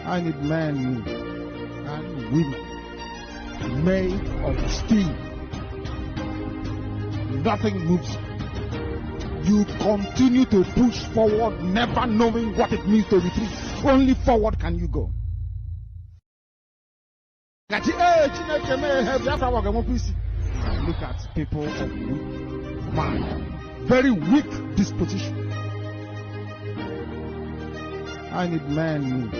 I need men and women made of steel. Nothing moves. You continue to push forward, never knowing what it means to retreat. Only forward can you go. Look at people of weak mind, very weak disposition. I need men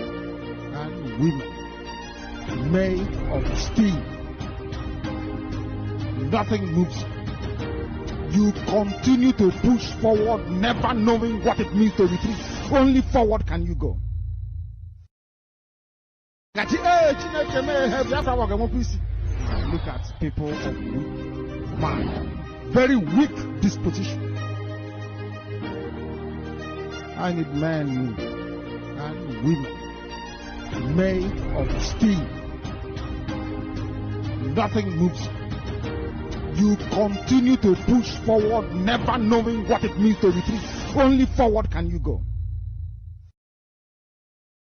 and women made of steel. Nothing moves. You continue to push forward, never knowing what it means to retreat. Only forward can you go. Look at people of weak mind, very weak disposition. I need men and women made of steel. Nothing moves. You continue to push forward, never knowing what it means to retreat. Only forward can you go.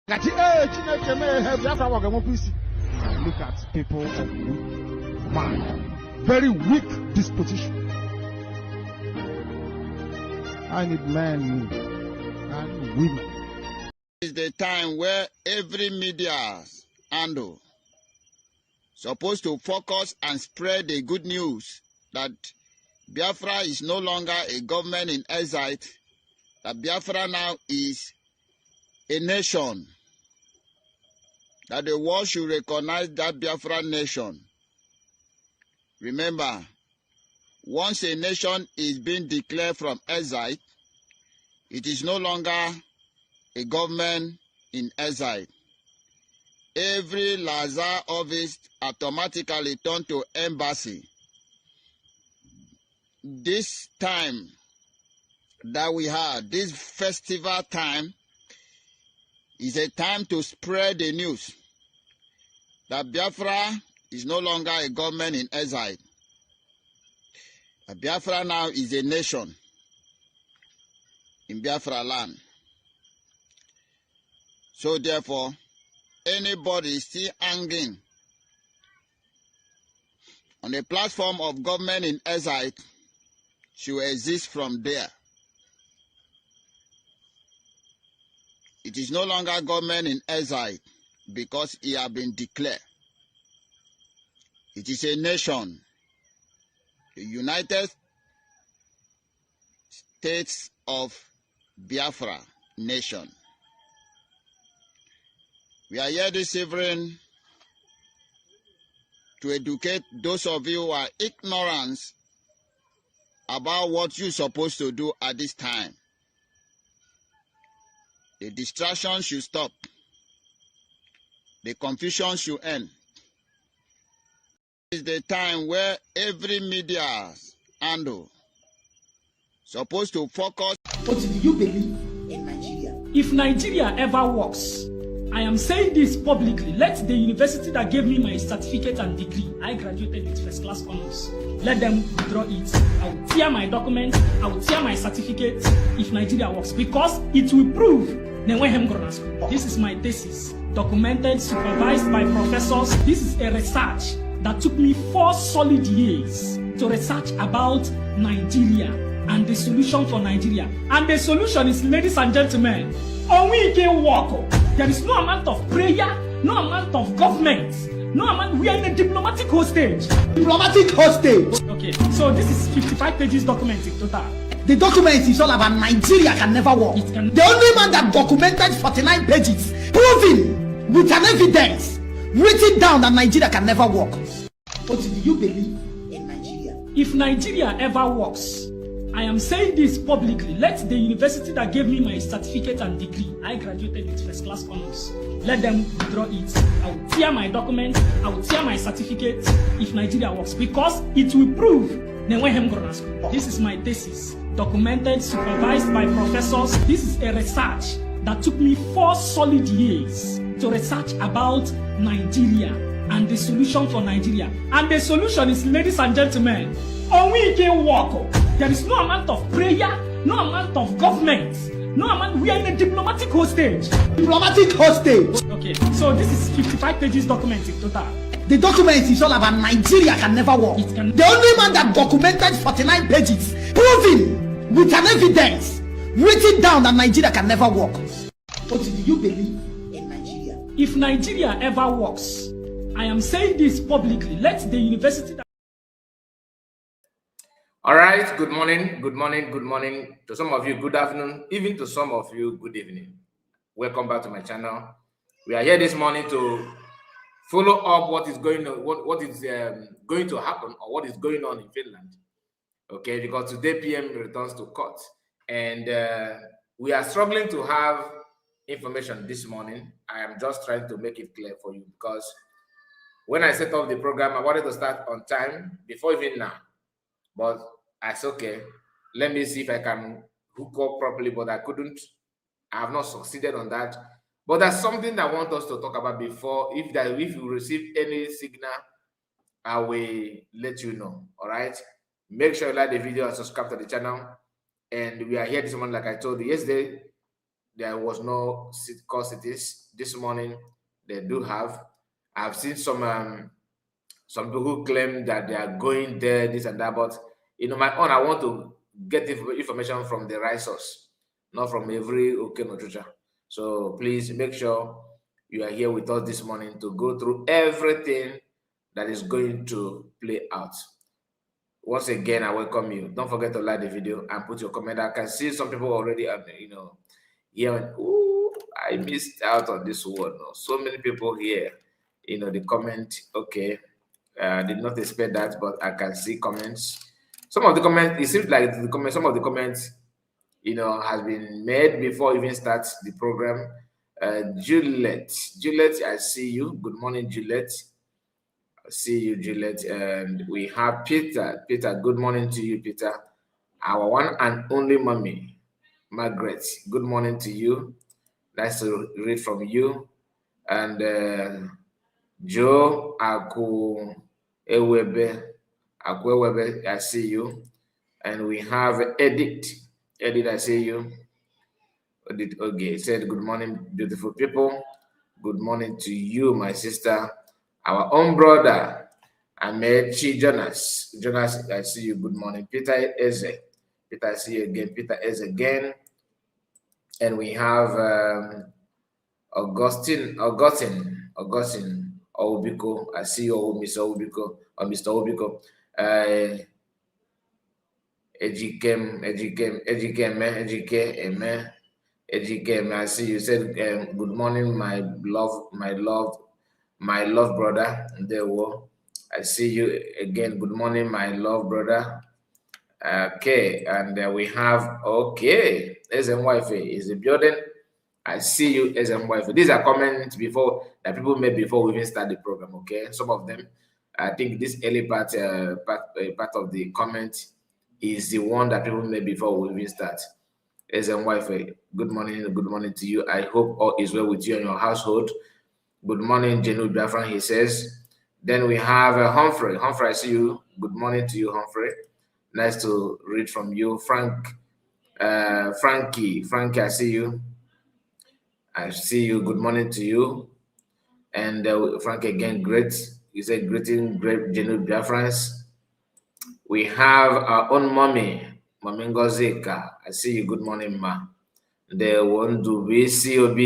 Look at people of weak mind, very weak disposition. I need men and women. It's the time where every media handle supposed to focus and spread the good news that Biafra is no longer a government in exile, that Biafra now is a nation, that the world should recognize that Biafra nation. Remember, once a nation is being declared from exile, it is no longer a government in exile. Every Lazar office automatically turned to embassy. This time that we have, this festival time, is a time to spread the news that Biafra is no longer a government in exile. That Biafra now is a nation in Biafra land. So therefore, anybody still hanging on the platform of government in exile should exist from there. It is no longer government in exile because it has been declared. It is a nation, the United States of Biafra nation. We are here this evening to educate those of you who are ignorant about what you're supposed to do at this time. The distraction should stop. The confusion should end. It's the time where every media handle supposed to focus. What do you believe in Nigeria? If Nigeria ever works, I am saying this publicly. Let the university that gave me my certificate and degree, I graduated with first class honors, let them withdraw it. I will tear my documents, I will tear my certificate if Nigeria works, because it will prove this is my thesis, documented, supervised by professors. This is a research that took me 4 solid years to research about Nigeria and the solution for Nigeria. And the solution is, ladies and gentlemen, we can walk. There is no amount of prayer, no amount of government, no amount. We are in a diplomatic hostage. Diplomatic hostage. Okay, so this is 55 pages document in total. The document is all about Nigeria can never work. The only man that documented 49 pages, proving with an evidence, written down that Nigeria can never work. What do you believe in Nigeria? If Nigeria ever works, I am saying this publicly. Let the university that gave me my certificate and degree, I graduated with first class honors, let them withdraw it. I will tear my documents, I will tear my certificate if Nigeria works, because it will prove this is my thesis, documented, supervised by professors. This is a research that took me 4 solid years to research about Nigeria and the solution for Nigeria. And the solution is, ladies and gentlemen, we can walk. There is no amount of prayer, no amount of government, No, man, we are in a diplomatic hostage. Diplomatic hostage. Okay, so this is 55 pages document in total. The document is all about Nigeria can never work. It can. The only man that documented 49 pages, proving with an evidence, written down that Nigeria can never work. What do you believe in Nigeria? If Nigeria ever works, I am saying this publicly, let the university that All right, good morning, good morning, good morning. To some of you, good afternoon. Even to some of you, good evening. Welcome back to my channel. We are here this morning to follow up what is going on, what is going to happen, or what is going on in Finland. Okay, because today PM returns to court, and we are struggling to have information this morning. I am just trying to make it clear for you, because when I set up the program, I wanted to start on time before even now, but I said, okay, let me see if I can hook up properly, but I couldn't. I have not succeeded on that. But that's something that I want us to talk about before. If you receive any signal, I will let you know. All right. Make sure you like the video and subscribe to the channel. And we are here this morning, like I told you yesterday. There was no call cities. This morning they do have. I've seen some people who claim that they are going there, this and that, but my own, I want to get information from the right source, not from every nutrition. So please make sure you are here with us this morning to go through everything that is going to play out. Once again, I welcome you. Don't forget to like the video and put your comment. I can see some people already, here. Ooh, I missed out on this one. So many people here, the comment. Okay, I did not expect that, but I can see comments. Some of the comments, it seems like some of the comments, has been made before even starts the program. Juliet, I see you. Good morning, Juliet. I see you, Juliet. And we have Peter. Peter, good morning to you, Peter. Our one and only mommy, Margaret. Good morning to you. Nice to read from you. And Joe Akuewebe, I see you. And we have Edith. Edith, I see you. Edith, okay, said, good morning, beautiful people. Good morning to you, my sister. Our own brother, Amechi Jonas. Jonas, I see you. Good morning. Peter Eze. Peter, I see you again. Peter Eze again. And we have Augustine Obiko. I see you, Mr. Obiko, or Mr. Obiko. Ejike, I see you. Said good morning, my love brother. There were. I see you again. Good morning, my love brother. Okay, and we have SMYF is the building. I see you, SMYF. These are comments before that people made before we even start the program. Okay, some of them. I think this early part of the comment is the one that people made before we even start. SMYF, good morning to you. I hope all is well with you and your household. Good morning, Jenu Biafran, he says. Then we have Humphrey. Humphrey, I see you. Good morning to you, Humphrey. Nice to read from you. Frankie, I see you. I see you. Good morning to you. And Frank again, great. You said greeting, great Jenu Biafrans. We have our own mommy, Mami Ngozika. I see you. Good morning, ma. The one to be COB.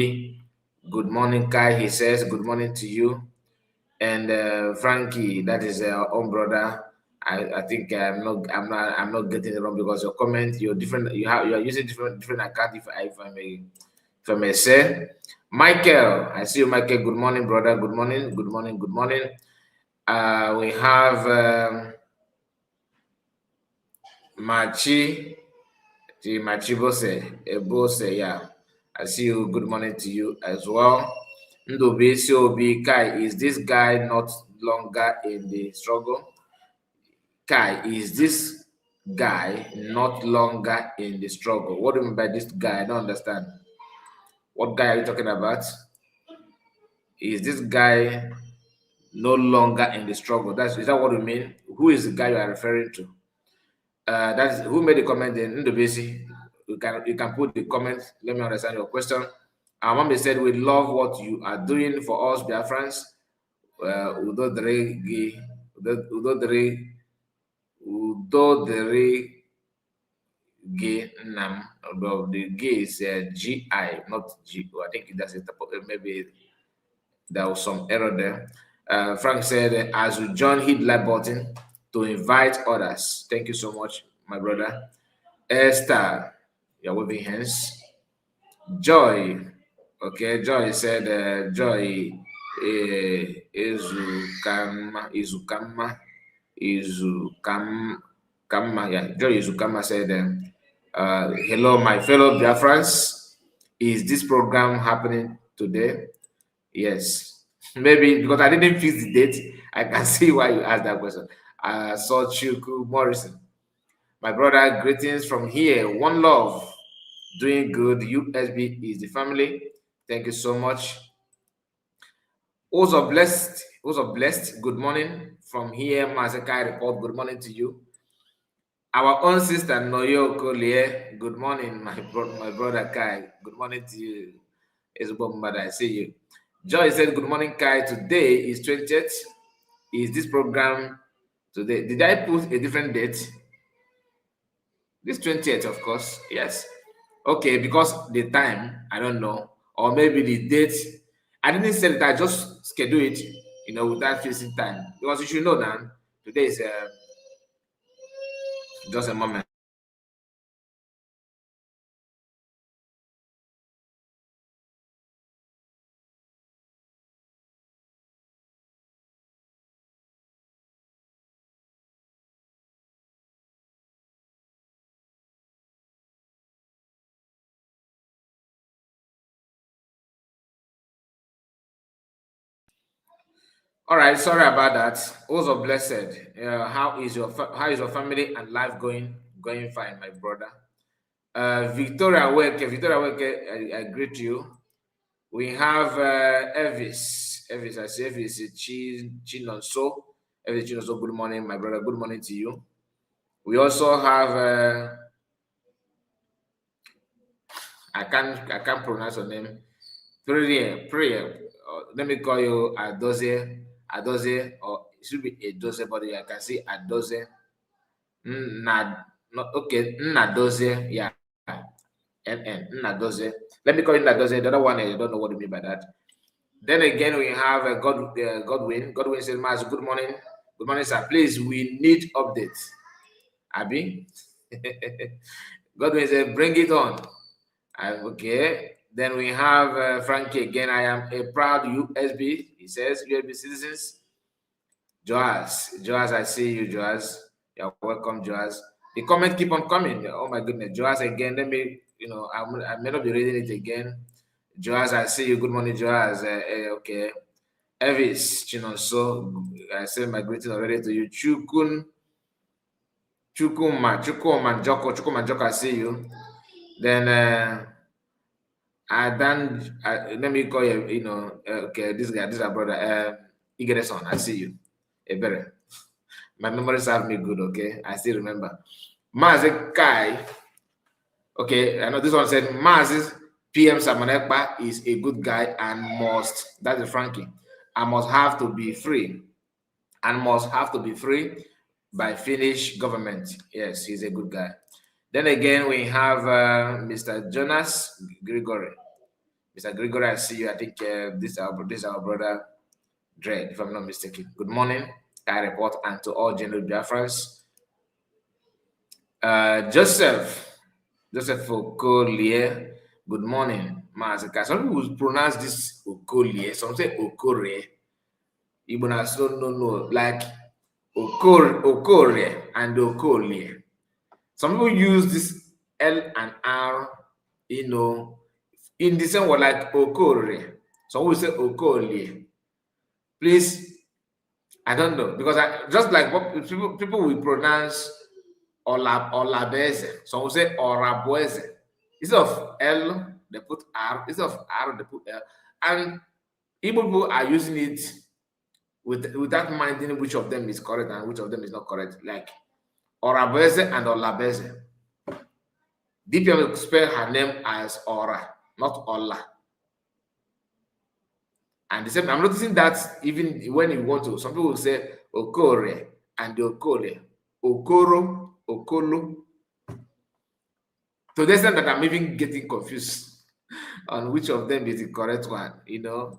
Good morning, Kai. He says, good morning to you. And Frankie, that is our own brother. I think I'm not getting it wrong, because your comment, you're different. You are using different account. If I may say, Michael, I see you, Michael. Good morning, brother. Good morning. We have Machi Bose, yeah. I see you. Good morning to you as well. Ndobe Siobi Kai, is this guy not longer in the struggle? Kai, is this guy not longer in the struggle? What do you mean by this guy? I don't understand. What guy are you talking about? Is this guy no longer in the struggle? Is that what you mean? Who is the guy you are referring to? That's who made the comment in Ndobesi. you can put the comment. Let me understand your question. Our mommy said, we love what you are doing for us, Biafrans. Udodere Nam. The G is GI, not G. I think that's it. Maybe there was some error there. Frank said, as you join, hit like button to invite others. Thank you so much, my brother. Esther, you're waving hands. Joy, okay. Joy said, Joy Izukama, yeah. Joy Izukama said, hello, my fellow Biafrans. Is this program happening today? Yes. Maybe because I didn't fix the date, I can see why you asked that question. I saw Chuku Morrison. My brother, greetings from here. One love. Doing good. USB is the family. Thank you so much. Also blessed. Good morning from here. Mazakai report. Good morning to you. Our own sister Noyo Kolie. Good morning, my brother Kai. Good morning to you. I see you. Joy said, good morning, Kai. Today is 20th. Is this program today? Did I put a different date? This 20th, of course. Yes. Okay, because the time, I don't know. Or maybe the date. I didn't say that, I just schedule it, without fixing time. Because you should know now, today is just a moment. All right, sorry about that. Also blessed. How is your family and life going? Going fine, my brother. Victoria Weke, I greet you. We have Elvis. I see Elvis Chinonso. Elvis Chinonso, good morning, my brother. Good morning to you. We also have I can't pronounce your name. Prayer. Let me call you Adoze, or it should be Adoze, but I can see Adoze. Nadoze, yeah. Nadoze. Let me call you Nadoze. The other one, I don't know what you mean by that. Then again, we have Godwin. Godwin says, Mas, good morning. Good morning, sir. Please, we need updates. Abby? Godwin says, bring it on. Okay. Then we have Frankie again. I am a proud USB. He says, USB citizens. Joaz, I see you, Joaz. You're welcome, Joaz. The comment keep on coming. Oh my goodness, Joaz again. Let me, I may not be reading it again. Joaz, I see you. Good morning, Joaz. Okay. Elvis Chinonso, I said my greeting already to you. Chukuma Joko, I see you. Then let me call you, okay, this is our brother, Igereson, I see you. Better. My memories have me good, okay? I still remember. Mazekai, okay, I know this one said, Maz's PM Ekpa is a good guy and that is Frankie, and must have to be free by Finnish government. Yes, he's a good guy. Then again, we have Mr. Jonas Gregory. Mr. Gregory, I see you. I think this is our brother, Dread, if I'm not mistaken. Good morning, I report, and to all General Biafrans. Joseph Okolie, good morning, Mazaka. Some people pronounce this Okolie, some say Okore. Even as no, like Okore and Okolie. Some people use this L and R, in the same word, like Okore. Some will say Okolie. Please, I don't know, because just like what people will pronounce Olabeze. Some will say Orabueze. Instead of L, they put R. Instead of R, they put L. And Igbo people are using it without minding which of them is correct and which of them is not correct. Like Orabueze and Olabeze. DPM spell her name as Ora, not Ola. And the same, I'm noticing that even when you want to, some people will say Okore and the Okole, Okoro, Okolo. To the extent that I'm even getting confused on which of them is the correct one. You know,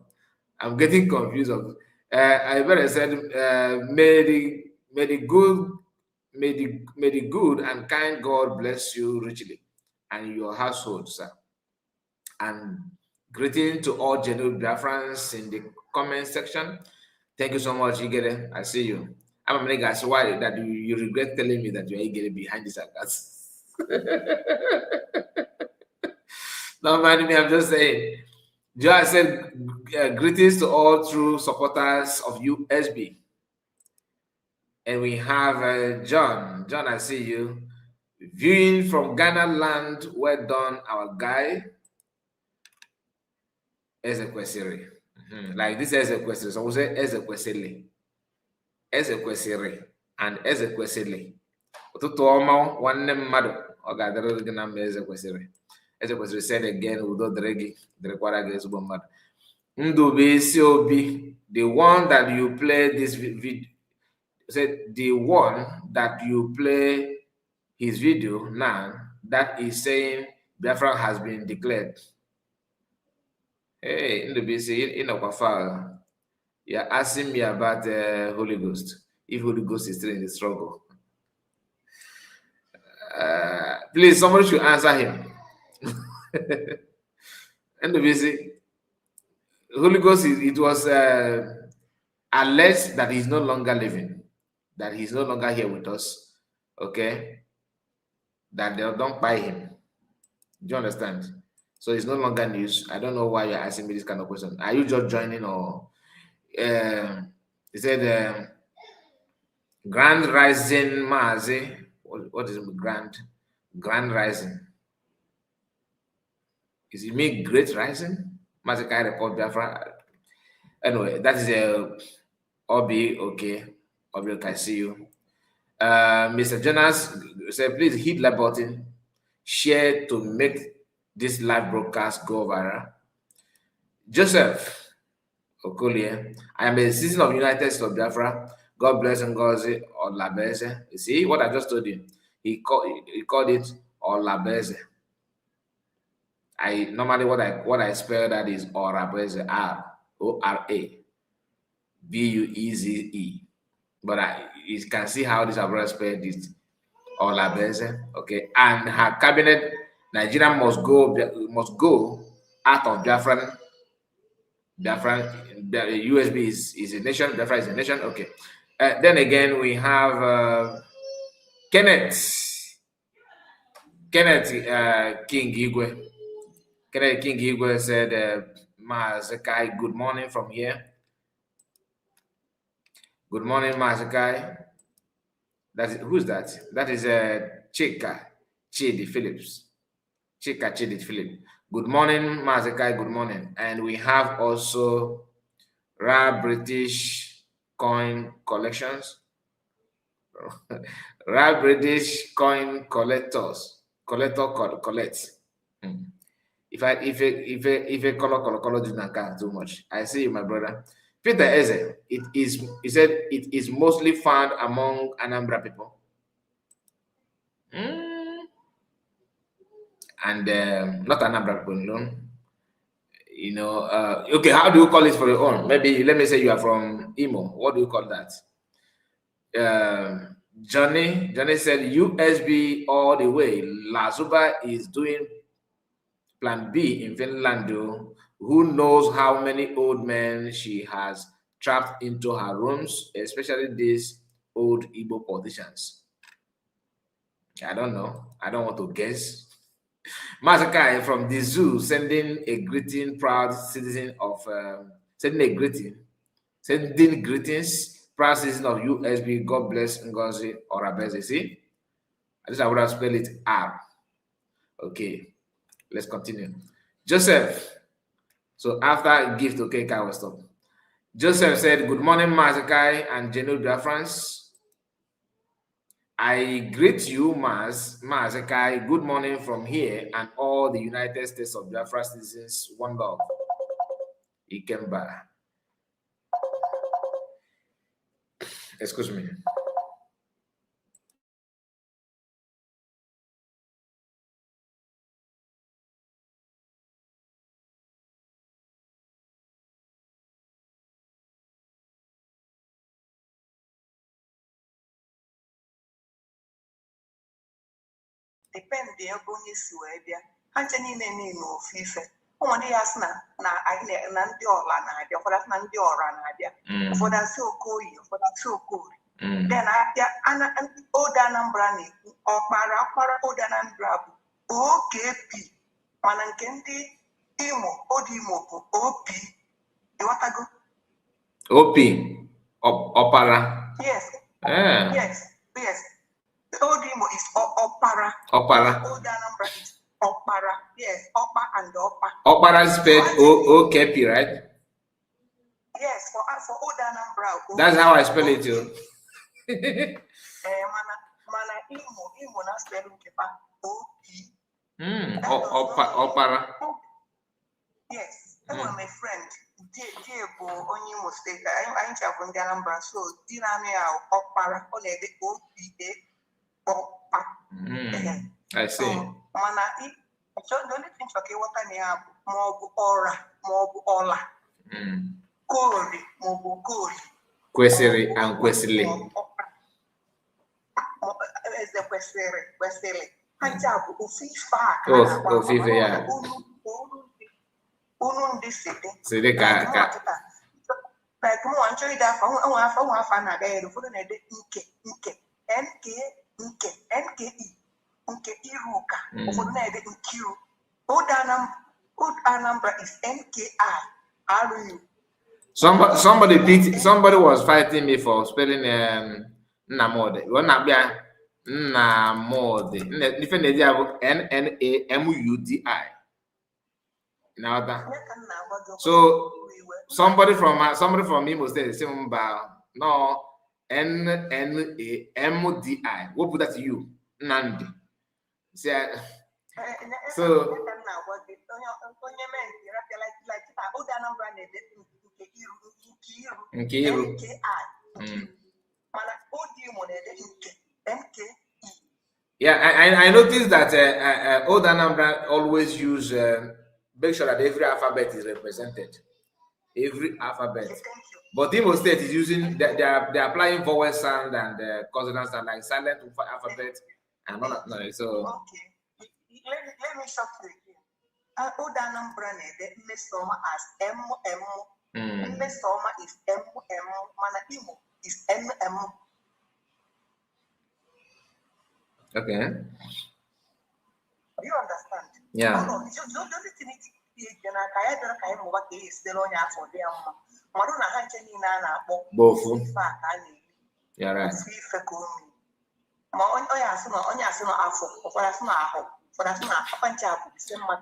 I'm getting confused. I better said, may the good and kind God bless you richly and your household, sir. And greeting to all genuine Biafrans in the comment section. Thank you so much, Igede. I see you. I'm a nigga. So why that you regret telling me that you're Igede behind this account? Don't mind me, I'm just saying. Joe said, greetings to all true supporters of USB. And we have John. John, I see you. Viewing from Ghana land, well done, our guy. Ezekwesiri. Like this Ezekwesiri. Someone say Ezekwesili. Ezekwesiri and Ezekwesili. Ụtụtụ ọma nwanne mmadụ ọ ga-adịrị gị na mma Ezekwesiri. Ezekwesiri said again, udo dịrị gị dịrịkwara gị ezigbo mmadụ. Ndụbụisi Obi, the one that you play this video, said the one that you play his video now, that is saying Biafra has been declared. Hey, Ndụbụisi, in a file, you're asking me about the Holy Ghost. If Holy Ghost is still in the struggle. Please, somebody should answer him. Ndụbụisi, Holy Ghost, it was alleged that he's no longer living, that he's no longer here with us, okay? That they don't buy him. Do you understand? So it's no longer news. I don't know why you're asking me this kind of question. Are you just joining or... he said, Grand Rising Mazi. What is it? Grand Rising? Is it mean Great Rising? Mazikai report Biafra. Anyway, that is a Obi. Okay, Obi, I see you. Mr. Jonas said, please hit the button, share to make this live broadcast go viral. Joseph Okolie, I am a citizen of United States of Biafra. God bless Ngozi Olabeze. You see what I just told you? He called it Olabeze. I normally what I spell that is Orabeze, R-O-R-A-B-U-E-Z-E. But you can see how this Abra spelled it, Olabeze. Okay, and her cabinet, Nigeria must go out of Biafran. USB is a nation. Biafra is a nation. Okay. Then again, we have Kenneth King Igwe. Kenneth King Igwe said, Mazakai, good morning from here. Good morning, Mazakai. Who's that? That is Chika Chidi Phillips. Chika Chidi Phillips. Good morning, Mazakai. Good morning. And we have also Rare British Coin Collections. Rare British Coin Collectors. Collects. If a color did not count too much. I see you, my brother. Peter Eze, he said it is mostly found among Anambra people. And not Anambra people alone. You know, okay, how do you call it for your own? Maybe let me say you are from Imo. What do you call that? Johnny said USB all the way. Lazuba is doing Plan B in Finland, though. Who knows how many old men she has trapped into her rooms, especially these old Igbo politicians. I don't know. I don't want to guess. Masakai from the zoo sending a greeting, proud citizen of sending greetings, proud citizen of USB. God bless Ngozi Orabeze. See, I just would have spelled it R. Okay. Let's continue. Joseph. So after gift, okay, I will stop. Joseph said, good morning, Mazakai and General Biafrans. I greet you, Mazekai. Good morning from here and all the United States of Biafra citizens. One love. Ikemba. Excuse me. Depende ebe onye si wee bịa ha nche niile niile ofu ife ụmụdị ya sị na ndị ọla na-abịa ụfọdụ na ndị ọra na-abịa ụfọdụ asị okoyi ụfọdụ asị okori then abịa Ode Anambra na-ekwu ọkpara Ode Anambra bụ OKP mana nke ndị Imo Ode Imo bụ OP ịghọtago OP ọkpara yes Ode Imo is Opara. Ode Anambra is Opara. Yes, Opa and Opa. Opara is spelled OKP, right? Yes, for Ode Anambra. That's how I spell it too. Mana Imo na spell Kepa OP. Opara. Yes, my friend. Bụ onye Imo State. Anyị chabụ ndị Anambra, so di na ya Opara, ọ na-ede OPA. I see. Mana the only thing okay water near more aura, more ola. Kori, more kori. Kwesiri and kwesili. As the kwesili. Hanjabu, ufifa. Ufifa, yeah. Unun disiti. Sidi ka. Like mo ancho ida fa one fa na dey do for na dey NKE nke Iruka ụfọdụ na-ede Nkiru Ode Anambra is NKI RU. Somebody was fighting me for spelling Nnamdi. Ọ na-abịa Nnamdi. Ife na-eji abụ NNAMUDI. Now that. So somebody from Imo State say no NNAMDI. What put that to you? Nandi. So Nkiru. Yeah, I noticed that Ode Anambra always use make sure that every alphabet is represented. Every alphabet. But Imo State is using they're applying vowel sound and consonant sound like silent alphabet and all that. No, so okay. Let me shock you again. Ode Anambra Mesoma as MM. Mesoma is MM. Mana Imo is MM. Okay. Do you understand? Yeah. No, don't think Bofu. Yeah, right.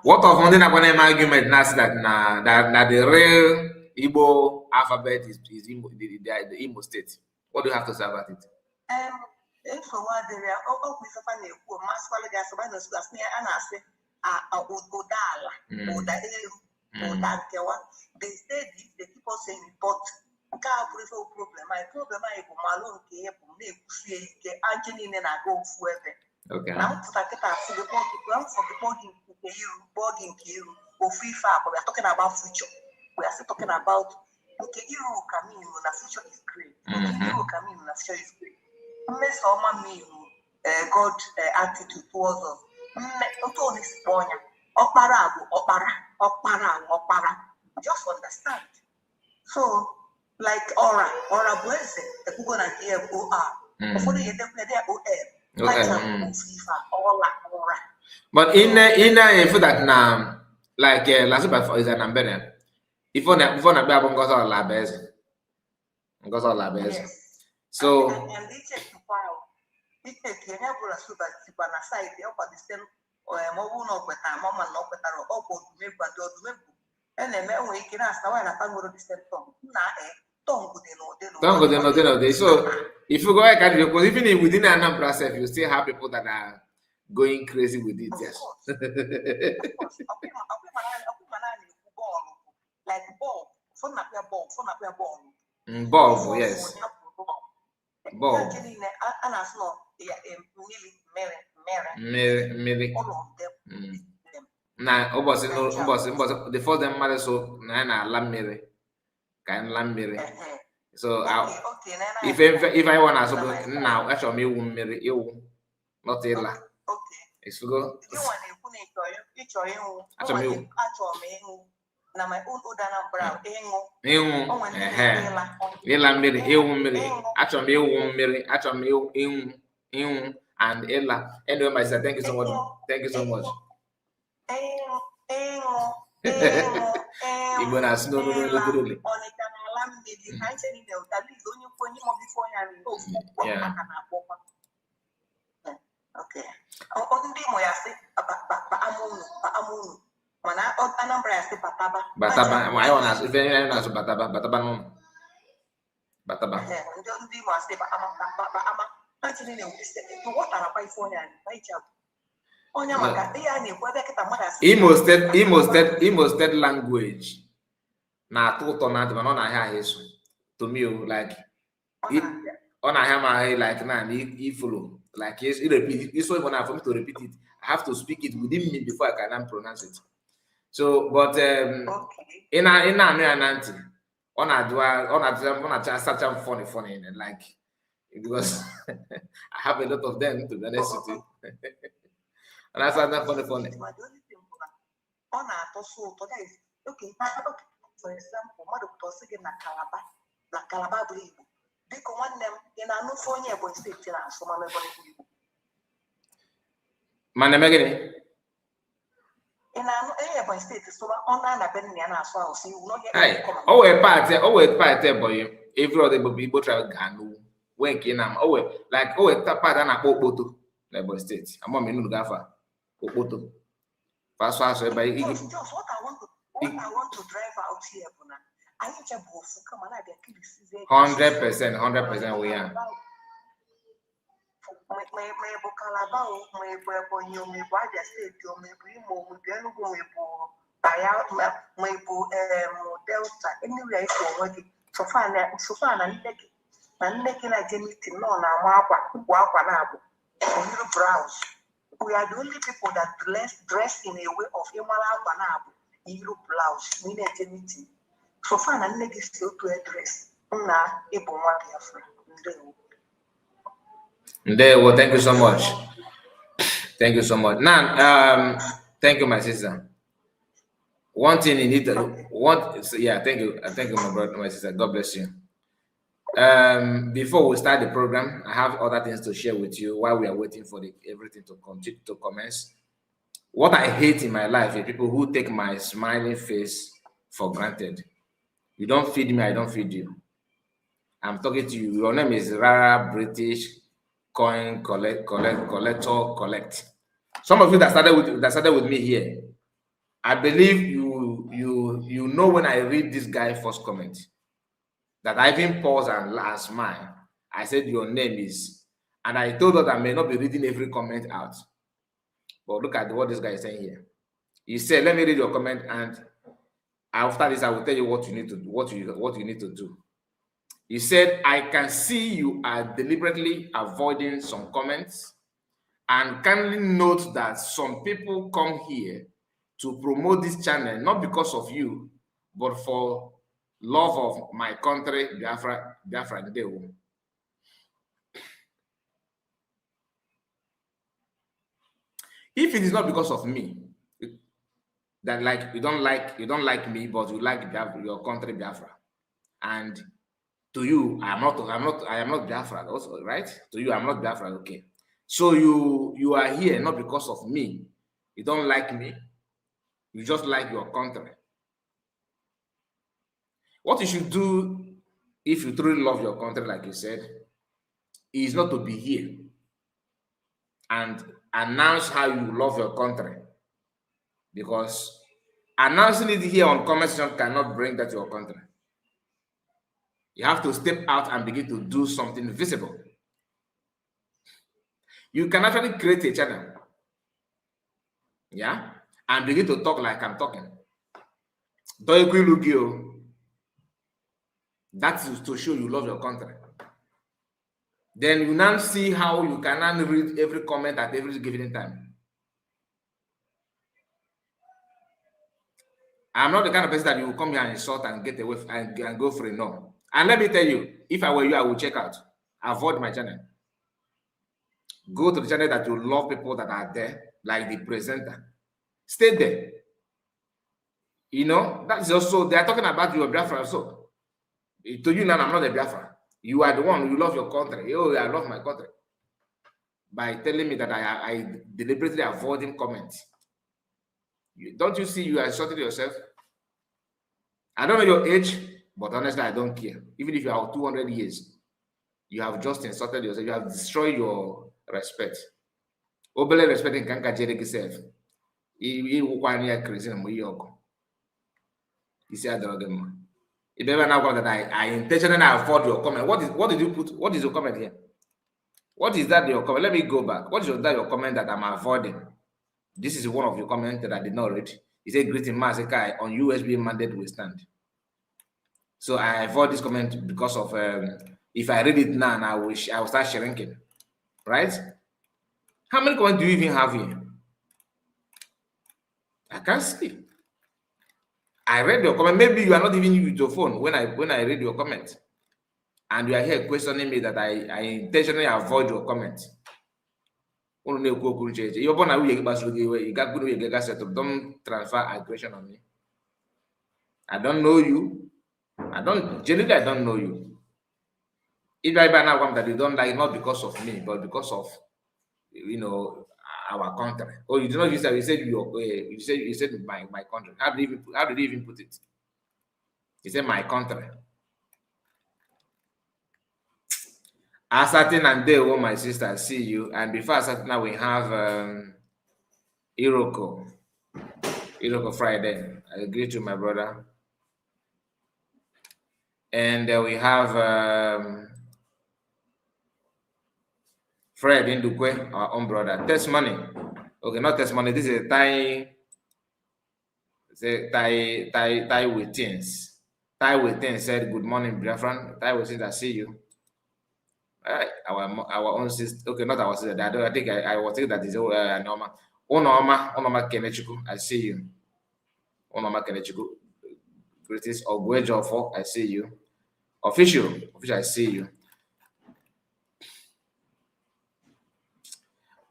What of one argument now that the real Igbo alphabet is the Imo State? What do you have to say about it? They said this, they keep on saying it, but my problem is Malone came okay. Now for the bogging or free far, but we are talking about future. We are still talking about okay, Euro coming in the future is great. Euro coming in the future is great. God attitude towards us. Just understand. So, like aura blessing, the Google and EFOR. Before they aura. But in that now, like last but is an umbrella. If on a babon goes all labes. Goes all labes. So and they take to file. They take never a super side, the upper the Mobu no better, Mamma no better, or maybe and the man we can ask the one I found the same tongue. So if you go back at because even within Anambra self, you still have people that are going crazy with it. Yes. Like bulb, bulb, yes. Bulb. All of them. Now, the first them married so na lamere, kind lamere. So if I want to now, actually me you not illa. It's go. Actually, na my own Odana Brown, and Ella. Anyway, my son, thank you so much. Thank you so much. Even as no. Yeah. Okay. Mana Anambra ya si Bataba. Bataba. Why on us? If anyone knows Bataba, Bataba no. Bataba. Ndi mo ase ba ama. Actually, ne what are by phone and by job. Onya maka ya ni kwa beketa mother. Imo state language. Na to na no na ha yesu. To me like on I have like na he follow. Like yes, it repeat. It's so important for me to repeat it. I have to speak it within me before I can pronounce it. So, but in a nanti, on a such a funny, like because I have a lot of them to be honest with you. And I said that funny. Okay. For example, mother was again na Calabar believe. They can one them in a no phone here, but state in a summer level. Manamagani. In an state, so on an abandoned as well. So you know, a party, boy. Every other people travel Ganu, waking them, like, a tapa and a popoto, Labor State. I'm a minute gaffer, popoto. Fast, by what I want to drive out here, I need to come and I 100%, we are. My Calabar, my Boyo, my Baja State, my Primo, my Delta, anyway, for working. So far, and making a genitive no, Wapanabu, or browse. We are the only people that dress in a way of Yamala Panabu, Euro blouse, mean a genitive. So far, and make still to address. Una, Ibo, There, well, thank you so much. Thank you so much. Now, thank you, my sister. One thing you need to thank you, my brother, my sister. God bless you. Before we start the program, I have other things to share with you while we are waiting for everything to continue to commence. What I hate in my life is people who take my smiling face for granted. You don't feed me, I don't feed you. I'm talking to you. Your name is Rara British Coin Collect. Some of you that started with me here, I believe you know when I read this guy's first comment that I even pause and smile. I said your name is, and I told that I may not be reading every comment out, but look at what this guy is saying here. He said, "Let me read your comment, and after this, I will tell you what you need to do. What you need to do." He said, "I can see you are deliberately avoiding some comments, and kindly note that some people come here to promote this channel, not because of you, but for love of my country, Biafra Ndewo." If it is not because of me, that like you don't like me, but you like your country, Biafra, and to you, I am not Biafra also, right? To you, I'm not Biafra, okay. So you are here not because of me. You don't like me. You just like your country. What you should do if you truly love your country, like you said, is not to be here and announce how you love your country. Because announcing it here on comment section cannot bring that to your country. You have to step out and begin to do something visible. You can actually create a channel, yeah, and begin to talk like I'm talking. That is to show you love your country. Then you now see how you can now read every comment at every given time. I'm not the kind of person that you will come here and insult and get away and go free. No. And let me tell you, if I were you, I would check out. Avoid my channel. Go to the channel that you love people that are there, like the presenter. Stay there. You know, that's also, they are talking about your Biafra also. To you now, I'm not a Biafra. You are the one, you love your country. Oh, I love my country. By telling me that I deliberately avoiding comments. Don't you see you are insulting yourself? I don't know your age, but honestly, I don't care. Even if you are 200 years, you have just insulted yourself. You have destroyed your respect. Obele respecting kanka jere yourself. You see, I don't know. If ever now that I intentionally avoid your comment, what did you put? What is your comment here? What is that your comment? Let me go back. What is your comment that I'm avoiding? This is one of your comments that I did not read. It said greeting Masekai on USB mandate will stand. So I avoid this comment because of if I read it now, I will start shrinking. Right? How many comments do you even have here? I can't see. I read your comment. Maybe you are not even using your phone when I read your comment. And you are here questioning me that I intentionally avoid your comment. Don't transfer aggression on me. I don't know you. I don't know you. If I now come that you don't like, not because of me, but because of, you know, our country. Oh, you do not use that. You said my country. How did you even put it? You said my country. Asatin and Deo, my sister, see you. And before Asatin, now we have Iroko Friday. I agree to my brother. And we have Fred Indukwe, our own brother. Test money. Okay, not test money. This is Thai with things. Thai with things said, good morning, Biafran. Thai with things, I see you. Our own sister. Okay, not our sister. I think I was thinking that is Norma. Onoma Kenechuku, I see you. Onoma Kenechuku. Greetings. Ogwejofo, I see you. Official, I see you.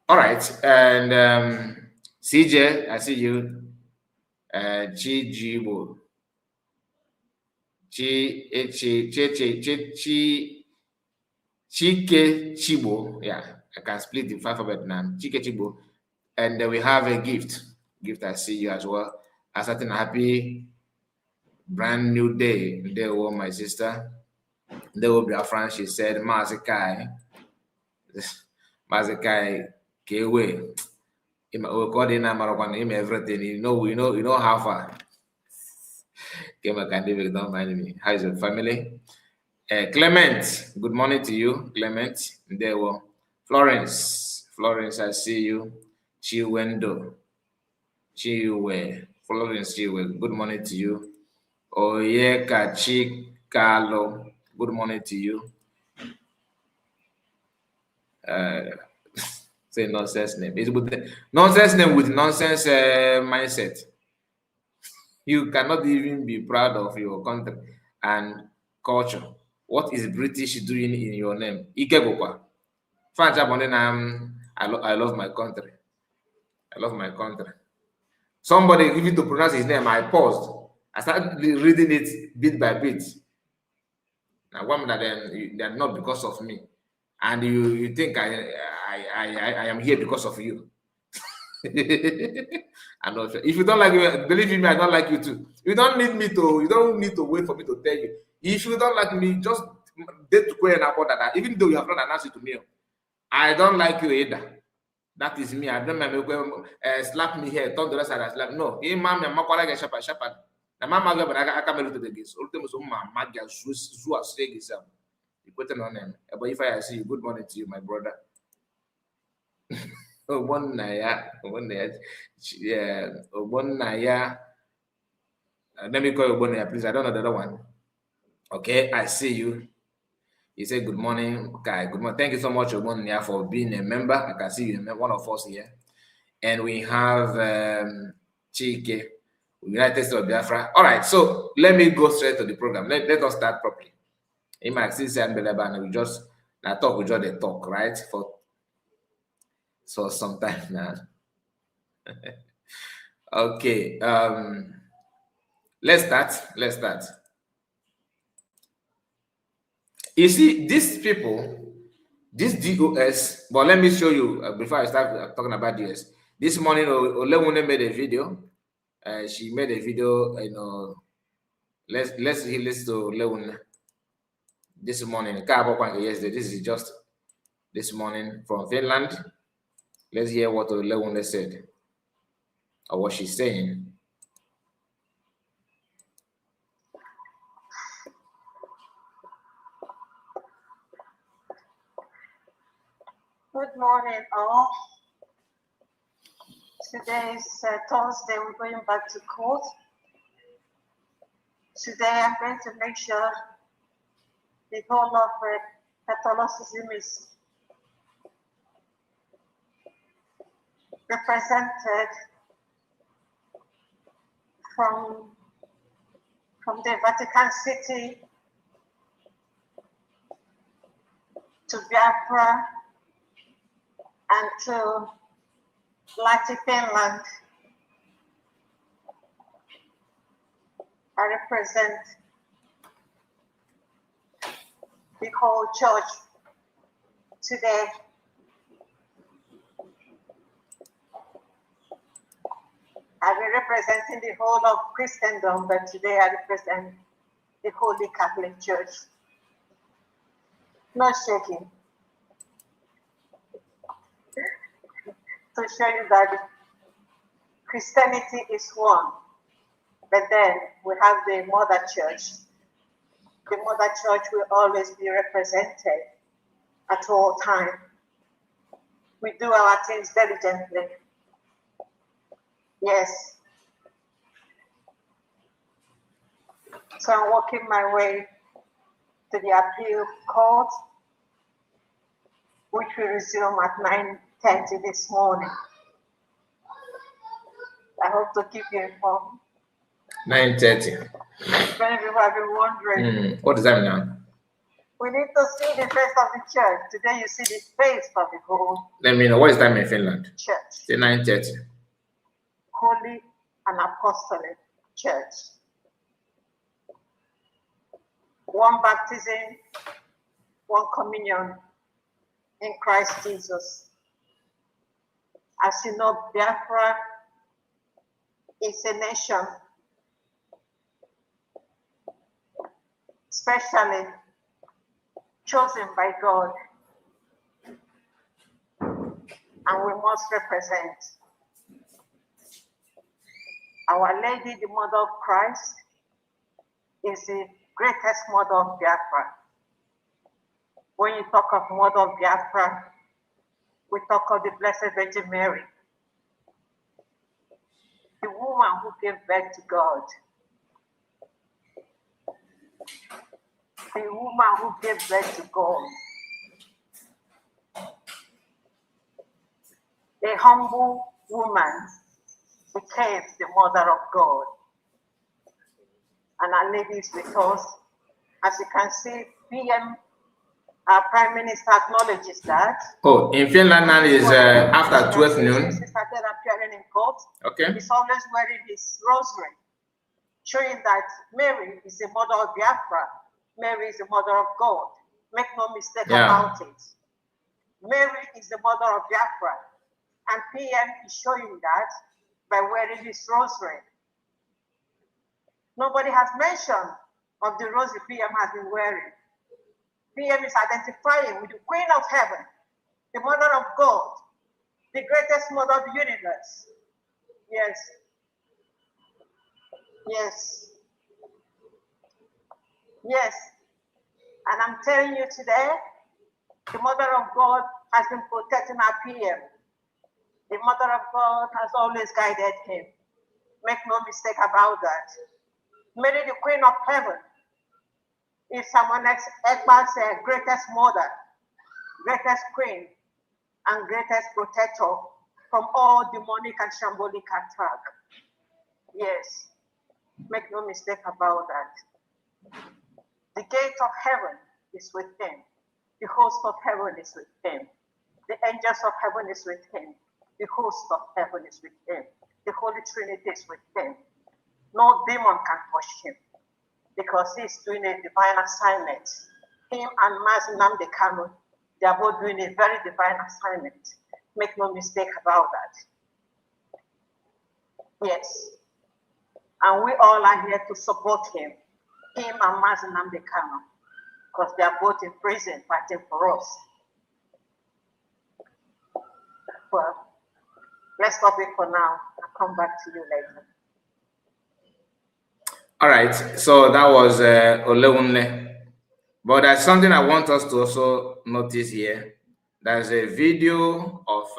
All right, and CJ, I see you. Chijibo. Chike Chibo, yeah, I can split the alphabet now. Chike Chibo, and we have a gift. I see you as well. A certain happy brand new day. There was my sister. There will be a friend. She said, Mazikai, Kewe. Everything. You know how far. Don't mind me. How is your family? Clement, good morning to you, Clement. There were Florence, I see you. Florence, good morning to you. Oyeka Chikalo, good morning to you. Say nonsense name. It's with nonsense name with nonsense mindset. You cannot even be proud of your country and culture. What is British doing in your name? Ikegokwa. I love my country. I love my country. Somebody giving to pronounce his name, I paused. I started reading it bit by bit. Now, one that they're not because of me, and you think I am here because of you. I'm not sure. If you don't like me, believe in me, I don't like you too. You don't need to wait for me to tell you. If you don't like me, just date to and about that. Even though you have not announced it to me, I don't like you either. That is me. I don't remember slap me here, turn the rest side and slap. No, Na mama ga bana aka meluto de gis. Ultimo so mama ga zu asre gisam. You put it on him. But if I see you, good morning to you, my brother. One naya. Yeah, one naya. Let me call you Bonaya, please. I don't know the other one. Okay, I see you. He said, good morning, Kai. Good morning. Thank you so much, Bonaya, for being a member. I can see you, one of us here. And we have Chike, United States of Biafra. All right, so let me go straight to the program. Let us start properly. In my sister and we just talk, we just the talk, right? For some time now. Okay, let's start. You see, these people, this DOS, but let me show you before I start talking about this. This morning, Olewune made a video. She made a video, let's listen to Olewune this morning. Yesterday, this is just this morning from Finland. Let's hear what Olewune said, or what she's saying. Good morning, all. Today is Thursday. We're going back to court. Today, I'm going to make sure the whole of Catholicism is represented from the Vatican City to Biafra and to Finland. I represent the whole church today. I've been representing the whole of Christendom, but today I represent the Holy Catholic Church. No shaking. To show you that Christianity is one, but then we have the Mother Church. The Mother Church will always be represented at all times. We do our things diligently. Yes. So I'm working my way to the appeal court, which will resume at 9:30 this morning. I hope to keep you informed. 9:30. Many people have been wondering. What does that mean now? We need to see the face of the church. Today you see the face of the whole Let me know. What is time in Finland? church. It's 9:30. Holy and Apostolic Church. One baptism, one communion in Christ Jesus. As you know, Biafra is a nation, specially chosen by God, and we must represent. Our Lady, the Mother of Christ, is the greatest mother of Biafra. When you talk of Mother of Biafra, we talk of the Blessed Virgin Mary, the woman who gave birth to God, the woman who gave birth to God, a humble woman became the mother of God. And Our Lady is with us. As you can see, PM, our Prime Minister, acknowledges that. Oh, in Finland now is after 12 noon. He started appearing in court. Okay. He's always wearing his rosary, showing that Mary is the mother of Biafra. Mary is the mother of God. Make no mistake about it. Mary is the mother of Biafra. And PM is showing that by wearing his rosary. Nobody has mentioned of the rosary PM has been wearing. PM is identifying with the Queen of Heaven, the Mother of God, the greatest mother of the universe. Yes. Yes. Yes. And I'm telling you today, the Mother of God has been protecting our PM. The Mother of God has always guided him. Make no mistake about that. Mary, the Queen of Heaven, is someone Ekpa's greatest mother, greatest queen, and greatest protector from all demonic and shambolic attack. Yes, make no mistake about that. The gate of heaven is with him. The host of heaven is with him. The angels of heaven is with him. The host of heaven is with him. The Holy Trinity is with him. No demon can touch him because he's doing a divine assignment. Him and Mazi Nnamdi Kanu, they are both doing a very divine assignment. Make no mistake about that. Yes. And we all are here to support him and Mazi Nnamdi Kanu, because they are both in prison fighting for us. Well, let's stop it for now. I'll come back to you later. All right, so that was Olewunle. But there's something I want us to also notice here. There's a video of,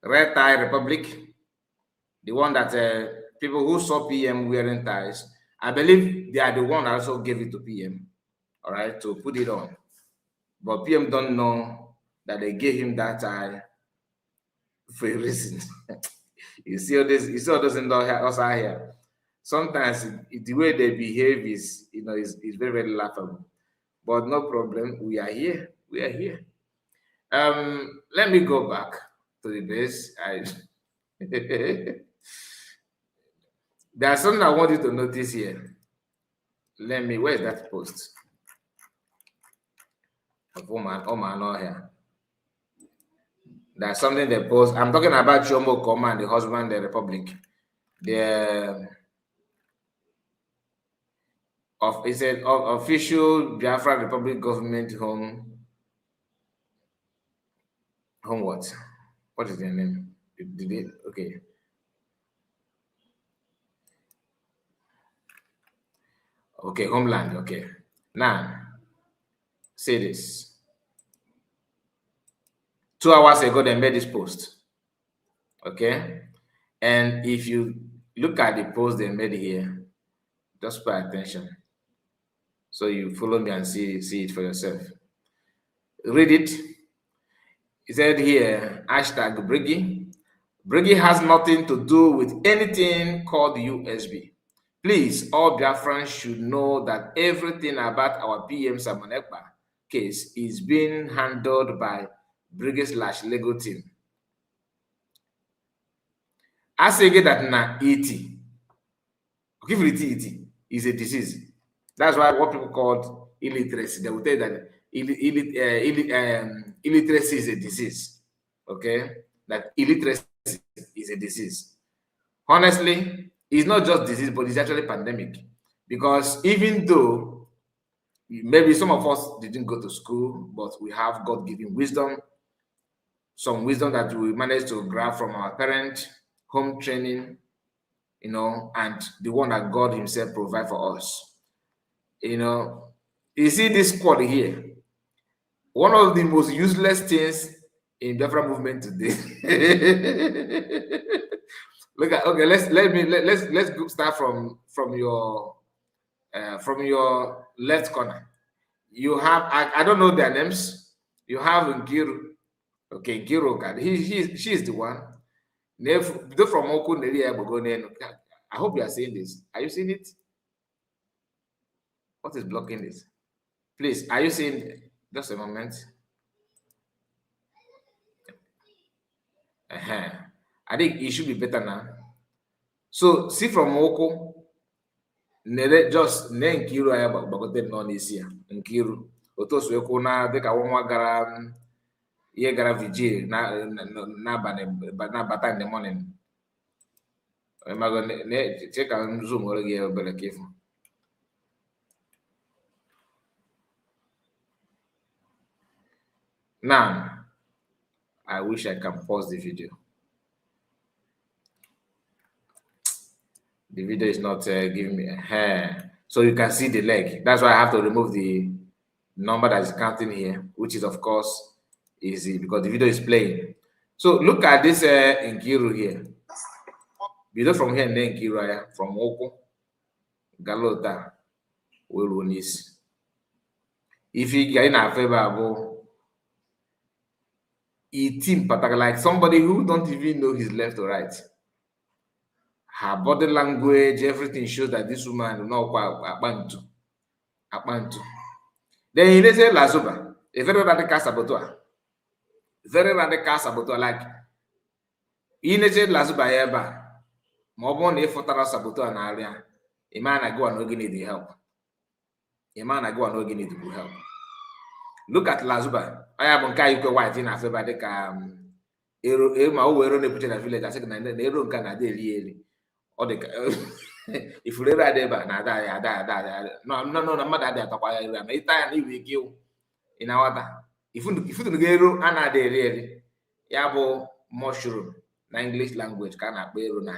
Red Tie Republic, the one that people who saw PM wearing ties, I believe they are the one that also gave it to PM, all right, to put it on. But PM don't know that they gave him that tie for a reason. You see all this, you see all those in also here. Sometimes the way they behave is, is very, very laughable. But no problem, we are here. We are here. Let me go back to the base. There's something I want you to notice here. Where's that post? Oh man, here. There's something they post. I'm talking about Chombo Koma and the husband, the Republic. It's an official Biafra Republic government home what? What is their name? Did it? Okay. Okay, homeland. Okay. Now, say this. 2 hours ago, they made this post. Okay. And if you look at the post they made here, just pay attention. So you follow me and see it for yourself. Read it. It said here, hashtag Briggy. Briggy has nothing to do with anything called USB. Please, all Biafrans should know that everything about our PM Simon Ekpa case is being handled by Briggy/Lego team. I say that na ET. Give it ET is a disease. That's why what people call illiteracy. They will tell you that illiteracy is a disease. Okay, that illiteracy is a disease. Honestly, it's not just disease, but it's actually pandemic. Because even though maybe some of us didn't go to school, but we have God-given wisdom, some wisdom that we managed to grab from our parents, home training, and the one that God himself provide for us. You see this squad here, one of the most useless things in Biafra movement today. Look at, okay, let's start from your left corner. You have, I don't know their names. You have Nkiru. Okay, Nkiru, she's the one. From Oku, I hope you are seeing this. Are you seeing it? What is blocking this? Please, are you seeing it? Just a moment. I think it should be better now. So see from Oku, just Nkiru aya bagote no n'isi ya. Nkiru otosu ekwu na dịka nwa gara ihe gara vigil na-abata in the morning. Check out Zoom or give a careful. Now, I wish I can pause the video. The video is not giving me a hair. So you can see the leg. That's why I have to remove the number that is counting here, which is of course easy because the video is playing. So look at this Nkiru here. Video from here and then Nkiru from Oko Galota Wilunis. If you get in a favor, a team particular like somebody who don't even know his left or right. Her body language, everything shows that this woman is not quite Akpantu. Then he say Lazuba, a very radical saboteur. Very radical saboteur. Like he say Lazuba eba. Mobon if for saboteur na area. A man I go and no need the help. A man I go and no need the help. Look at Lazuba. I have on Kayuko White in a favor de my own ne put in a village. I said, Nero can a daily. Or the if you ever there, no, mother there to buy a time we kill in our if you get another really, yabo mushroom, na English language can a bear on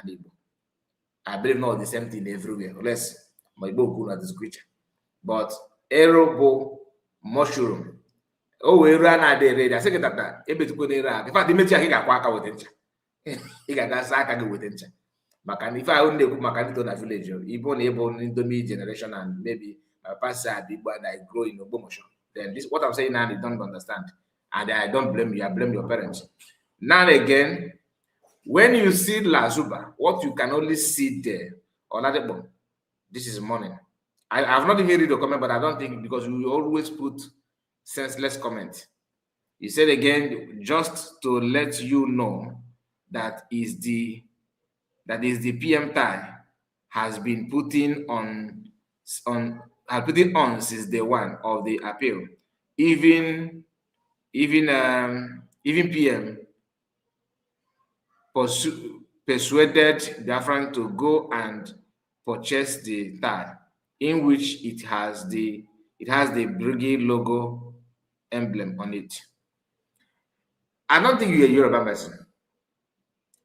I believe not the same thing everywhere, unless my book could not this creature. But arrow mushroom. Oh, we ran a day ready. I said that if it's good, in fact, the media he got quack with it. He got that sack with it. But if I only put my candidate on a village, even able into me generation and maybe my past side, but I grow in promotion, then this what I'm saying now, they don't understand. And I don't blame you, I blame your parents. Now again, when you see Lazuba, what you can only see there, or not, this is morning. I have not even read the comment, but I don't think because we always put senseless comment. He said again, just to let you know that is the PM tie has been putting on since day one of the appeal. Even PM persuaded Biafran to go and purchase the tie, in which it has the brigade logo emblem on it. I don't think you're a Yoruba person.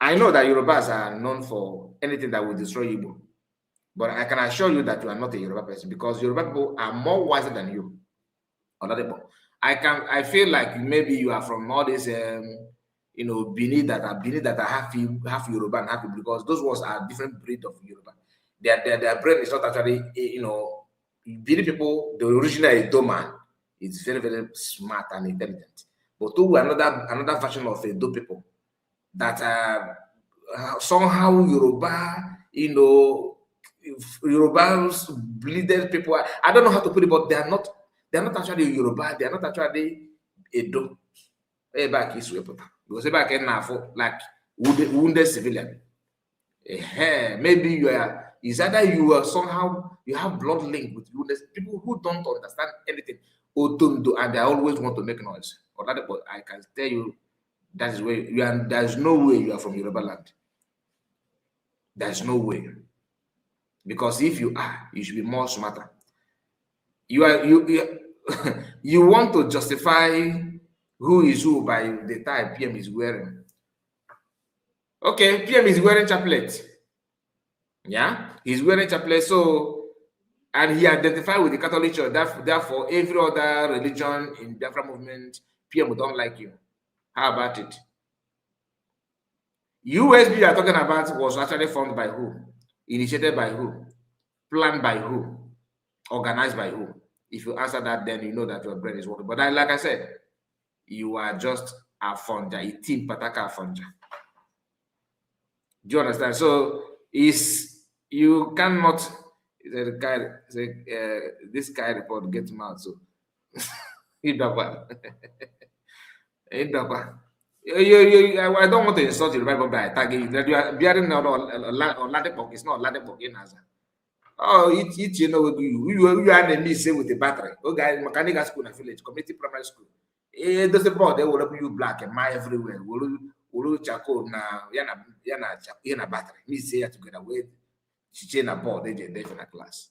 I know that Yorubas are known for anything that will destroy Igbo, but I can assure you that you are not a Yoruba person because Yoruba people are more wiser than you. I feel like maybe you are from all this, Bini that are half Yoruba and half Igbo, because those ones are different breed of Yoruba. Their brain is not actually, Bini people, the original Edo man is very, very smart and intelligent. But to another version of Edo people that somehow Yoruba, Yorubas bleeded people. I don't know how to put it, but they are not actually Yoruba. They are not actually Edo. Back is because back in now like wounded civilian. Maybe is either you are somehow you have blood link with wounded people who don't understand anything, and they always want to make noise. Or that, but I can tell you that is where you are. There's no way you are from Yoruba land. There's no way, because if you are, you should be more smarter. You want to justify who is who by the tie PM is wearing. Okay, PM is wearing chaplet. Yeah, he's wearing chaplet. So, and he identified with the Catholic Church. Therefore, every other religion in Biafra movement, PM don't like you. How about it? USB you are talking about was actually formed by who? Initiated by who? Planned by who? Organized by who? If you answer that, then you know that your brain is working. But like I said, you are just a funja, a team pataka funja. Do you understand? So you cannot. This guy report gets him out. So I don't want to insult you, but by tagging that you are bearing on Ladepok. It's not Ladepok in Naza. Oh, you know, you are the say with the battery. Oh, guys, mechanical school and village, community primary school. It doesn't bother. They will help you black and my everywhere. Will charcoal na yana battery. Me say together with she na board. They in a class.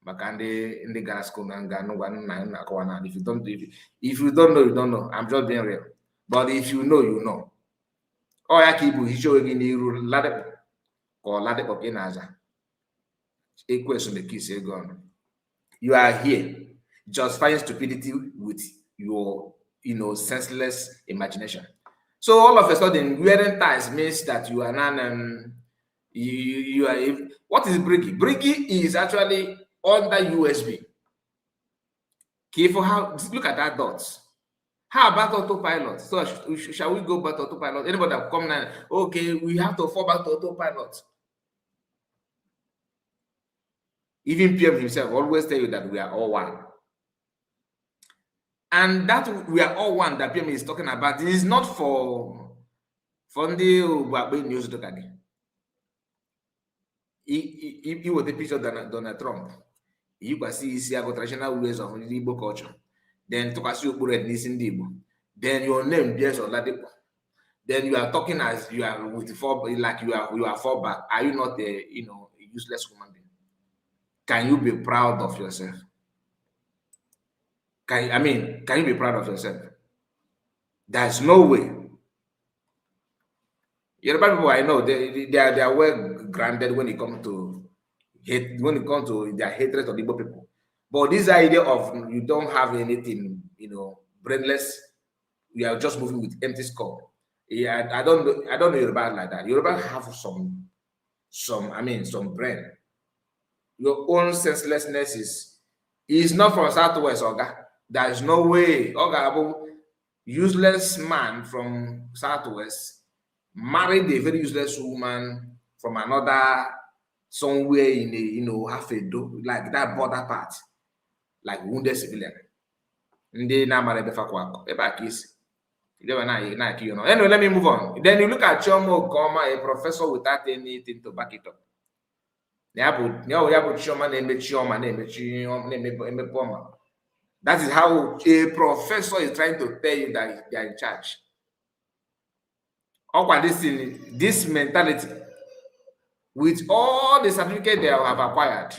Makande in the gas school and no one na kawana. If you don't know, you don't know. I'm just being real. But if you know, you know. Oh, I keep showing in the Ladepok or Ladepok in Naza. You are here justifying stupidity with your, senseless imagination. So all of a sudden, wearing ties means that you are not. You are. What is Briggy? Briggy is actually under USB. Okay, look at that dots. How about autopilot? So shall we go back to autopilot? Anybody that come now? Okay, we have to fall back to autopilot. Even PM himself always tell you that we are all one. And that we are all one that PM is talking about is not for the news. He was the picture of Donald Trump. You can see traditional ways of Igbo culture. Then then your name bears Oladipo. Then you are talking as you are with like you are fallback. Are you not a useless human being? Can you be proud of yourself? Can you be proud of yourself? There's no way. Yoruba people I know they are well grounded when it comes to hate, when it comes to their hatred of Igbo people. But this idea of you don't have anything, brainless, we are just moving with empty skull. Yeah, I don't know Yoruba like that. Yoruba have some brain. Your own senselessness is not from Southwest, Oga. There is no way, Oga, useless man from Southwest married a very useless woman from another somewhere in a half a do, like that border part, like wounded civilian. Anyway, let me move on. Then you look at Chomo Goma, a professor without anything to back it up. That is how a professor is trying to tell you that they are in charge. This mentality, with all the certificates they have acquired,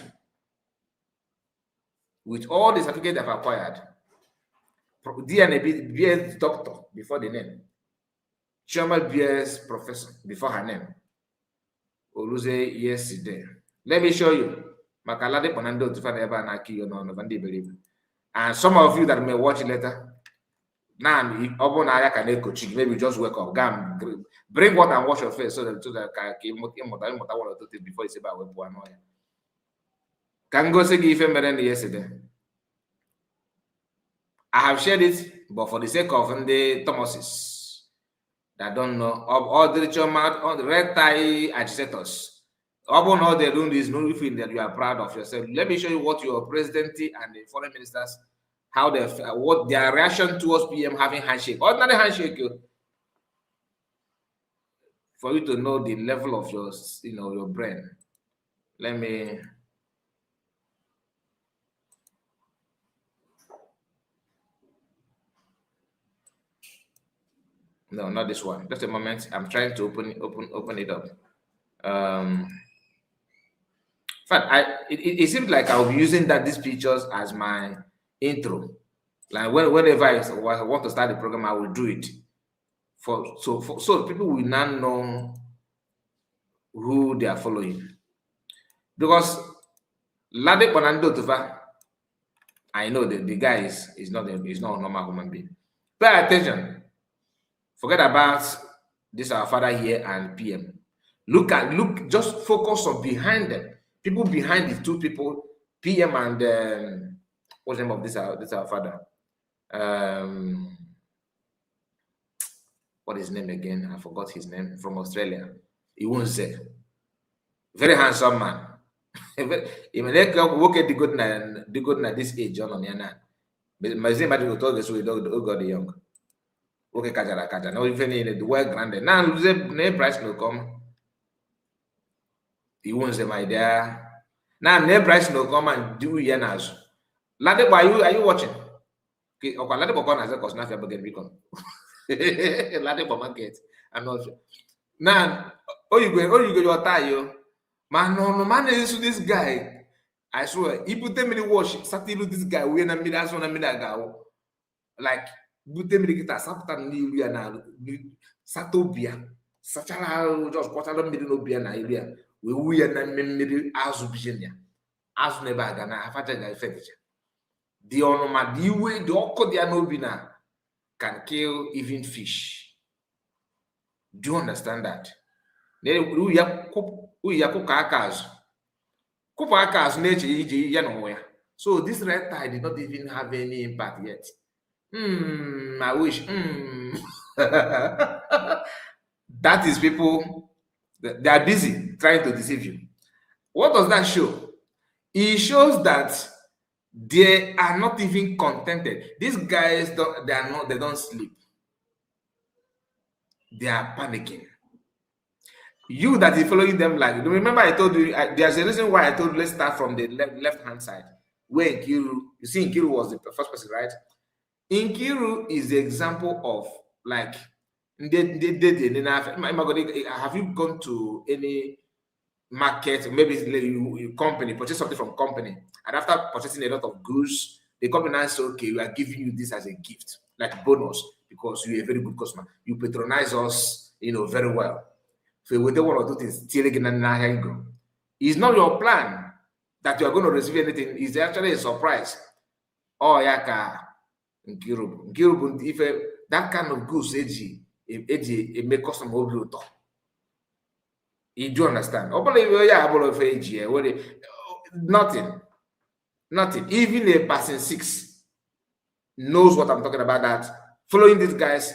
DNA bears doctor before the name. Chioma bears professor before her name. Oluze yesterday. Let me show you. And some of you that may watch later, now maybe just wake up. Bring water and wash your face so that before you say about can go say yesterday. I have shared it, but for the sake of the Thomases that don't know, of all the red tie agitators, all they're doing is no feel that you are proud of yourself. Let me show you what your president and the foreign ministers, what their reaction towards PM having handshake, ordinary handshake, for you to know the level of your, your brain. Let me. No, not this one. Just a moment. I'm trying to open it up. In fact, it seems like I'll be using these pictures as my intro. Like whenever I want to start the program, I will do it. So people will now know who they are following. Because Lade Bonando Tufa, I know that the guy is not a normal human being. Pay attention. Forget about this our father here and PM. Just focus on behind them. People behind the two people, PM and what's the name of this our father? What is his name again? I forgot his name, from Australia. He won't say. Very handsome man. Even they work at the good at this age, John Oniana. But my same body will tell us we don't go the young. Okay, kaja. No, even in the well granted. Now, the price will come. He won't say, my dear. Now, the price will come and do yenas. Lade, are you watching? Okay, Lade Bokon has a cost nothing about getting Lade Bomarket. I'm not sure. Now, you go your tie, man, is this guy. I swear, he put them in the wash, Satilu, this guy, we in a middle, like, Bute Mirikita, Saptan Nilia, Satobia, Sachala, just Quatalo Midinobia, Nilia, we are not middle as Virginia. as never gonna have a fetish. The onoma, the way the oko the anobina can kill even fish. Do you understand that? So this red tide did not even have any impact yet. I wish. That is people, they are busy trying to deceive you. What does that show? It shows that they are not even contented. These guys they don't sleep. They are panicking. You that is following them, like, remember I told you, there's a reason why I told you let's start from the left hand side, where Nkiru, you see Nkiru was the first person, right? Nkiru is the example of, like, have you gone to any market, maybe you company, purchase something from company, and after purchasing a lot of goods, the company says, okay, we are giving you this as a gift, like bonus, because you're a very good customer. You patronize us, very well. So we don't want to do things. It's not your plan that you are going to receive anything. It's actually a surprise. Oh, yeah, Nkiru, if that kind of goods, it make customer over. You do understand? Nothing. Even a person 6 knows what I'm talking about. That following these guys,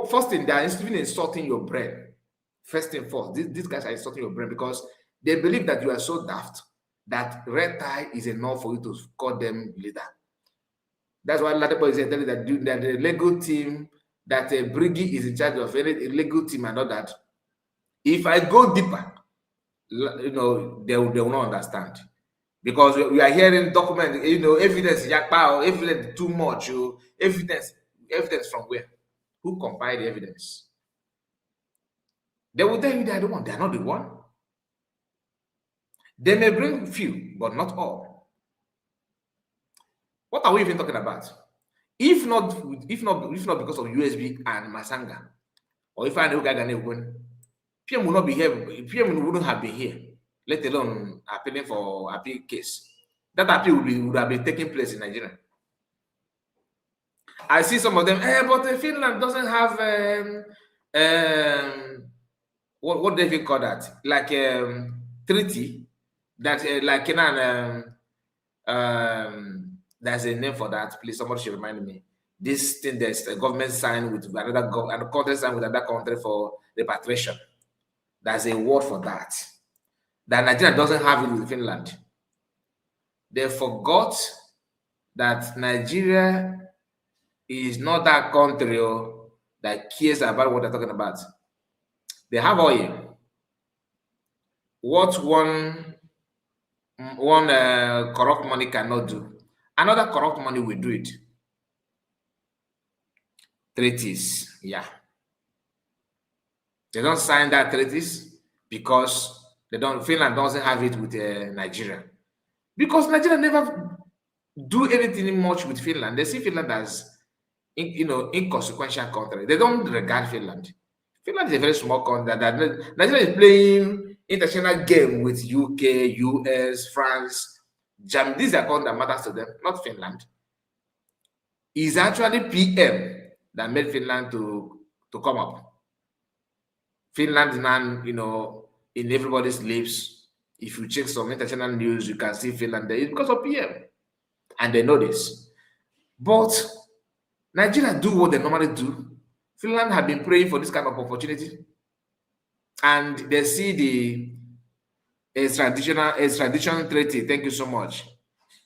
first thing, they are even insulting your brain. First thing first, these guys are insulting your brain because they believe that you are so daft that red tie is enough for you to call them leader. That's why Ladipo is telling that the Lego team, that Briggy is in charge of any Lego team and all that. If I go deeper, they will not understand. Because we are hearing document, evidence, evidence too much, evidence from where? Who compiled the evidence? They will tell you they are the one. They are not the one. They may bring few, but not all. What are we even talking about? If not because of USB and Masanga, or if I know Gagan, PM will not be here. PM wouldn't have been here, let alone appealing for appeal case. That appeal would have been taking place in Nigeria. I see some of them, but Finland doesn't have what do they call that? Like treaty that there's a name for that. Please, somebody should remind me. This thing there's a government signed with another and country signed with another country for repatriation. There's a word for that. That Nigeria doesn't have it with Finland. They forgot that Nigeria is not that country that cares about what they're talking about. They have oil. What one corrupt money cannot do, another corrupt money will do it. Treaties, yeah. They don't sign that treaties because Finland doesn't have it with Nigeria. Because Nigeria never do anything much with Finland. They see Finland as inconsequential country. They don't regard Finland. Finland is a very small country. Nigeria is playing international game with UK, US, France, Germany. These are countries that matters to them, not Finland. It's actually PM that made Finland to come up. Finland now, in everybody's lips. If you check some international news, you can see Finland there. It's because of PM. And they know this. But Nigeria do what they normally do. Finland have been praying for this kind of opportunity. And they see the extradition treaty. Thank you so much.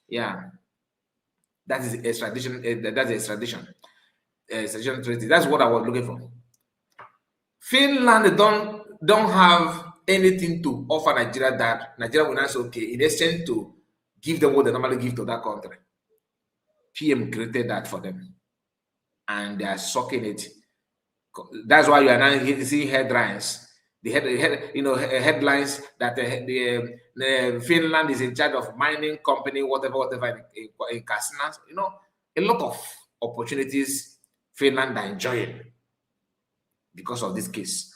Yeah. That is extradition. That's the extradition treaty. That's what I was looking for. Finland don't have anything to offer Nigeria that Nigeria will not say, okay, in exchange to give them what they normally give to that country. PM created that for them. And they are sucking it. That's why you are now seeing headlines. Headlines that Finland is in charge of mining company, whatever in Kasinas. A lot of opportunities Finland are enjoying because of this case.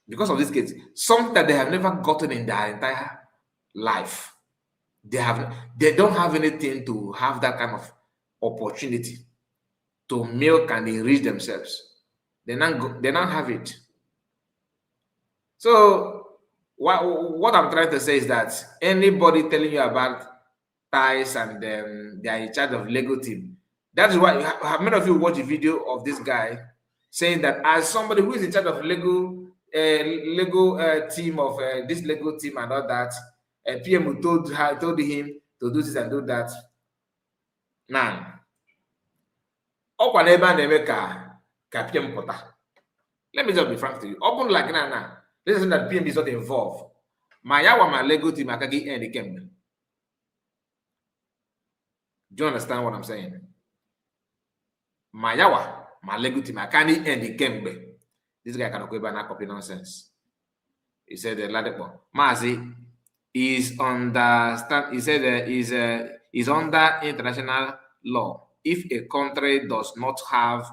Because of this case, something that they have never gotten in their entire life. They don't have anything to have that kind of opportunity to milk and enrich themselves. They don't have it. So what I'm trying to say is that anybody telling you about ties and they are in charge of Lego team, that is why have many of you watched a video of this guy saying that as somebody who is in charge of Lego team of this Lego team and all that, PM told him to do this and do that. Now, PM pụta. Let me just be frank to you. Open like now. This is that PM is not involved. My Lego team akagi end again. Do you understand what I'm saying? My Lego team akagi end again. This guy cannot go back and copy nonsense. He said the Ladipo Mazi is understand. He said is under international law. If a country does not have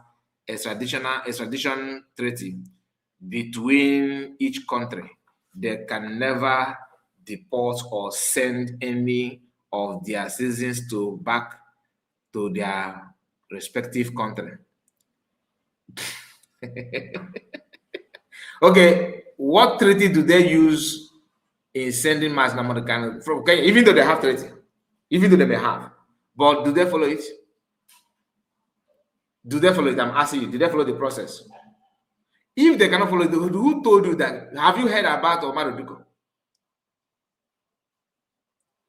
a extradition treaty between each country, they can never deport or send any of their citizens back to their respective country. Okay, what treaty do they use in sending mass number of kind of, okay, even though they have treaty, even though they may have, but do they follow it? Do they follow it? I'm asking you, do they follow the process? If they cannot follow it, who told you that? Have you heard about Omar Duko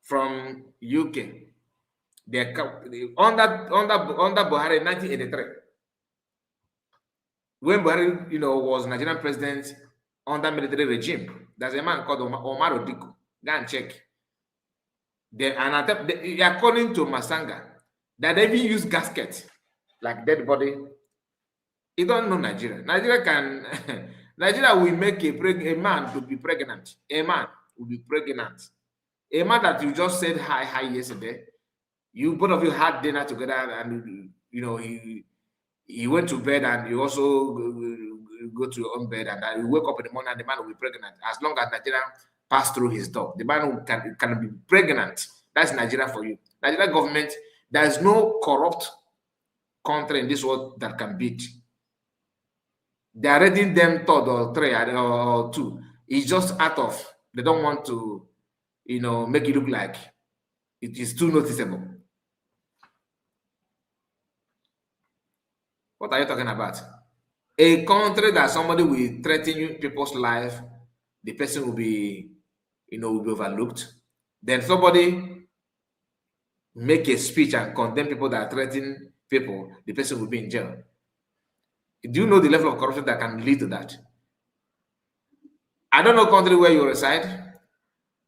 from UK? They under Buhari in 1983. When Buhari, was Nigerian president under military regime, there's a man called Omar Duko. Go and check. According to Masanga, that they even use gasket like dead body. You don't know Nigeria. Nigeria will make a man to be pregnant. A man will be pregnant. A man that you just said hi yesterday, you both of you had dinner together, and he went to bed, and you also go to your own bed, and you wake up in the morning and the man will be pregnant. As long as Nigeria pass through his door, the man can be pregnant. That's Nigeria for you. Nigeria government, there is no corrupt country in this world that can beat. They are rating them third or three or two. It's just out of, they don't want to, make it look like it is too noticeable. What are you talking about? A country that somebody will threaten people's life, the person will be, will be overlooked. Then somebody make a speech and condemn people that threaten people, the person will be in jail. Do you know the level of corruption that can lead to that? I don't know country where you reside.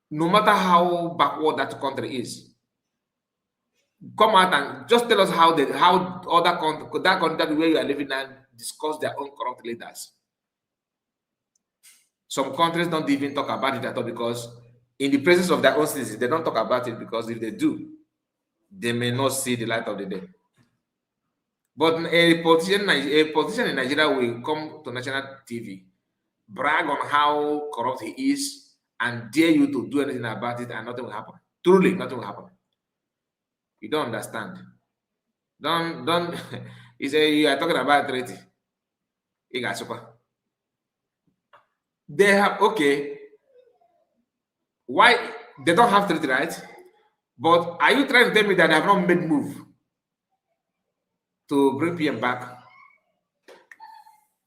No matter how backward that country is, come out and just tell us how other country, that country where you are living and discuss their own corrupt leaders. Some countries don't even talk about it at all, because in the presence of their own citizens, they don't talk about it, because if they do, they may not see the light of the day. But a politician in Nigeria will come to national TV, brag on how corrupt he is, and dare you to do anything about it, and nothing will happen. Truly, nothing will happen. You don't understand. Don't. You say you are talking about treaty. You got super. They have, okay. Why they don't have treaty, right? But are you trying to tell me that they have not made move to bring PM back?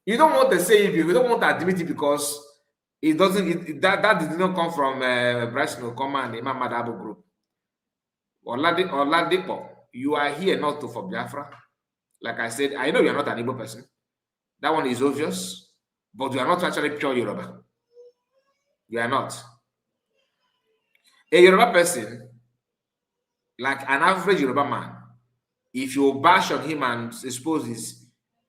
You don't want to say it, you don't want to admit it, because it doesn't. That did not come from Bryce Nokoma and Imam Madabo group. Oladipo, you are here not to for Biafra. Like I said, I know you are not an Igbo person. That one is obvious, but you are not actually pure Yoruba. You are not. A Yoruba person, like an average Yoruba man, if you bash on him and expose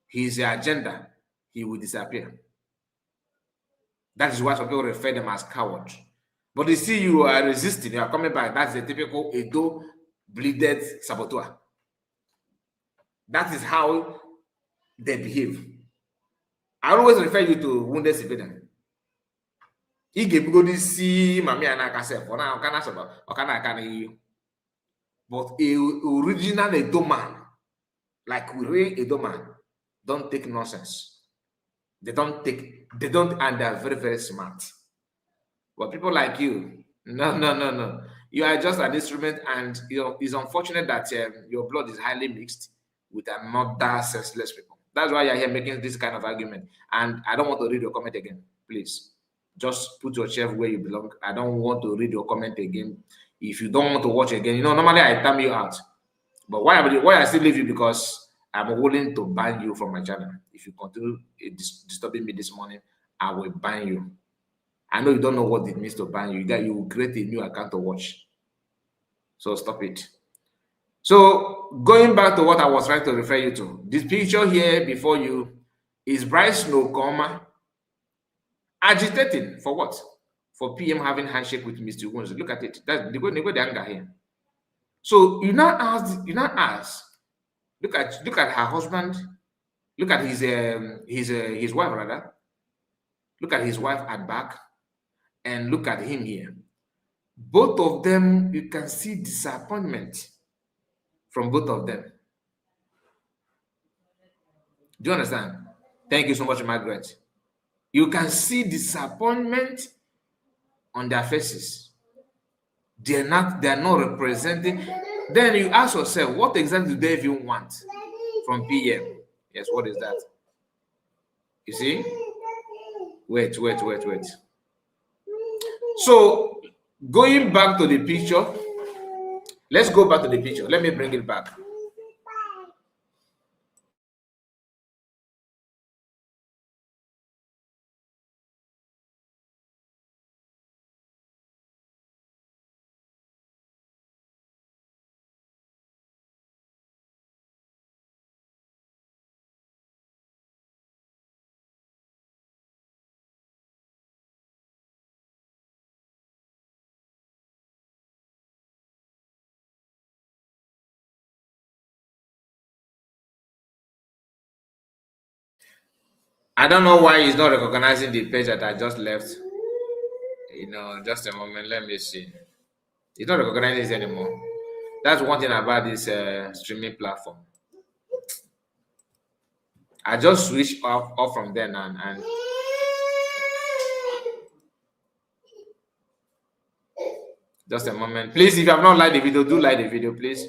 his agenda, he will disappear. That is why some people refer them as cowards. But you see, you are resisting, you are coming back. That's the typical Edo bleeded saboteur. That is how they behave. I always refer you to wounded civilian. He gave go this see Mami and I say for now can I or can I but a original Edo man, like real Edo man, don't take nonsense. They don't, and they're very, very smart. But people like you, no. You are just an instrument, and it's unfortunate that your blood is highly mixed with another senseless people. That's why you're here making this kind of argument. And I don't want to read your comment again. Please, just put yourself where you belong. I don't want to read your comment again. If you don't want to watch again, normally I time you out. But why I still leave you? Because I'm willing to ban you from my channel. If you continue disturbing me this morning, I will ban you. I know you don't know what it means to ban you. That you will create a new account to watch. So stop it. So going back to what I was trying to refer you to, this picture here before you is Bryce Nokoma agitating for what? For PM having handshake with Mr. Woons. Look at it. That's the anger here. So you now ask. Look at her husband. Look at his wife rather. Look at his wife at back, and look at him here. Both of them, you can see disappointment from both of them. Do you understand? Thank you so much, Margaret. You can see disappointment on their faces. They're not representing. Then you ask yourself, what exactly do they even want from PM? Yes, what is that? You see? Wait. So, going back to the picture, let's go back to the picture. Let me bring it back. I don't know why he's not recognizing the page that I just left. Just a moment. Let me see. He's not recognizing this anymore. That's one thing about this streaming platform. I just switched off from then and just a moment. Please, if you have not liked the video, do like the video, please.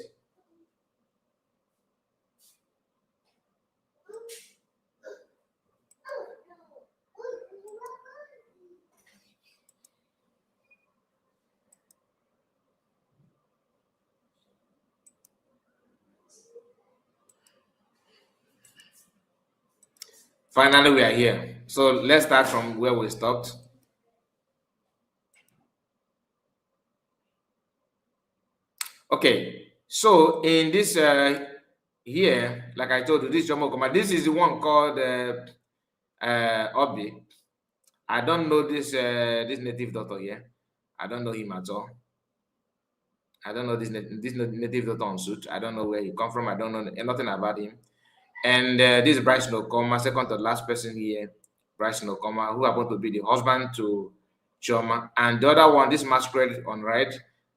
Finally, we are here. So let's start from where we stopped. Okay, so in this here, like I told you, this Jomo Koma, this is the one called Obi. I don't know this native doctor here. I don't know him at all. I don't know this native doctor on suit. I don't know where he come from. I don't know nothing about him. And this is Bryce Nokoma, second to last person here, Bryce Nokoma, who happened to be the husband to Chioma. And the other one, this masquerade on right,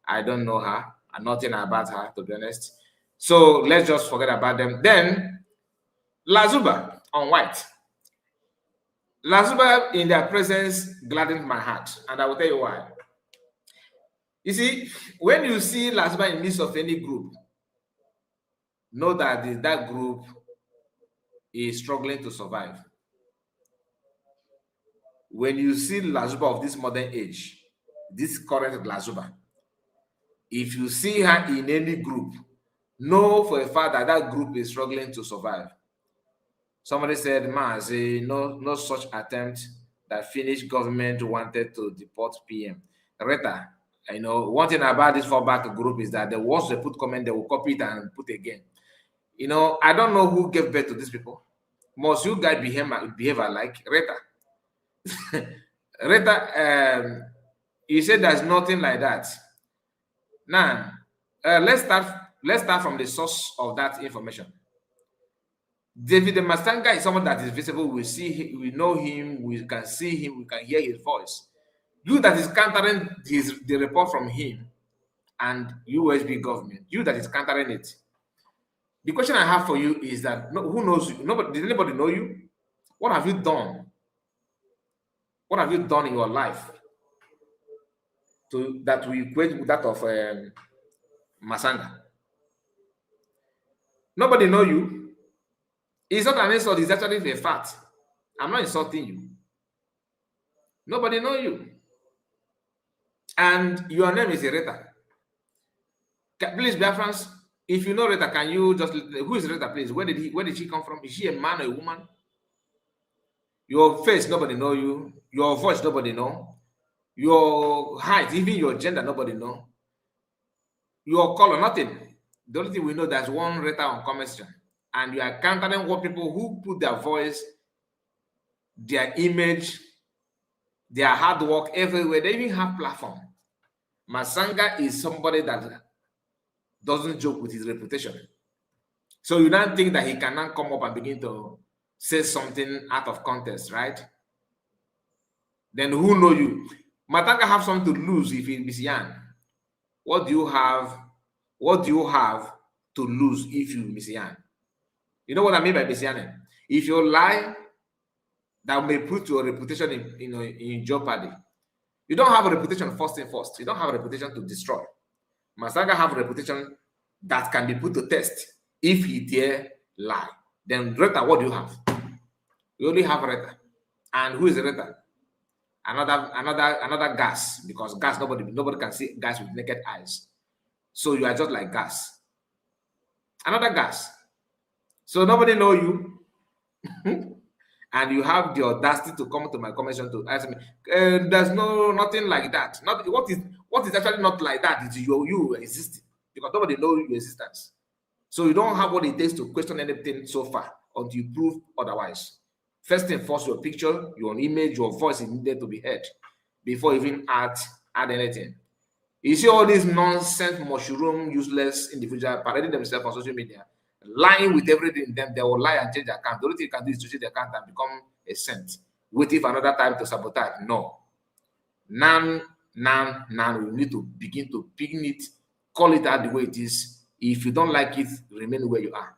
I don't know her. And nothing about her, to be honest. So let's just forget about them. Then Lazuba on white. Lazuba in their presence gladdened my heart, and I will tell you why. You see, when you see Lazuba in the midst of any group, know that that group is struggling to survive. When you see Lazuba of this modern age, this current Lazuba, if you see her in any group, know for a fact that that group is struggling to survive. Somebody said, no such attempt that Finnish government wanted to deport PM. Rita, one thing about this fallback group is that once they put comment, they will copy it and put again. I don't know who gave birth to these people. Most you guys behave alike. Rita. Rita, you said there's nothing like that. Now, let's start from the source of that information. David Mastanga is someone that is visible. We see him, we know him, we can see him, we can hear his voice. You that is countering the report from him and USB government, you that is countering it. The question I have for you is that who knows you? Nobody, did anybody know you? What have you done? What have you done in your life to that we equate with that of Masanga? Nobody know you. It's not an insult, it's actually a fact. I'm not insulting you. Nobody know you. And your name is Rita. Please, Biafrans, if you know Rita, can you just, who is Rita, please? Where did she come from? Is she a man or a woman? Your face, nobody know you. Your voice, nobody know. Your height, even your gender, nobody know. Your color, nothing. The only thing we know, there's one Rita on comment section. And you are countering what people who put their voice, their image, their hard work everywhere. They even have platform. Masanga is somebody that doesn't joke with his reputation. So you don't think that he cannot come up and begin to say something out of context, right? Then who know you? Matanga have something to lose if he is young. What do you have? What do you have to lose if you miss young? You know what I mean by messianic? If you lie, that may put your reputation in jeopardy. You don't have a reputation first and first. You don't have a reputation to destroy. Masanga have a reputation that can be put to test if he dare lie. Then Rita, what do you have? You only have Rita. And who is Rita? Another gas, because gas, nobody can see gas with naked eyes. So you are just like gas. Another gas. So nobody know you. And you have the audacity to come to my comment to ask me, there's nothing like that. What is actually not like that is you existing, because nobody knows your existence. So you don't have what it takes to question anything so far until you prove otherwise. First and first, your picture, your image, your voice is needed to be heard before even add anything. You see all these nonsense, mushroom, useless individuals parading themselves on social media, lying with everything, then they will lie and change their account. The only thing you can do is to change the account and become a saint. Waiting for another time to sabotage. No. Now, we need to begin to pin it, call it out the way it is. If you don't like it, remain where you are.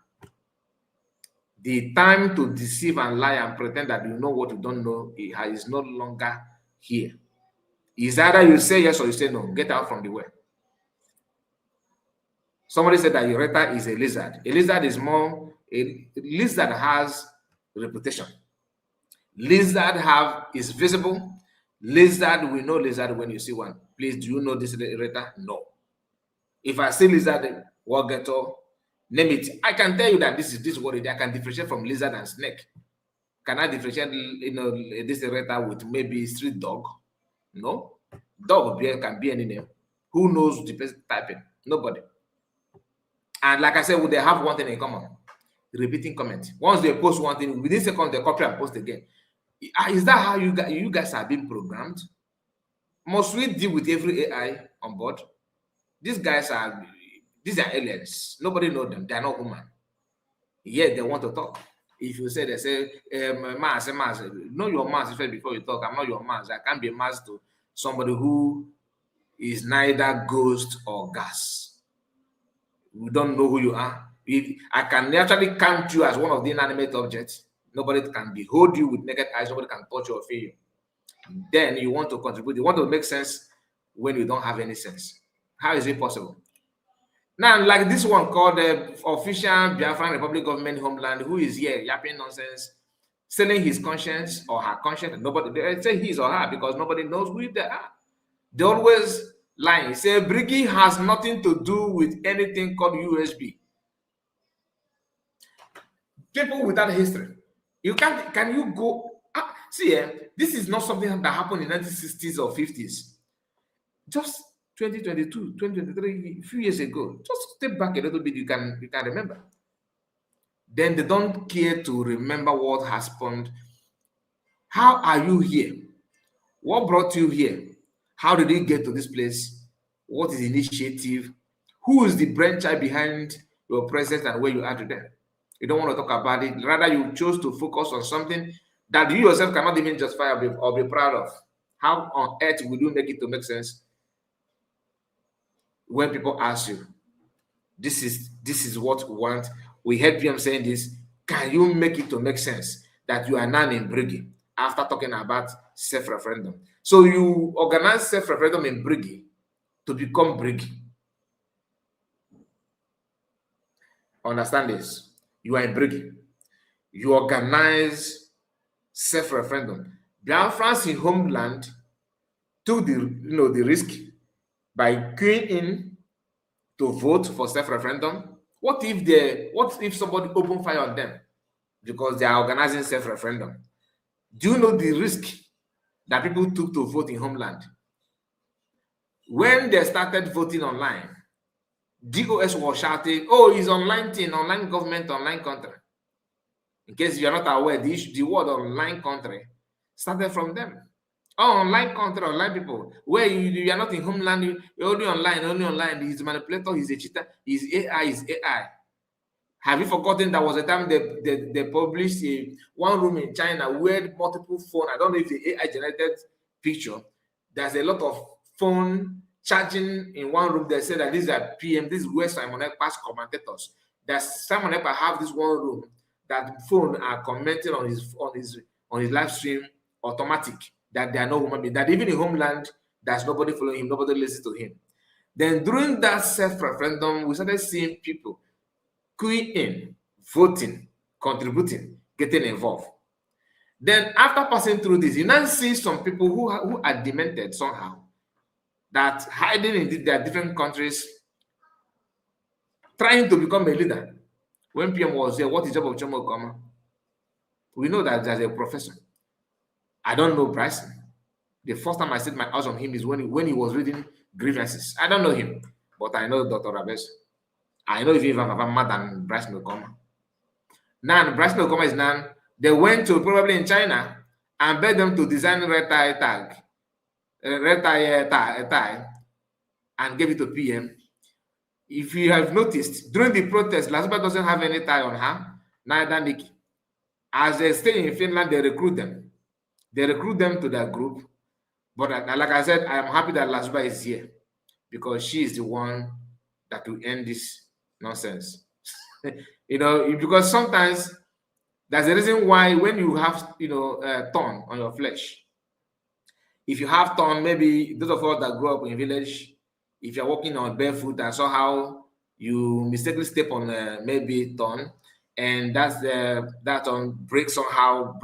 The time to deceive and lie and pretend that you know what you don't know is no longer here. It's either you say yes or you say no. Get out from the way. Somebody said that Eureka is a lizard. A lizard is more, a lizard has reputation. Lizard is visible. Lizard, we know lizard when you see one. Please, do you know this Eureka? No. If I see lizard, what ghetto, name it. I can tell you that this is what it is. I can differentiate from lizard and snake. Can I differentiate, this Eureka with maybe street dog? No. Dog can be any name. Who knows the person typing? Nobody. And like I said, they have one thing in common. Repeating comment. Once they post one thing, within seconds they copy and post again. Is that how you guys are being programmed? Must we deal with every AI on board? These are aliens. Nobody knows them. They are not human. Yet they want to talk. If you say, they say, Mars, know your Mars first before you talk. I'm not your Mars. I can't be Mars to somebody who is neither ghost or gas. We don't know who you are. I can naturally count you as one of the inanimate objects. Nobody can behold you with naked eyes. Nobody can touch you or feel you. Then you want to contribute. You want to make sense when you don't have any sense. How is it possible? Now, like this one called the official Biafran Republic Government Homeland, who is here yapping nonsense, selling his conscience or her conscience. Nobody, they say his or her because nobody knows who they are. They always lying. Say Briggy has nothing to do with anything called USB. People without history. You can't, can you go? See, this is not something that happened in the 1960s or 50s. Just 2022, 2023, a few years ago. Just step back a little bit, you can remember. Then they don't care to remember what has happened. How are you here? What brought you here? How did you get to this place? What is the initiative? Who is the brainchild behind your presence and where you are today? You don't want to talk about it. Rather, you chose to focus on something that you yourself cannot even justify or be proud of. How on earth will you make it to make sense when people ask you, this is what we want? We heard PM saying this. Can you make it to make sense that you are now in Briggy after talking about self-referendum? So you organize self-referendum in Briggy to become Briggy. Understand this? You are in Briggy. You organize self-referendum. Biafrans in homeland took the risk by queuing in to vote for self-referendum. What if somebody open fire on them because they are organizing self-referendum? Do you know the risk that people took to vote in homeland? When they started voting online, DOS was shouting, "Oh, it's online thing, online government, online country." In case you are not aware, the word online country started from them. Oh, online country, online people. Where you are not in homeland, you're only online. He's a manipulator, he's a cheater, he's AI. Have you forgotten there was a time they published one room in China where multiple phone, I don't know if the AI generated picture, there's a lot of phone charging in one room. They said that these are PM, this is where Simon Ekpa's commentators. That Simon Ekpa have this one room that phone are commenting on his live stream automatic, that they are no human being, that even in homeland, there's nobody following him, nobody listens to him. Then during that self-referendum, we started seeing people queuing in, voting, contributing, getting involved. Then after passing through this, you now see some people who are demented somehow, that hiding in their different countries, trying to become a leader. When PM was here, what is the job of Jomo Okama? We know that there's a professor. I don't know Bryson. The first time I set my eyes on him is when he was reading grievances. I don't know him, but I know Dr. Rabes. I know even more than Bryson Okama. Now, Bryson Okama is now, they went to probably in China and begged them to design red tie, and gave it to PM. If you have noticed, during the protest, Lazuba doesn't have any tie on her, neither Nikki. As they stay in Finland, they recruit them. They recruit them to their group. But like I said, I am happy that Lazuba is here because she is the one that will end this nonsense. Because sometimes there's a reason why when you have, thorn on your flesh, if you have thorn, maybe those of us that grew up in a village, if you're walking on barefoot and somehow you mistakenly step on maybe thorn, and that thorn breaks somehow,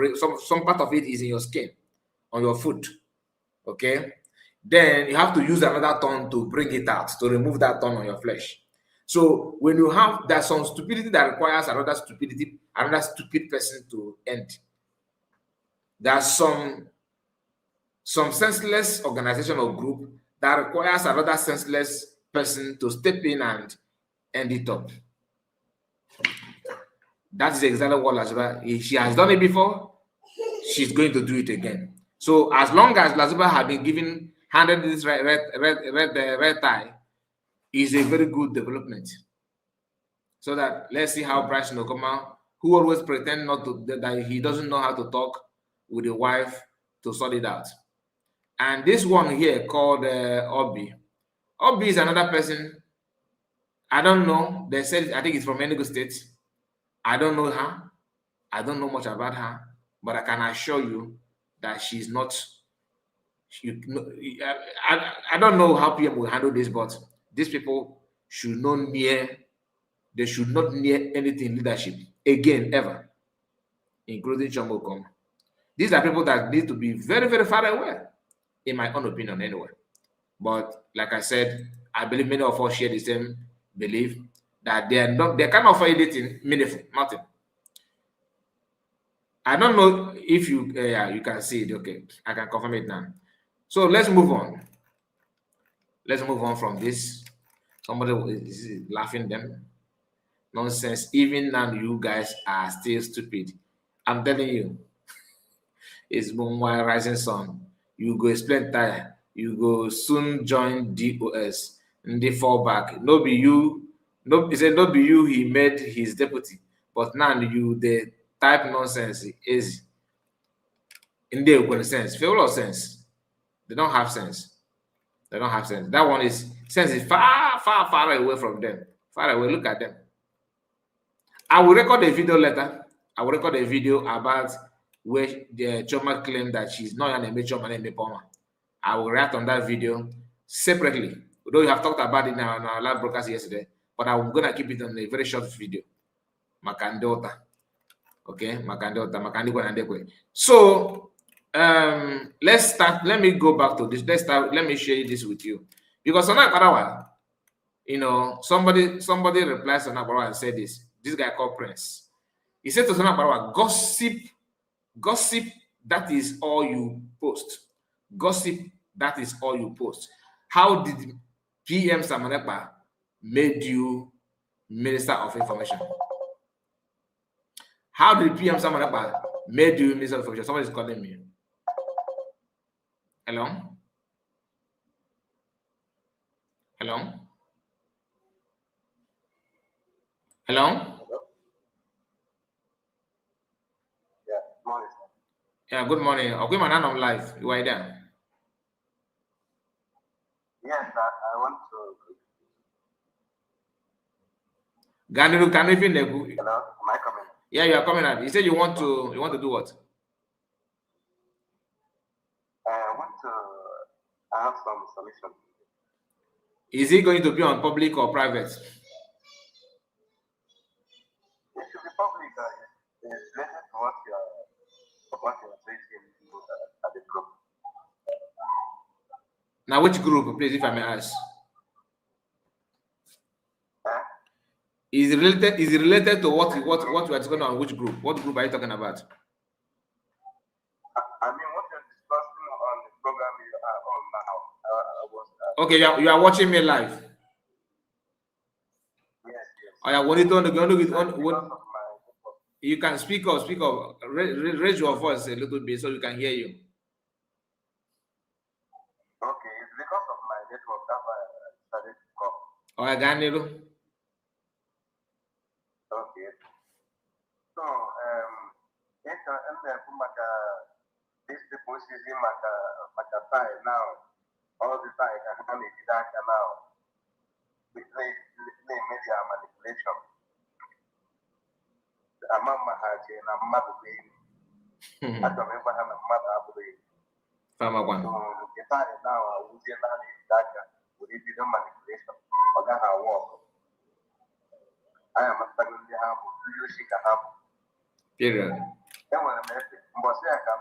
some part of it is in your skin, on your foot, okay? Then you have to use another thorn to bring it out, to remove that thorn on your flesh. So when you have, there's some stupidity that requires another stupid person to end. There's some senseless organization or group that requires another senseless person to step in and end it up. That is exactly what Lazuba, she has done it before, she's going to do it again. So as long as Lazuba had been handed this red tie, is a very good development. So that let's see how Bryson Okama, who always pretend that he doesn't know how to talk with the wife, to sort it out. And this one here called Obi. Obi is another person. I don't know. They said, I think it's from Enugu State. I don't know her. I don't know much about her. But I can assure you that she's not. I don't know how PM will handle this, but these people should not near anything leadership again, ever, including Jomo Okama. These are people that need to be very, very far away, in my own opinion, anyway. But like I said, I believe many of us share the same belief that they cannot offer anything meaningful, nothing. I don't know if you can see it. Okay, I can confirm it now. So let's move on. Let's move on from this. Somebody is laughing them. Nonsense. Even now, you guys are still stupid. I'm telling you. It's Bonwa Rising Sun. You go explain tire. You go soon join DOS. And they fall back. No be you. No, he said, not be you. He made his deputy. But now they type nonsense. Is in the sense. Feel of sense. They don't have sense. They don't have sense. That one is sense is far, far, far away from them. Far away. Look at them. I will record a video later. I will record a video about where the Choma claimed that she's not an image Choma and Poma. I will react on that video separately. Although you have talked about it now in our live broadcast yesterday, but I'm gonna keep it on a very short video. Makandota. Okay, Makandota. So let's start. Let me go back to this. Let's start. Let me share this with you. Because on that, you know, somebody replies on that and said this. This guy called Prince. He said to Sana Barawa, gossip, that is all you post. Gossip, that is all you post. How did PM Samanepa made you Minister of Information? How did PM Samanepa made you Minister of Information? Somebody's calling me. Hello? Hello? Hello? Yeah, good morning. Okay, man, I'm live. You are there? Yes, I want to. Gandu, can you feel Hello, am I coming? Yeah, you are coming out. You said you want to do what? I want to have some solution. Is it going to be on public or private? It should be public. It's related to what you are saying at the group. Now, which group, please, if I may ask? Is it related to what we are discussing on which group? What group are you talking about? I mean, what you're discussing on the program you are on now. Okay, you are watching me live. Yes. Oh, yeah, you can speak up. Raise your voice a little bit so we can hear you. Okay, it's because of my network that I started to call. Oh, I got it. Okay. So, this people is Maka now. All the time, I can make that now. We play media manipulation. I'm a Mahaji and I'm mother baby. I don't remember how mother baby. Farmer one. So, the time now, I will see that we did the manipulation. Or that I walk. I am a family have you see a have. Period. Then when I met him, but say I can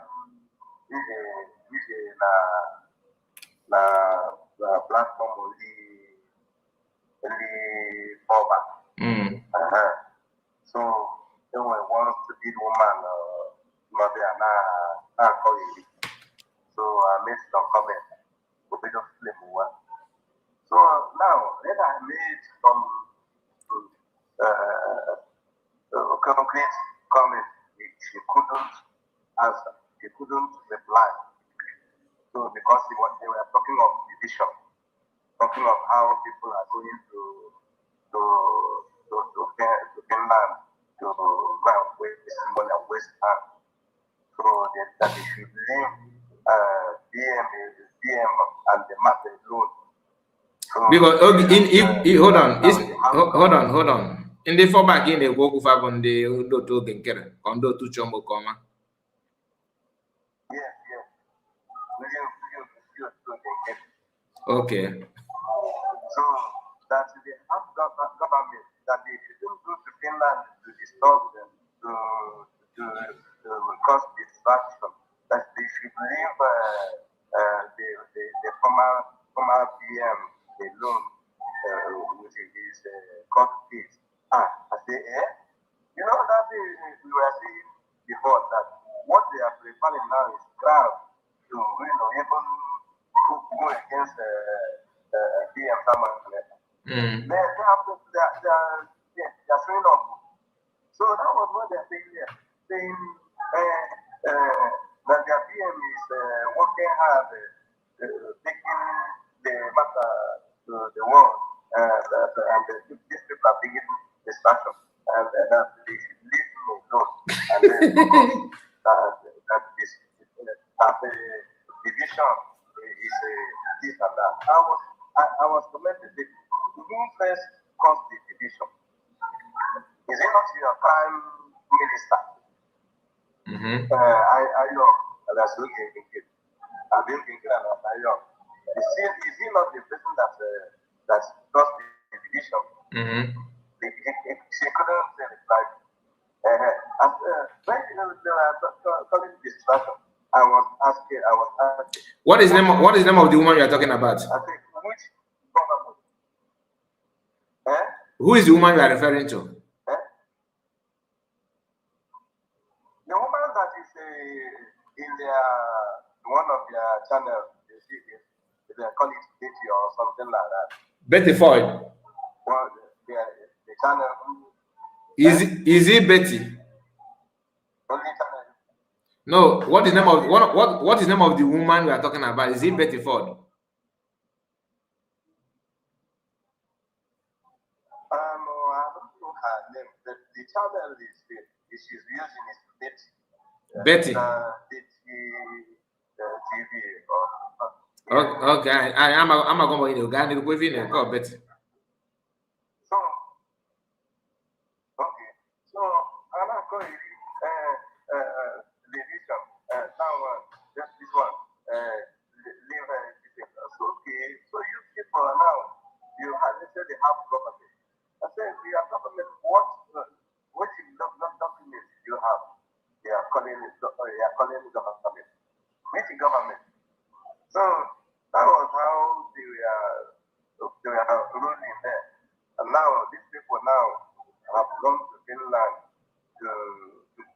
na platform only format. So then when I want to be woman, maybe I call you. So I made some comment. We don't flip one. So now then I made some concrete comment. She couldn't answer. She couldn't reply. So because they were talking of division, talking of how people are going to Finland to go and waste money and waste time. So that they should leave DM and the matter alone. So, because hold on. In the format in the work of on the Undo Genkere, Kondo to Chombo Koma. Yes. Okay. So that they have government that they shouldn't go to Finland to disturb them, to cause distraction, that they should leave the former PM alone with his court case. I say, you know that we were saying before that what they are preparing now is ground to even go against PM Samuel. They are showing up. So that was what they're saying here, saying that their PM is working hard, taking the matter to the world, and these people are bringing distraction, and that they should leave them alone. And then that the division this and that. I was commented that who first caused the division? Is it not your prime minister? I know that's okay. I've been thinking about I know. Is he not the person that caused the division? She couldn't say it like. When they were calling distraction, I was asking. What is the name of the woman you are talking about? I think which government? Who is the woman you are referring to? The woman that is in one of their channels, they call it Betty or something like that. Betty Ford. Well, the channel. Is it Betty? Only channel. No. What is the name of the woman we are talking about? Is it Betty Ford? No, I don't know her name. The channel she's using is Betty. Betty. TV. Okay. I'm going to go to Betty. So, okay. So, I'm not going to division. Just this one. Leave so, okay. So, you people now, you necessarily have government. I said, we are government. What documents you have? They are calling government. Which government? So, that was how they were ruling there. And now, these people now have gone to Finland to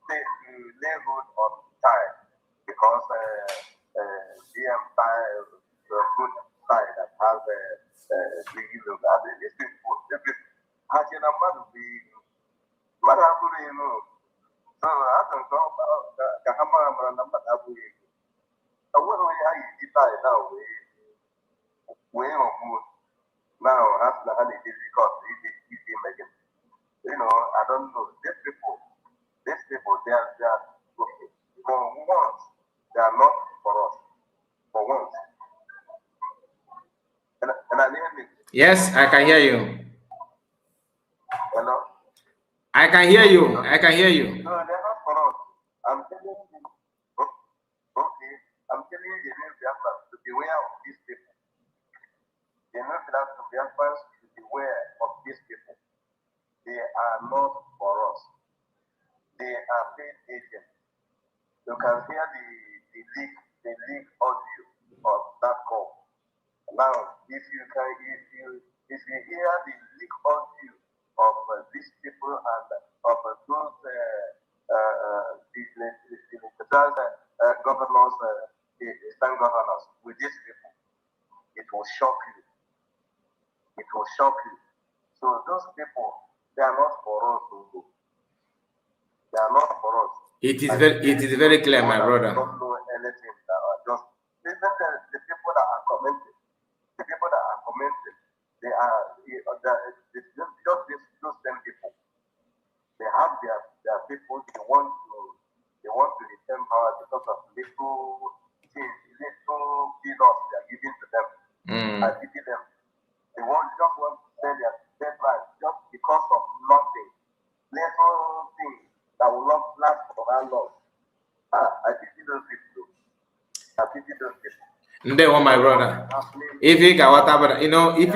lay hold on time because GM time is a good time that has these people. How can a man be? What happened, you know? So, I don't know about the hammer and the Matabu. I wonder how you decide now. We now as the honey difficult easy making. You know, I don't know. These people they are for once, they are not for us. For once. And I mean, yes, I can hear you. Hello? I can hear you. No, they're not for us. I'm telling you. Okay. I'm telling you, to beware of these people. The Biafrans to beware of these people. They are not for us. They are paid agents. You can hear the leak audio of that call. Now, if you hear the leak audio of these people and of those governors, the Eastern governors with these people, it will shock you. It will shock you. So those people, they are not for us. They are not for us. It is very clear, my brother. Don't know anything. Just listen to the people that are commenting. The people that are commenting, they are just those same people. They have their people. They want to return power because of little peanuts they are giving to them. I pity them. They just want to sell their life just because of nothing. Little things that will not last for how long. I pity those people. They want my brother. If you got whatever, you know, if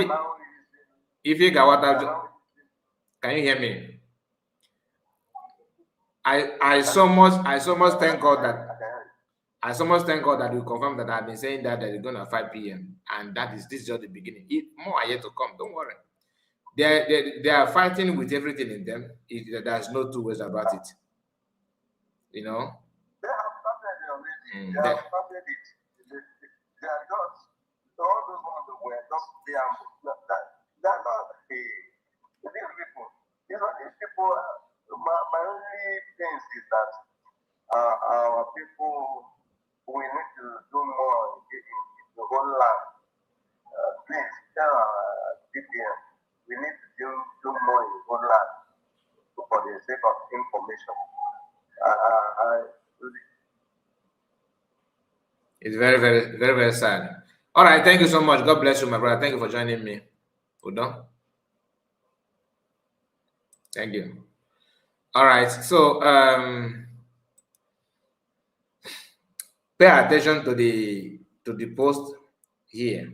you got whatever, can you hear me? I so much thank God that you confirmed that I've been saying that they're going at 5 p.m. and this is just the beginning. More are yet to come. Don't worry. They are fighting with everything in them. There's no two ways about it. You know. They have started already. They have started it. They are just all those ones that were just they are not these people. These people. My only thing is that our people, we need to do more in the whole land. Please tell DPM, we need to do more in the whole land for the sake of information. It's very, very, very, very sad. All right, thank you so much. God bless you, my brother. Thank you for joining me. Udon. Thank you. All right, so pay attention to the post here.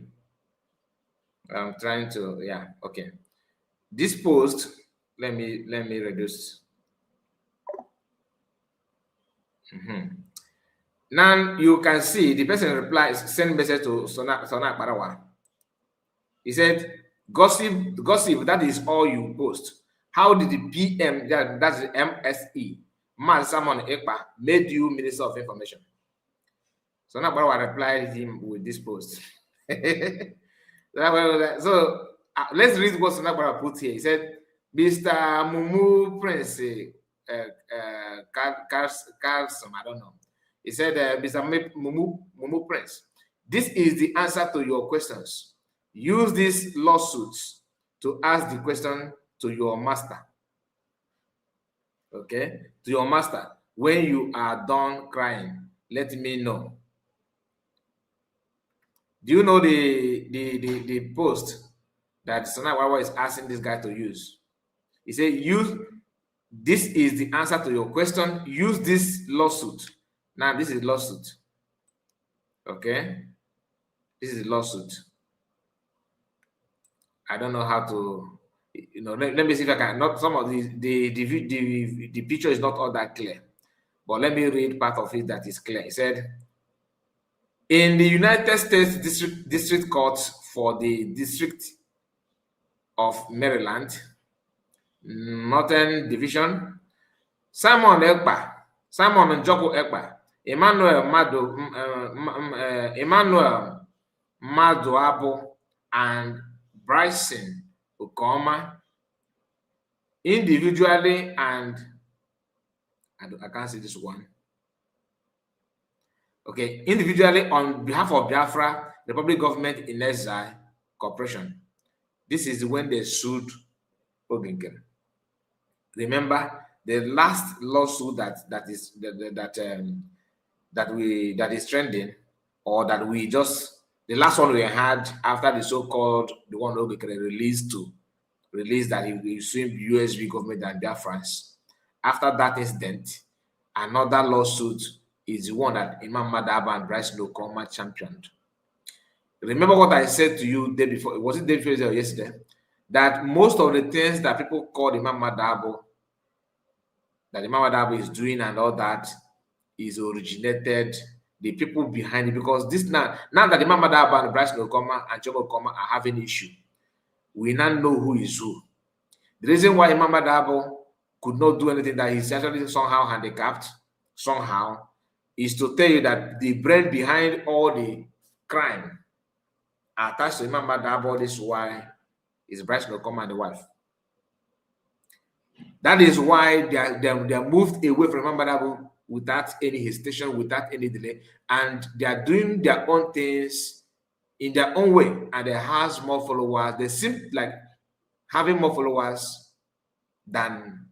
I'm trying to, yeah, okay. This post, let me reduce. Now you can see the person replies, send message to Sona Barawa. He said, gossip, that is all you post. How did the PM, that's the MSE, Man Simon Ekpa, made you Minister of Information? Sona Barawa replied him with this post. So let's read what Sona Barawa put here. He said, Mr. Mumu Prince Carlson, I don't know. He said, Mr. Mumu Prince, this is the answer to your questions. Use these lawsuits to ask the question to your master. Okay? To your master. When you are done crying, let me know. Do you know the post that Sona Wawa is asking this guy to use? He said, this is the answer to your question. Use this lawsuit. Now, this is lawsuit. Okay? This is lawsuit. I don't know how to, let me see if I can, not some of the picture is not all that clear, but let me read part of it that is clear. He said, in the United States District Court for the District of Maryland, Northern Division, Simon Njoku Ekpa, Emmanuel Maduabo, and Bryson Ukoma, individually and I can't see this one. Okay, individually on behalf of Biafra, the Republic Government in Exile Corporation. This is when they sued Oginken. Remember, the last lawsuit that is trending, or that we just, the last one we had after the so-called, the one Oginken released that he sued USB government and Biafrans. After that incident, another lawsuit is the one that Imam Madaba and Bryce Lokoma championed. Remember what I said to you day before, was it day before or yesterday? That most of the things that people call Imam Madabo, that Imam Madabo is doing and all that, is originated, the people behind it, because this now that Imam Madaba and Bryce Lokoma and Chobo Koma are having issue, we now know who is who. The reason why Imam Madabo could not do anything, that he's actually somehow handicapped, somehow, is to tell you that the brain behind all the crime attached to Imam Madabo, this is why is Bryce Lokoma and the wife. That is why they moved away from Imam Madabo without any hesitation, without any delay, and they are doing their own things in their own way, and they have more followers. They seem like having more followers than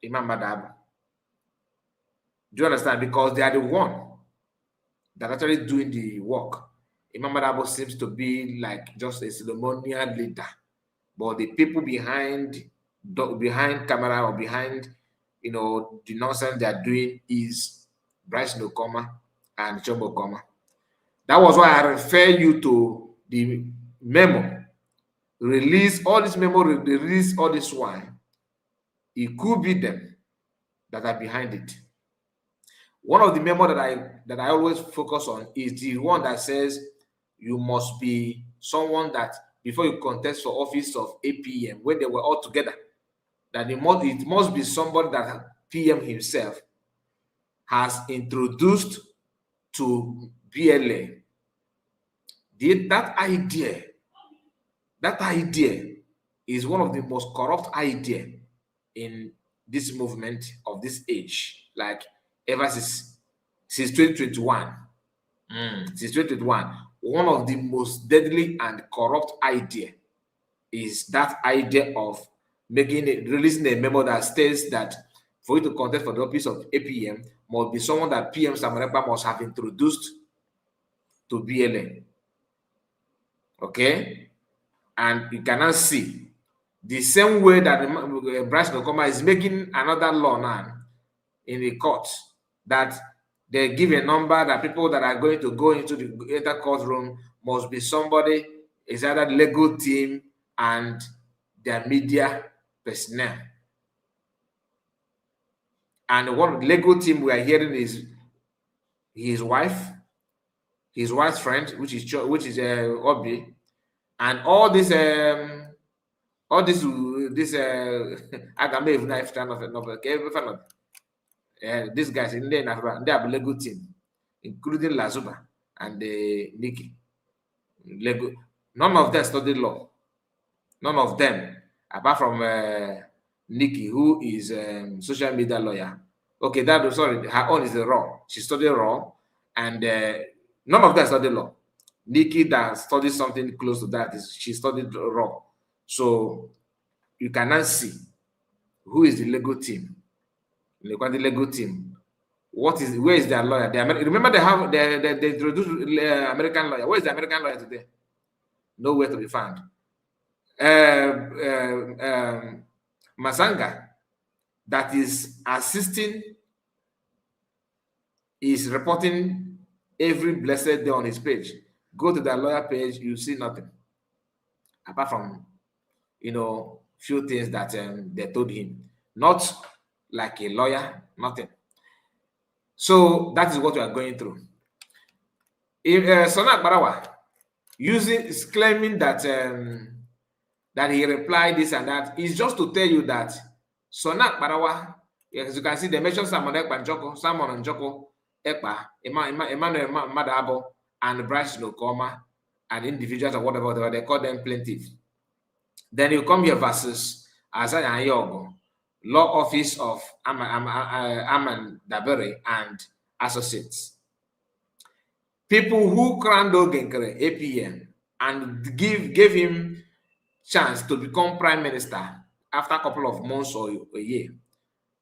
Imam Madabo. Do you understand? Because they are the one that actually doing the work. Imam Madabo seems to be like just a ceremonial leader, but the people behind camera or behind, the nonsense they are doing is Bryce Lokoma and Chobo Koma. That was why I refer you to the memo. Release all this memo, release all this wine. It could be them that are behind it. One of the memo that I always focus on is the one that says you must be someone that before you contest for office of APM, when they were all together, that it must be somebody that PM himself has introduced to BLA. That idea is one of the most corrupt idea in this movement of this age, like ever since 2021. Since 2021, one of the most deadly and corrupt idea is that idea of releasing a memo that states that for you to contest for the office of APM must be someone that PM Samuel Ekpa must have introduced to BLA. Okay, and you cannot see the same way that Bryce Nokoma is making another law now in the court that they give a number that people that are going to go into the courtroom must be somebody, is either the legal team and their media personnel. And one legal team we are hearing is his wife's friend, which is Obi, and all this Agame knife stand of these guys in there, they have a legal team, including Lazuba and Nikki. Lego. None of them studied law. None of them, apart from Nikki, who is social media lawyer. Okay, her own is the law. She studied law, and none of them studied law. Nikki that studied something close to that she studied law. So you cannot see who is the legal team. Look at the legal team. Where is their lawyer? Remember they introduced American lawyer. Where is the American lawyer today? Nowhere to be found. Masanga, that is assisting, is reporting every blessed day on his page. Go to the lawyer page, you see nothing apart from few things that they told him. Not like a lawyer, nothing. So that is what we are going through. Sonak Barawa is claiming that that he replied this and that, is just to tell you that Sonak Barawa, as you can see, they mentioned Simon Njoko, Ekpa, Emmanuel Madabo, and Bryce Nokoma, and individuals or whatever they call them plaintiffs. Then you come here versus Azaya Yogo, Law Office of Aman Dabere and Associates. People who crowned Ogenkere APM and gave him chance to become prime minister after a couple of months or a year,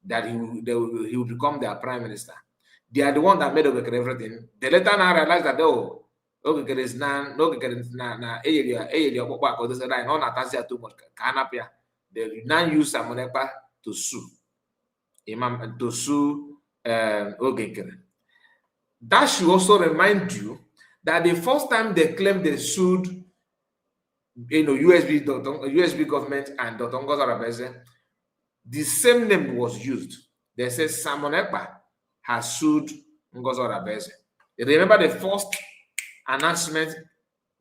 that he will become their prime minister. They are the one that made Ogenkere everything. They later now realized that Ogenkere is too much. They now use Samonekpa to sue Ogenkere. That should also remind you that the first time they claimed they sued, USB government and Dr. Ngozi Arabeze, the same name was used. They said Simon Ekpa has sued Ngozi Arabeze. Remember the first announcement,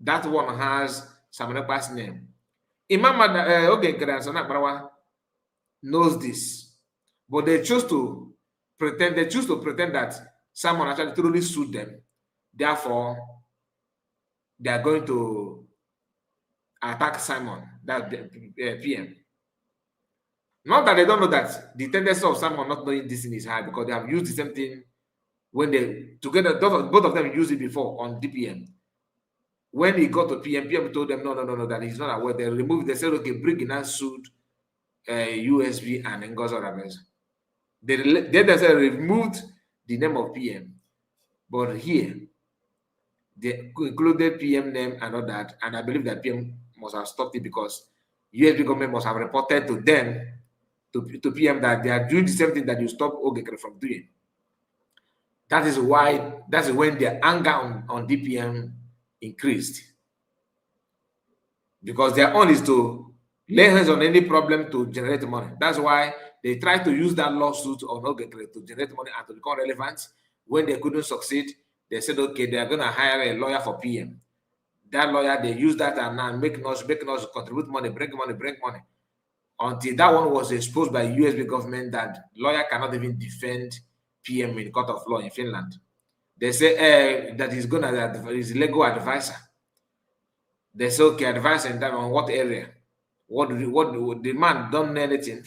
that one has Simon Ekpa's name. Imam Ogenkere and Sonak Barawa knows this, but they choose to pretend that someone actually truly sued them. Therefore, they are going to attack Simon, that PM. Not that they don't know that the tendency of Simon not knowing this in is high, because they have used the same thing when they together. Both of them used it before on DPM. When he got to PM, PM told them no, that he's not aware. They removed. They said, okay, bring and sued USB and Ngozi Arabeze. They themselves removed the name of PM, but here they included PM name and all that, and I believe that PM must have stopped it because USB government must have reported to them, to PM, that they are doing the same thing that you stopped Ogenkere from doing. That is when their anger on DPM increased, because their own is to lay hands on any problem to generate money. That's why they tried to use that lawsuit on Ogenkere to generate money and to become relevant. When they couldn't succeed, they said, okay, they are going to hire a lawyer for PM. That lawyer, they use that and now making us contribute money, bring money. Until that one was exposed by USB government that lawyer cannot even defend PM in court of law in Finland. They say that he's going to is legal advisor. They say, okay, advising them on what area? What the man don't know anything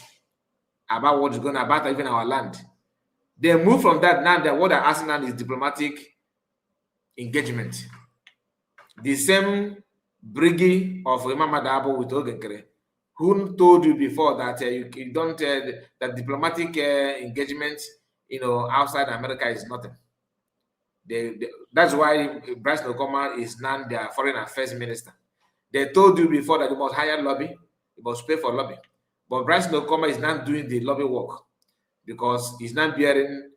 about what's going about even our land. They move from that now. That what they're asking now is diplomatic engagement. The same briggy of Imam Madabo with Ogenkere, who told you before that you don't that diplomatic engagement, outside America is nothing. That's why Bryce Nokoma is now their foreign affairs minister. They told you before that you must hire lobby, you must pay for lobby. But Bryce Nokoma is not doing the lobby work because he's not bearing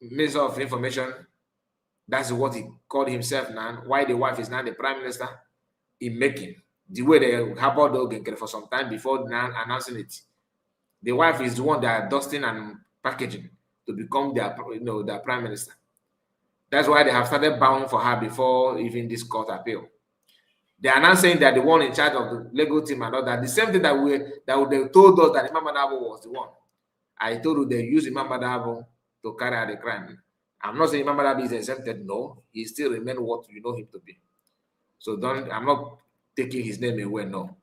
Minister of Information. That's what he called himself now. Why the wife is now the Prime Minister in making. The way they harbored Ogen for some time before now announcing it. The wife is the one that are dusting and packaging to become their, their Prime Minister. That's why they have started bowing for her before even this court appeal. They are now saying that the one in charge of the legal team and all that. The same thing that they told us that Imam Adabo was the one. I told you they used Imam Adabo to carry out the crime. I'm not saying Imam Adabo is exempted. No, he still remains what you know him to be. So I'm not taking his name away. No,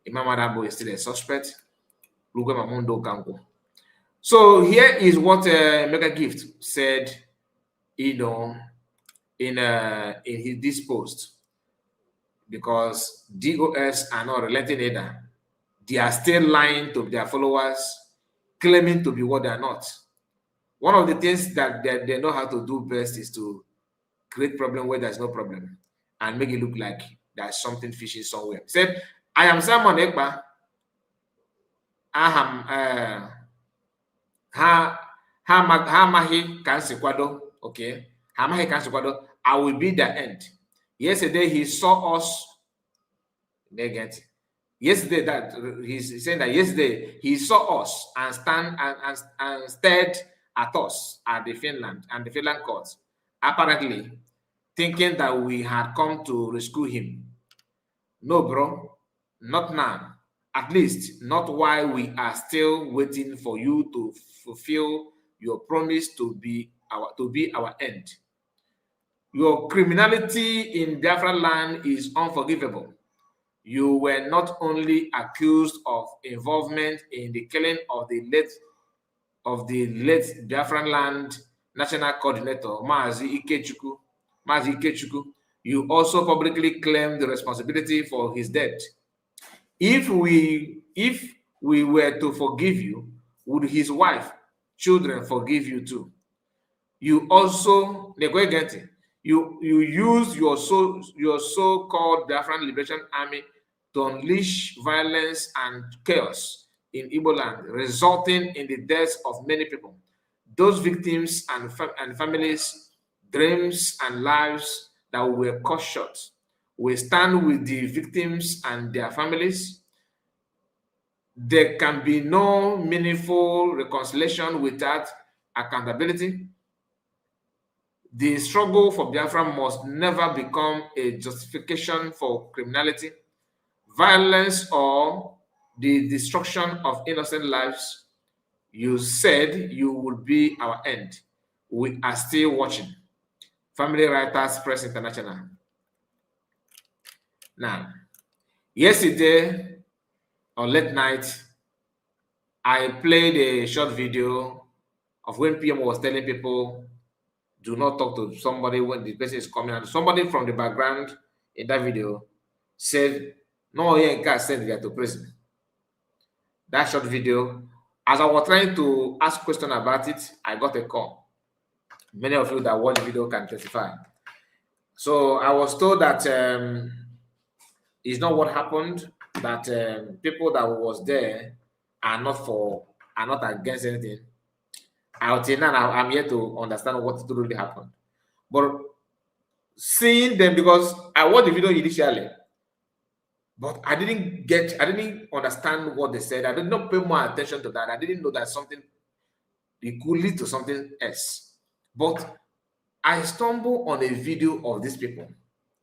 Imam Adabo is still a suspect. So here is what Mega Gift said, in this post. Because DOS are not relenting either. They are still lying to their followers, claiming to be what they are not. One of the things that they know how to do best is to create problem where there's no problem and make it look like there's something fishy somewhere. He said, I am Simon Ekpa. Hamahi Kansikwado. Okay. Hamahi Kansikwado. I will be the end. Yesterday he saw us. Yesterday that he's saying that yesterday he saw us and stared at us at the Finland courts, apparently thinking that we had come to rescue him. No, bro, not now. At least not while we are still waiting for you to fulfill your promise to be our end. Your criminality in Biafra land is unforgivable. You were not only accused of involvement in the killing of the late Biafran land national coordinator, Mazi Ikechukwu. You also publicly claimed the responsibility for his death. If we were to forgive you, would his wife, children forgive you too? You also you use your so-called Biafran Liberation Army to unleash violence and chaos in Igbo land, resulting in the deaths of many people. Those victims and families, dreams and lives that were cut short. We stand with the victims and their families. There can be no meaningful reconciliation without accountability. The struggle for Biafra must never become a justification for criminality, violence, or the destruction of innocent lives. You said you would be our end. We are still watching. Family Writers Press International. Now, yesterday on late night, I played a short video of when PM was telling people, do not talk to somebody when the person is coming out. Somebody from the background in that video said, no, you can't send them to prison. That short video, as I was trying to ask questions about it, I got a call. Many of you that watch the video can testify. So I was told that it's not what happened, that people that was there are not against anything. Until now, I'm here to understand what really happened. But seeing them, because I watched the video initially, but I didn't understand what they said. I did not pay more attention to that. I didn't know that it could lead to something else. But I stumbled on a video of these people.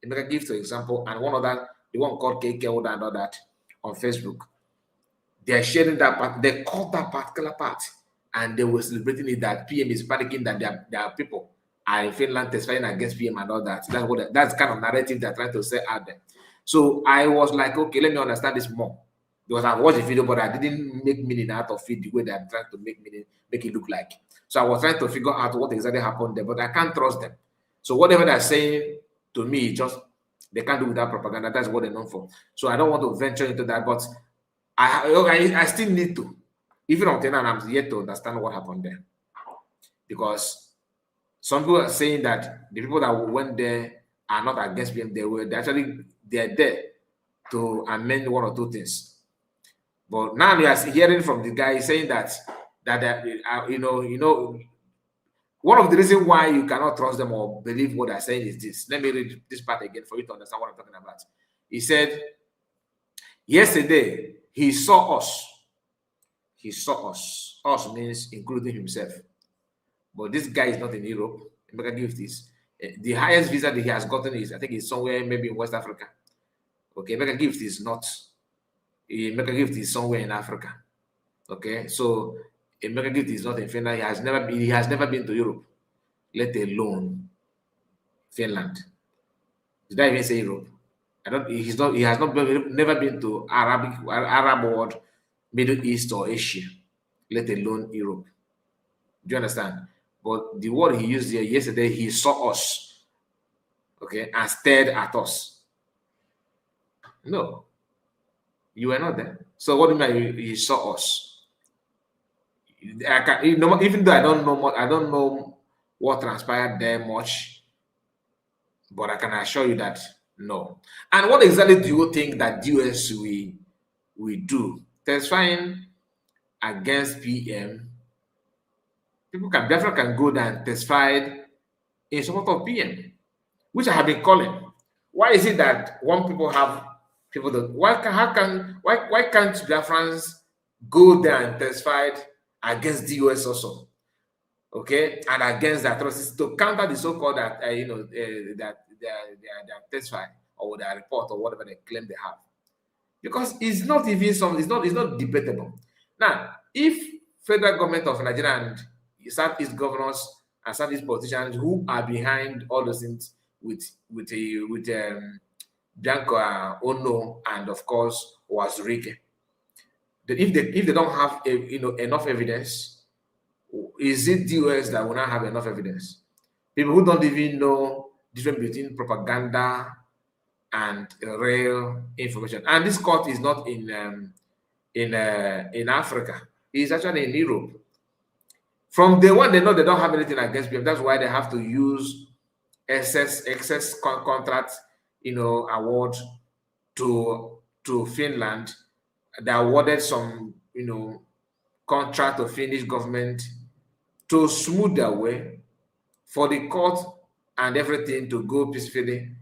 I'm going to give an example, and the one called KK and all that on Facebook. They are sharing that part. They called that particular part. And they were celebrating it that PM is panicking that their people are in Finland testifying against PM and all that. That's kind of narrative they're trying to say out there. So I was like, okay, let me understand this more. Because I watched the video, but I didn't make meaning out of it the way they're trying to make it look like. So I was trying to figure out what exactly happened there, but I can't trust them. So whatever they're saying to me, they can't do without propaganda. That's what they're known for. So I don't want to venture into that, but I still need to. Even until now, I'm yet to understand what happened there. Because some people are saying that the people that went there are not against PM. They're there to amend one or two things. But now we are hearing from the guy saying that one of the reasons why you cannot trust them or believe what they're saying is this. Let me read this part again for you to understand what I'm talking about. He said, yesterday he saw us. He saw us. Us means including himself. But this guy is not in Europe. Emeka Gift is. The highest visa that he has gotten is, I think it's somewhere maybe in West Africa. Okay, Emeka Gift is not. Emeka Gift is somewhere in Africa. Okay, so Emeka Gift is not in Finland. He has never been to Europe, let alone Finland. Did I even say Europe? He has never been to Arab world, Middle East or Asia, let alone Europe. Do you understand? But the word he used here yesterday, he saw us, okay, and stared at us. No, you were not there. So what do you mean he saw us? Even though I don't know what transpired there much, but I can assure you that no. And what exactly do you think that the US we do? Testifying against PM. People can go there and testify in support of PM, which I have been calling. Why is it that one people have people that why can't Biafrans go there and testify against the US also? Okay, and against the atrocities to counter the so-called that that they are testifying or their report or whatever they claim they have, because it's not even it's not debatable. Now, if federal government of Nigeria and Southeast governors and Southeast politicians who are behind all those things with Bianca Ono and of course Wazurike, if they don't have enough evidence, is it the US that will not have enough evidence? People who don't even know the difference between propaganda and real information. And this court is not in Africa. It's actually in Europe. From day one, they know they don't have anything against them. That's why they have to use excess contract, award to Finland. They awarded some, contract to Finnish government to smooth their way for the court and everything to go peacefully.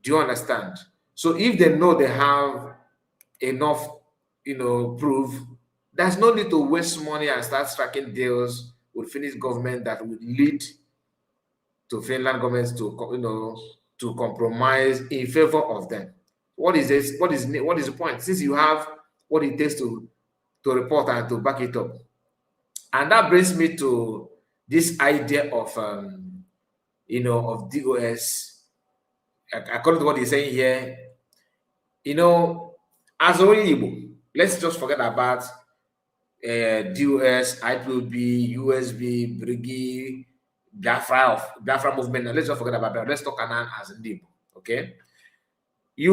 Do you understand? So if they know they have enough, proof, there's no need to waste money and start striking deals with Finnish government that would lead to Finland governments to compromise in favor of them. What is this? What is the point? Since you have what it takes to report and to back it up. And that brings me to this idea of of DOS. According to what he's saying here, as only Igbo, let's just forget about DOS, IPOB, USB, Brigi, Biafra movement. Let's just forget about that. Let's talk as Igbo. Okay, we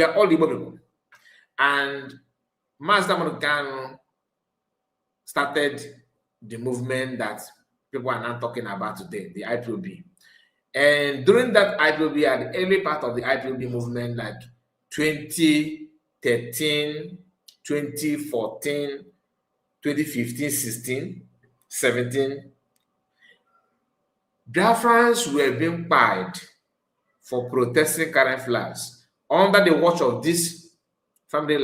are all Igbo people, and Mazda Monogano started the movement that people are now talking about today, the IPOB. And during that IPOB, at the early part of the IPOB movement, like 2013, 2014, 2015, 16, 17, Biafrans were being pied for protesting current flags under the watch of this family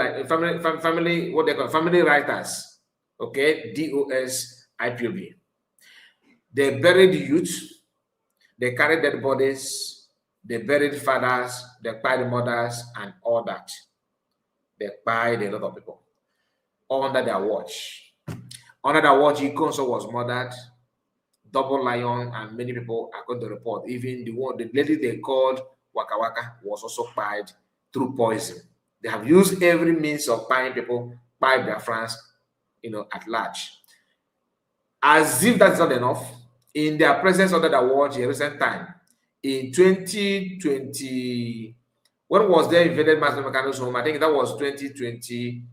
writers, okay, DOS, IPOB. They buried youth, they carried dead bodies, they buried fathers, they pied mothers, and all that. They pied a lot of people under their watch. Under their watch, Ikonso was murdered, Double Lion, and many people are going to report. Even the lady they called Waka Waka was also pied through poison. They have used every means of pieing people, pie their friends, at large. As if that's not enough, in their presence under the watch in recent time, in 2020, when was they invaded Master Meccano's home? I think that was 2020.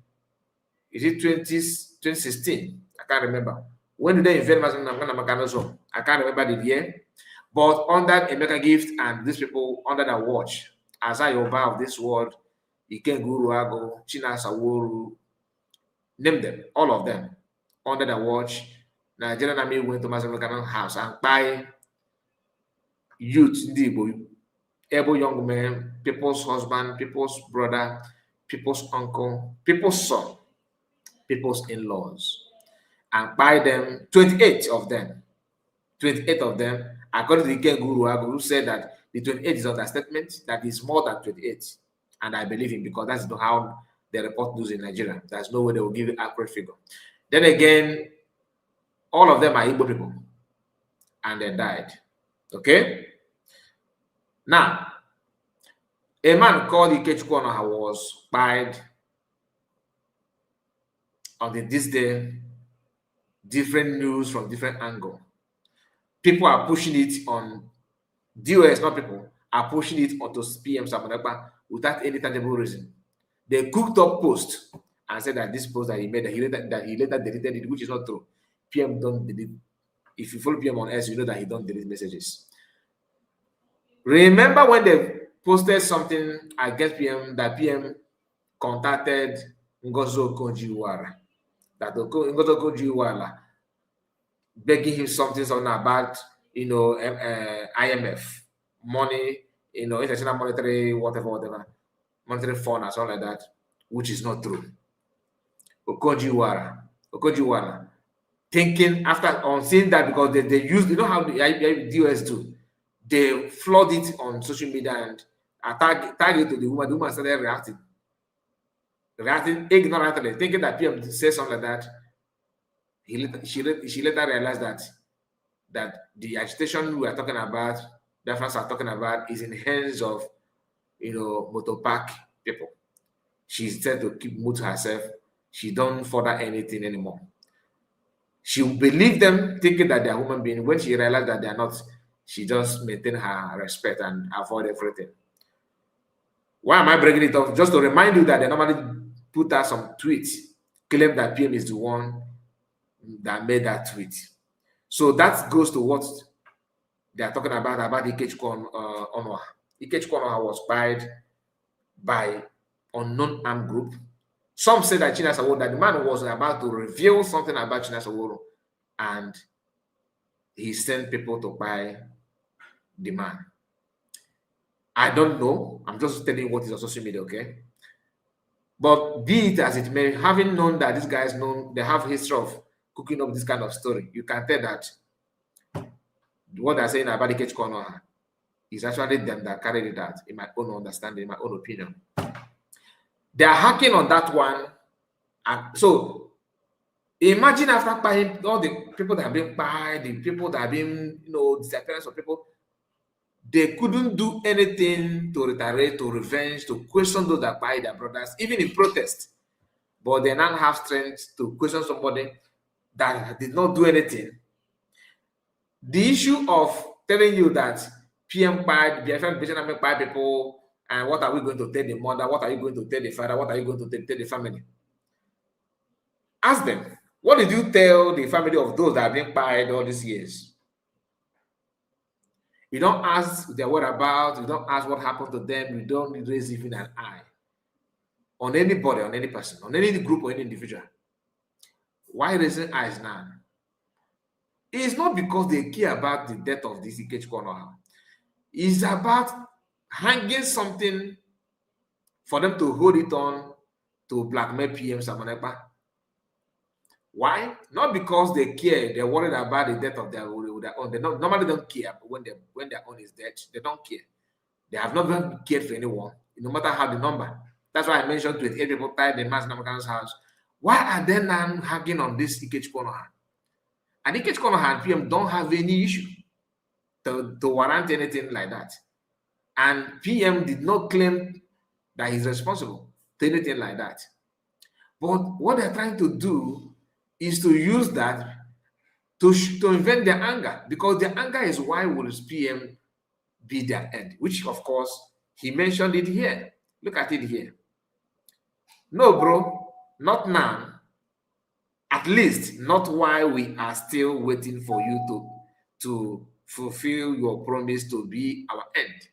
Is it 2016? I can't remember. When did they invade Master Meccano's home? I can't remember the year. But under Emeka Gift and these people under their watch, Azayoba of this world, Ikenguruago, Chinasaworu, name them, all of them, under the watch. Nigerian Army went to Masamukan house and buy youth, able young men, people's husband, people's brother, people's uncle, people's son, people's in-laws, and buy them, 28 of them, according to the Ike Guru, who said that the 28 is understatement, that is more than 28. And I believe him because that's how they report news in Nigeria. There's no way they will give you accurate figure. Then again, all of them are Igbo people, and they died. Okay? Now, a man called Ikechukwu was spied on this day, different news from different angle. People are pushing it on DOS, not people, are pushing it onto PM Samanekpa without any tangible reason. They cooked up post and said that this post that he made, that he later deleted it, which is not true. PM don't delete. If you follow PM on S, you know that he don't delete messages. Remember when they posted something against PM, that PM contacted Ngozo Okonjo-Iweala, that Ngozo Okonjo-Iweala begging him something about, IMF money, international monetary whatever, monetary fund or something like that, which is not true. Okonjo-Iweala, thinking on seeing that, because they use, how the DOS do, they flood it on social media and tag it to the woman. The woman started reacting ignorantly, thinking that PM said something like that. She later realized that the agitation we are talking about, the fans are talking about, is in the hands of motopark people. She's said to keep mood to herself. She don't further anything anymore. She believed them, thinking that they are human beings. When she realized that they are not, she just maintained her respect and avoid everything. Why am I bringing it up? Just to remind you that they normally put out some tweets, claim that PM is the one that made that tweet. So that goes to what they are talking about Ikechukwu Onoha. Ikechukwu Onoha was spied by unknown armed group. Some say that Chinasa, that the man was about to reveal something about Chinasa, and he sent people to buy the man. I don't know. I'm just telling you what is on social media, okay? But be it as it may, having known that these guys they have a history of cooking up this kind of story, you can tell that what they're saying about the Ikechukwu Onoha is actually them that carried it out, in my own understanding, in my own opinion. They are hacking on that one. And so imagine after buying all the people that have been buying, the people that have been, disappearance of people, they couldn't do anything to retaliate, to revenge, to question those that buy their brothers, even in protest. But they now have strength to question somebody that did not do anything. The issue of telling you that PM buy, BFM buy people, and what are we going to tell the mother? What are you going to tell the father? What are you going to tell the family? Ask them, what did you tell the family of those that have been buyed all these years? You don't ask their whereabouts, you don't ask what happened to them, you don't raise even an eye on anybody, on any person, on any group or any individual. Why raising eyes now? It's not because they care about the death of this Ikechukwu Onoha. It's about hanging something for them to hold it on to blackmail PM Samanekpa. Why? Not because they care, they're worried about the death of their own. They normally don't care when their own is dead. They don't care. They have not even cared for anyone, no matter how the number. That's why I mentioned 28 people tied in Mass Namakan's house. Why are they now hanging on this Ikechukwu Onoha? And Ikechukwu Onoha and PM don't have any issue to warrant anything like that. And PM did not claim that he's responsible to anything like that. But what they're trying to do is to use that to invent their anger, because their anger is why will PM be their end, which of course he mentioned it here. Look at it here. No, bro, not now. At least not while we are still waiting for you to fulfill your promise to be our end.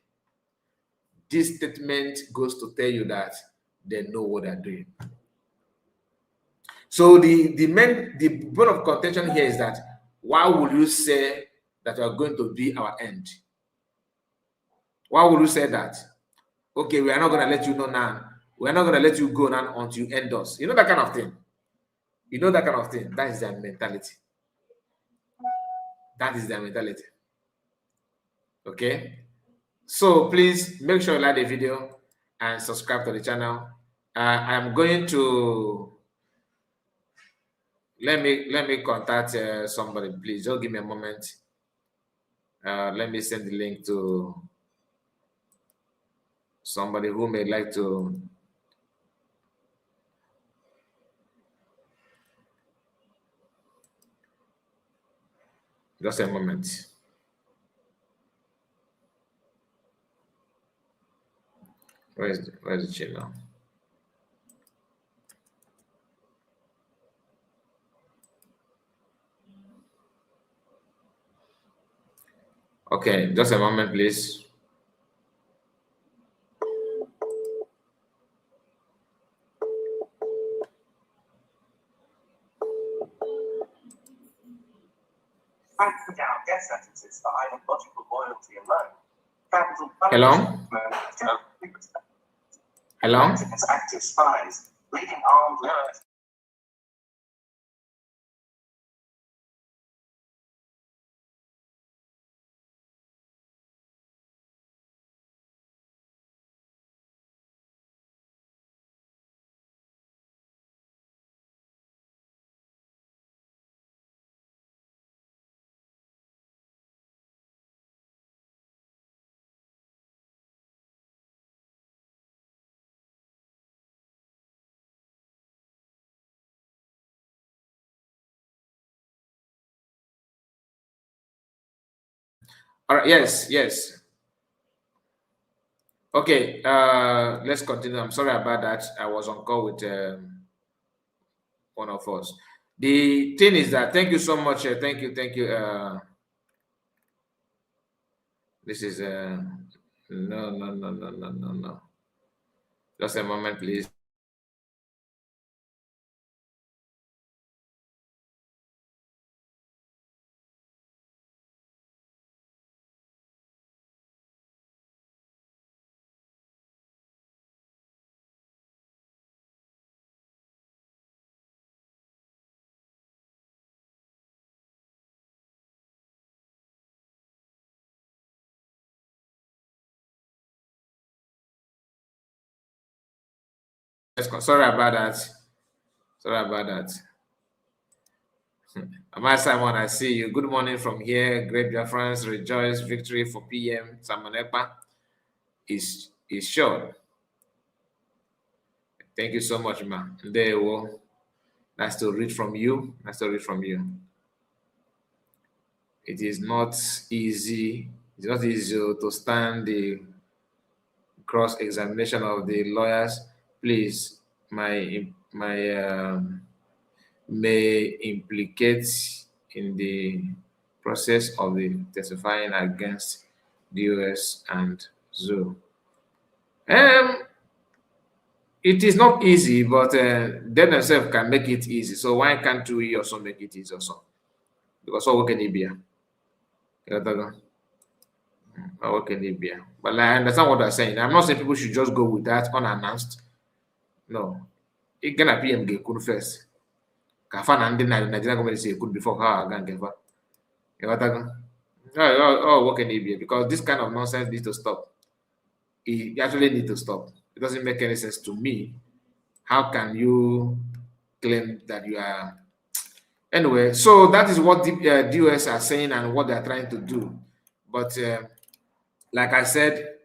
this statement goes to tell you that they know what they're doing. So the point of contention here is that why would you say that you are going to be our end? Why would you say that? Okay, we are not going to let you know now. We are not going to let you go now until you end us. You know that kind of thing. You know that kind of thing. That is their mentality. That is their mentality. Okay? So please make sure you like the video and subscribe to the channel. I'm going to let me contact somebody. Please just give me a moment. Let me send the link to somebody who may like to just a moment. Where's the channel? Okay, just a moment, please. Factor down death sentences for ideological loyalty alone. Capital Hello? Hello? Against active spies, leading armed terrorists. All right, yes. Okay, let's continue. I'm sorry about that. I was on call with one of us. The thing is that, thank you so much. Thank you. This is no. Just a moment, please. Sorry about that. Am Simon? I see you. Good morning from here. Great Biafrans rejoice. Victory for PM. Simon Ekpa is sure. Thank you so much, ma. There we go. Nice to read from you. It is not easy. It's not easy to stand the cross-examination of the lawyers. Please, may implicate in the process of the testifying against the US and Zoo. It is not easy, but they themselves can make it easy. So why can't we also make it easy also? Because all can be but I understand what they're saying. I'm not saying people should just go with that unannounced. No. It gonna PM get cool first. Kafa and the Nigerian government say could before how again Kafa. What can it be? Because this kind of nonsense needs to stop. It actually need to stop. It doesn't make any sense to me. How can you claim that you are? Anyway, so that is what the US are saying and what they are trying to do. But like I said,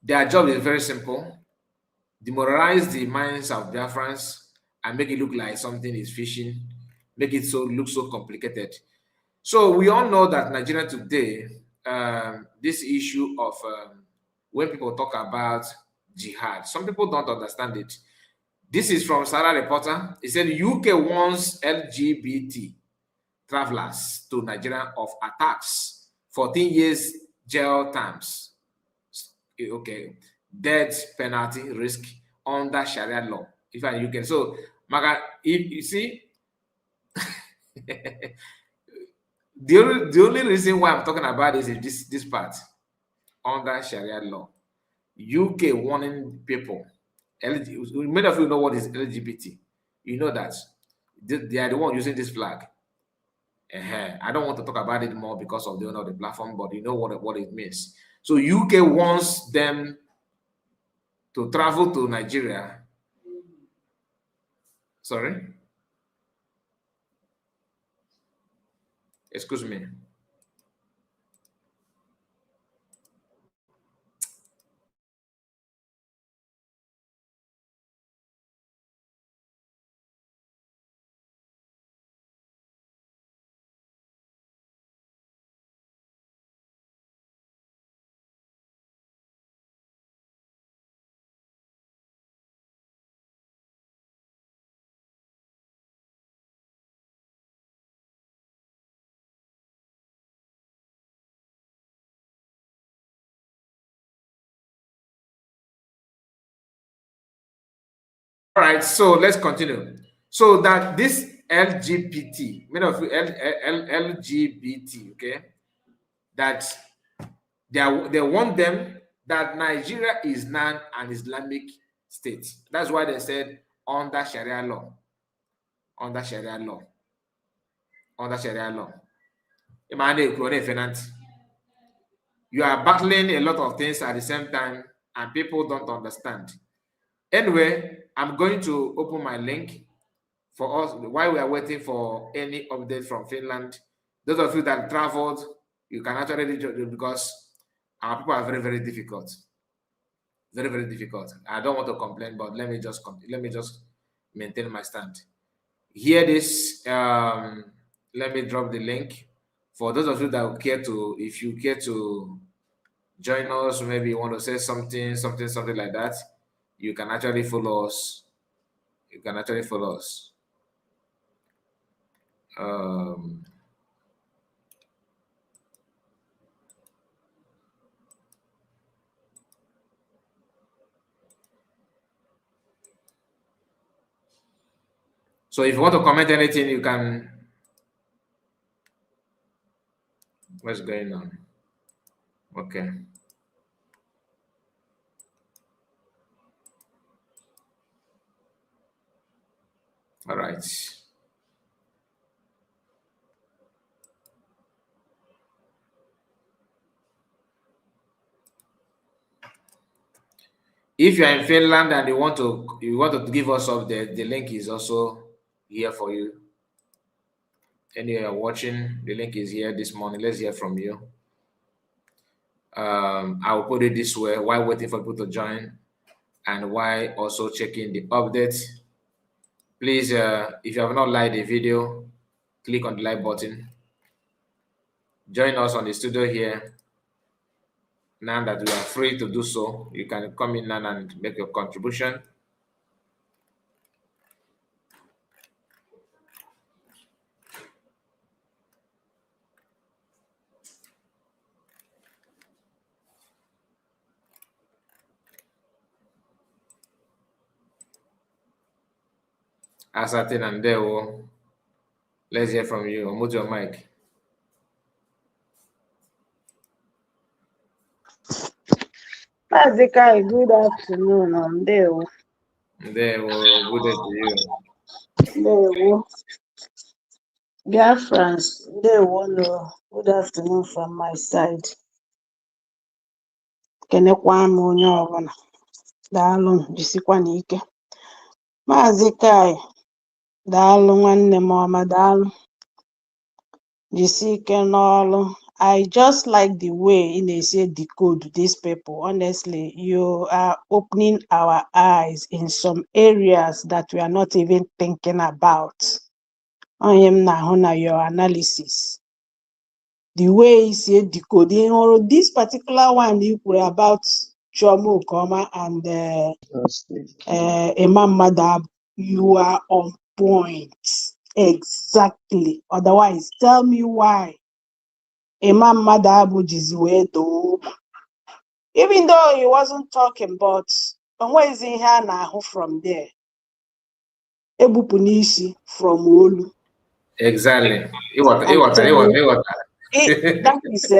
their job is very simple: demoralize the minds of Biafrans and make it look like something is fishing, make it look so complicated. So we all know that Nigeria today, this issue of when people talk about jihad, some people don't understand it. This is from Sarah Reporter. It said UK warns LGBT travelers to Nigeria of attacks, 14 years jail terms. Okay, death penalty risk under Sharia law. If you can, so Maga, if you see, the only reason why I'm talking about this is this part under Sharia law. UK warning people. Many of you know what is LGBT. You know that they are the one using this flag. I don't want to talk about it more because of the owner of the platform, but you know what it means. So UK wants them to travel to Nigeria. Sorry? Excuse me. All right, so let's continue. So that this LGBT, many of you LGBT, okay, that they want them that Nigeria is now an Islamic state. That's why they said under Sharia law, under Sharia law, under Sharia law. You are battling a lot of things at the same time, and people don't understand. Anyway, I'm going to open my link for us while we are waiting for any update from Finland. Those of you that traveled, you can actually do it because our people are very, very difficult. Very, very difficult. I don't want to complain, but let me just maintain my stand. Hear this. Let me drop the link for those of you that care to. If you care to join us, maybe you want to say something like that, you can actually follow us. You can actually follow us. So if you want to comment anything, you can. What's going on? Okay. All right. If you are in Finland and you want to give us update, the link is also here for you. And you are watching, the link is here this morning. Let's hear from you. I will put it this way while waiting for people to join and while also checking the updates. Please, if you have not liked the video, click on the like button. Join us on the studio here. Now that we are free to do so, you can come in now and make your contribution. Asatin and Dewo, let's hear from you. Mute your mic. Azikai, good afternoon. Dewo. Dewo, good day to you. Dewo. Dear friends, Dewo, no. Good afternoon from my side. Kenekwa m onye ọbụla. Daalụ, jisikwa n'ike. Maazị Kai, daalụ nwanne m ọma, daalụ. Jisi ike n'ọlụ. I just like the way in say decode these people. Honestly, you are opening our eyes in some areas that we are not even thinking about. I am now your analysis. The way you say decoding or this particular one you were about Chomo Koma and Imam Madab, you are on point. Exactly. Otherwise, tell me why Imam Madabu Jizwedo Even though he wasn't talking, but always in here now from there. Ebupunisi from Olu. Exactly. I'm telling you, that is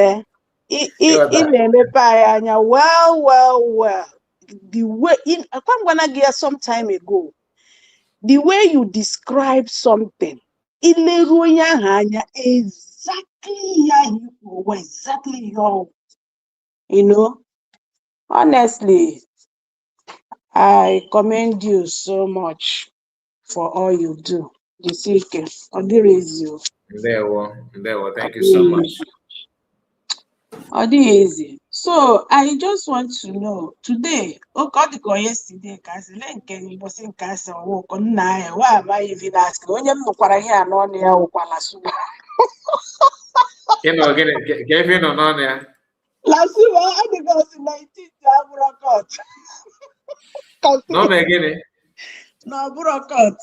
well. The way I'm gonna get some time ago. The way you describe something, exactly your, honestly, I commend you so much for all you do. Thank you so much. Easy. So I just want to know today, yesterday, why am I even asking? Onye m nụkwara ihe a n'ọnụ ya wụkwala Suba. Kevin nọ n'ọnụ ya. La Suba, I think I was in 19th Burokot. No me gịnị? No Burokot.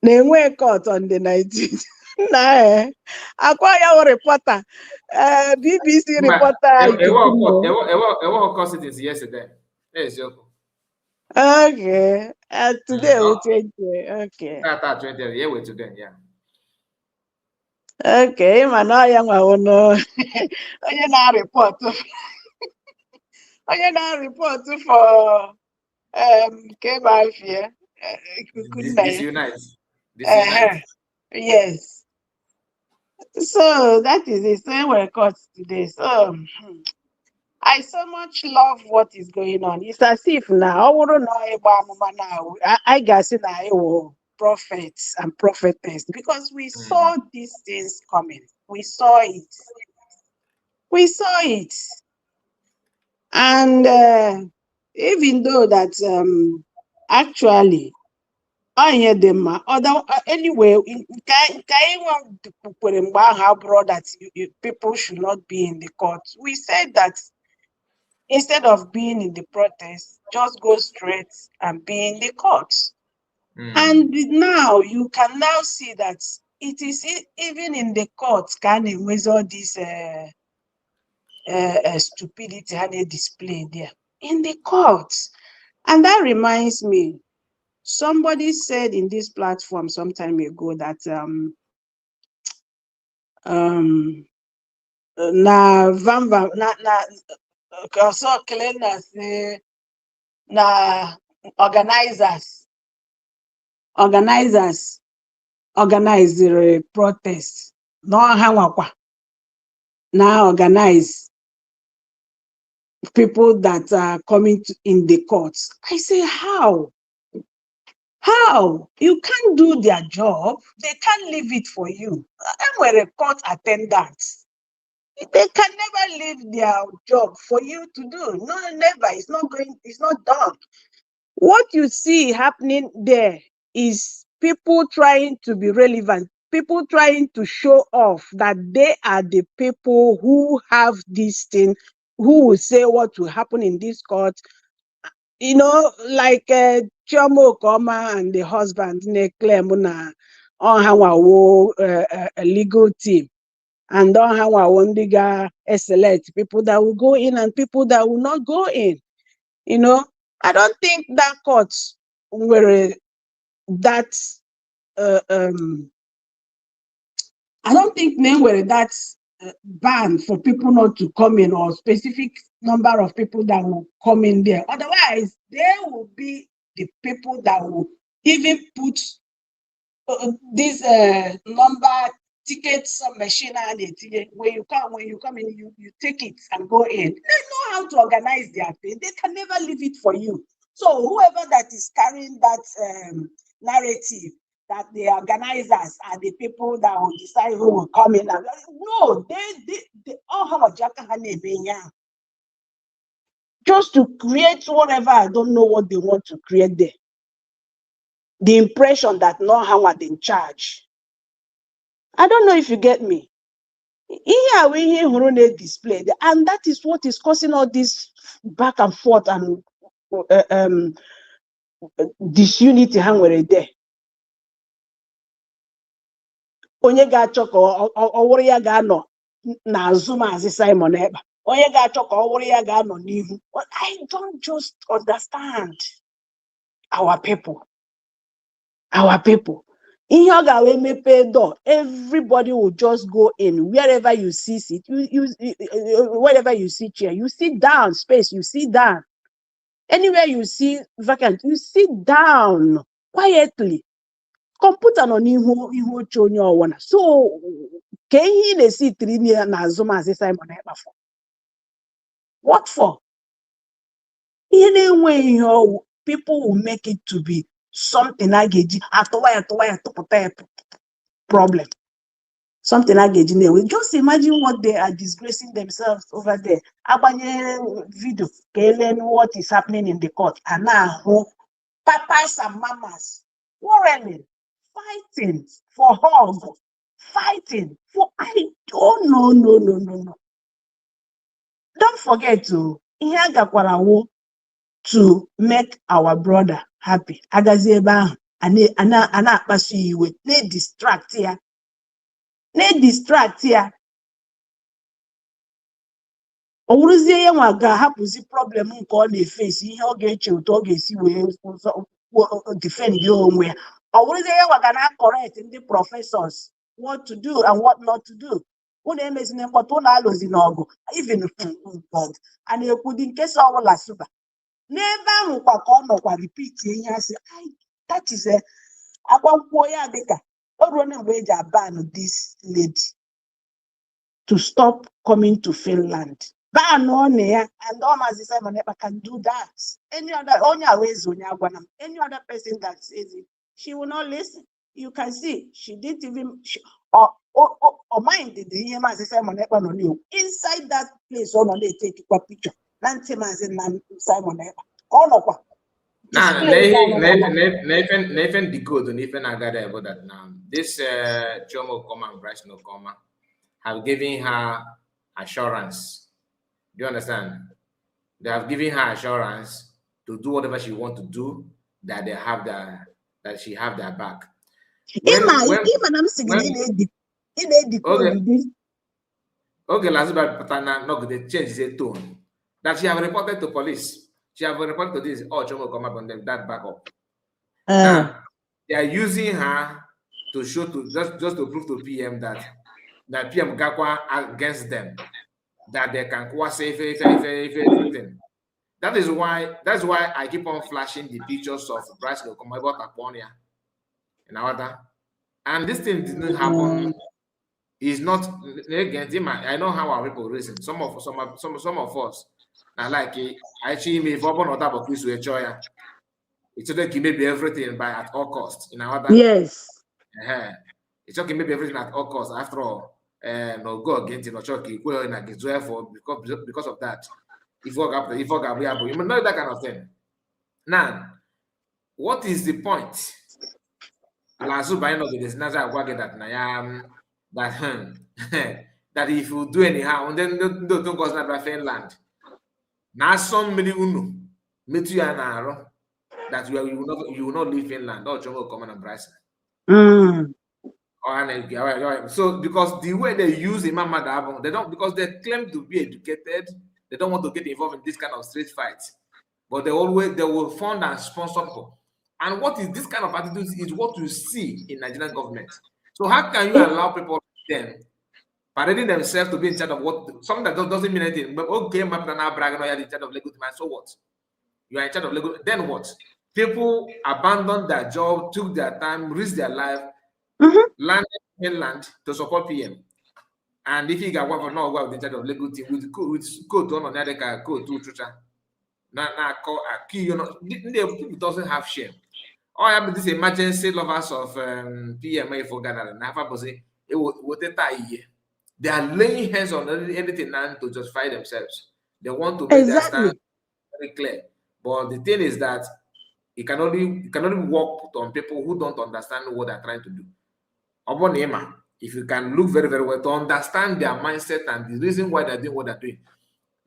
Na-enwe court on the 19th. Nah, akwa ya reporter. BBC reporter. Ewo court sitting yesterday. Yes, Yoko. Okay. Today we change. Okay. 20, yeah, we today, yeah. Okay, mana ya nwa ono. Onye na-report. Onye na-report for Kebafie. Disunite. Yes. So that is it. So we're caught today. So I so much love what is going on. It's as if now I guess now prophets and prophetess, because we saw these things coming. We saw it. And even though that actually I hear them anyway, that people should not be in the court. We said that instead of being in the protest, just go straight and be in the courts. And now you can now see that it is even in the courts kind of with all this stupidity how they display there in the courts. And that reminds me, somebody said in this platform some time ago that also cleaners na organize the protest. No hawakwa. Now organize people that are coming in the courts. I say, how? How? You can't do their job. They can't leave it for you. And we're a court attendants. They can never leave their job for you to do. No, never. It's not done. What you see happening there is people trying to be relevant, people trying to show off that they are the people who have this thing, who will say what will happen in this court. Like Chomo Koma and the husband, Neklemuna, on how a legal team, and on how I want to select people that will go in and people that will not go in. I don't think that courts were that. I don't think they were that ban for people not to come in, or specific number of people that will come in there. Otherwise, there will be the people that will even put this number tickets machine and it. When you come in, you take it and go in. They know how to organize their thing. They can never leave it for you. So whoever that is carrying that narrative, that the organizers are the people that will decide who will come in. No, they all have a jacket just to create whatever. I don't know what they want to create there. The impression that no one in charge. I don't know if you get me. Here we hear displayed, and that is what is causing all this back and forth and disunity there. Onye ga-achọ ka ọ wụrụ ya ga-anọ n'azụ Maazị Simon Ekpa. onye ga-achọ ka ọ wụrụ ya ga-anọ n'ihu. But I don't just understand our people. Ihe ọ ga-wee mepe door, everybody will just go in. Wherever you see seat, wherever you see chair, you sit down. Space, you sit down. Anywhere you see vacant, you sit down quietly. Computer no ihu oche onye ọwụna. So ka ihe ị na-esi tiri n'azụ Maazị Simon Ekpa for? What for? Ihe na-enwe ihe ọwụ, people will make it to be something a ga-eji atụwa ya tụpụta ya problem. Something a ga-eji na-enwe. Just imagine what they are disgracing themselves over there. Agbanye video ka learn what is happening in the court. And now papas and mamas quarreling, fighting for hug, fighting for no. Don't forget to ihe agakwara wo to make our brother happy. Agazi ebe ahụ ana akpasu iwe, na-distract ya. O wuruzie ya nwa ga-ahapụzi problem nke ọ na-efesi, ihe ọ ga-eche otu ọ ga-esi wee defend ya onwe ya. O wuruzie ya nwa ga na-correct ndị professors what to do and what not to do. Unu emezina mkpọtụ, ụlọ alụzi n'ọgụ, even God, a na-ekwudi nke so ọbụla suba. N'ebe ahụ kwa ka ọ nọkwa repeat ihe asị, that is akwankwuo ya dịka o ruo na mgbe eji ban this lady to stop coming to Finland. Ban on ya, and all Maazị Simon Ekpa can do that. Any other any other person that says it, she will not listen. You can see she didn't even or mind the ihe Maazị Simon Ekpa no new inside that place on they take a picture. Nanti Maazị Simon Ekpa. All of what? Nathan decode and even I got about that now. This Chomo Koma and Bryce no Koma have given her assurance. Do you understand? They have given her assurance to do whatever she wants to do, that she have their back. Okay, last but Patana not the change the tone. That she have reported to police. She have reported to this. Oh, Chomo come up on them that back up. Now they are using her to show to just to prove to PM that PM Gakwa against them, that they can say everything. That's why I keep on flashing the pictures of Bryce Lokoma about Aponia and other. And this thing didn't happen. It's not again. I know how our people reason. Some of us. I like it. Actually, me for one other but this way, choya. It's okay, maybe everything by at all costs. In our yes. It's okay, maybe everything at all costs. After all, no go against no choky. Well, in a for because of that. If you know that kind of thing. Now, what is the point? That if you do anyhow, and then don't go to Finland. Now somebody who meet you an arrow that you will not leave Finland or Jomo Common and Bryson. So because the way they use Imam Madabon, they don't, because they claim to be educated, they don't want to get involved in this kind of street fights. But they will fund and sponsor people. And what is this kind of attitude is what you see in Nigerian government. So how can you allow people then parading themselves to be in charge of what something that doesn't mean anything? But okay, now bragging, you're in charge of legal demand. So what? You are in charge of legal. Then what? People abandoned their job, took their time, risked their life, landed in Finland to support PM. And if you got one for no go in charge of legal team with code on another code to now call a key, you know, people doesn't have shame. Or I have this emergency lovers of PMA for Ghana and Nafa say it would they are laying hands on anything now to justify themselves. They want to make their stand very clear. But the thing is that it can only work on people who don't understand what they're trying to do. If you can look very, very well to understand their mindset and the reason why they're doing what they're doing.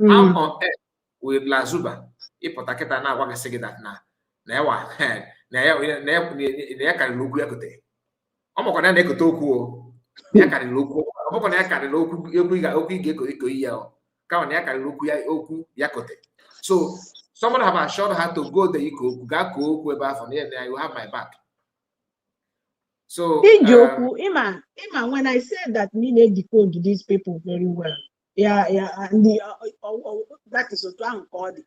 How on earth with Lazuba, if Potaketa now want to say that now, can look good. I'm not going to go to So someone have assured her to go there. You have my back. So Ima, when I said that me need decode these people very well. Yeah, and that is what I'm calling.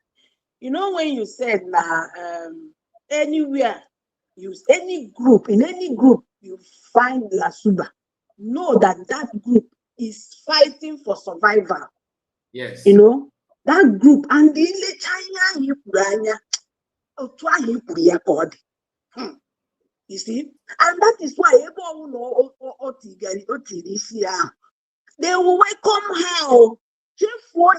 You know, when you said anywhere, use any group, in any group you find Lasuba, know that group is fighting for survival. Yes. You know, that group and the you see, and that is why they will welcome her.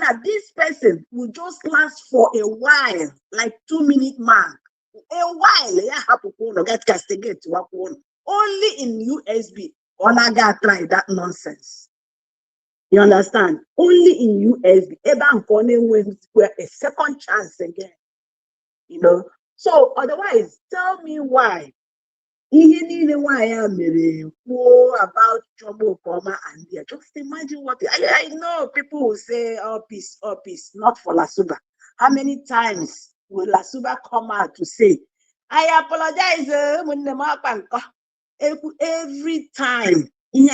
That this person will just last for a while, like 2-minute man. A while, get castigate only in USB. Onaga try that nonsense. You understand? Only in USB. Eba where a second chance again. You know. So otherwise, tell me why. Why I'm about trouble, and there. Just imagine what I know. People will say, "Oh peace, not for Lasuba." How many times will Lasuba come out to say, "I apologize"? Every time, 2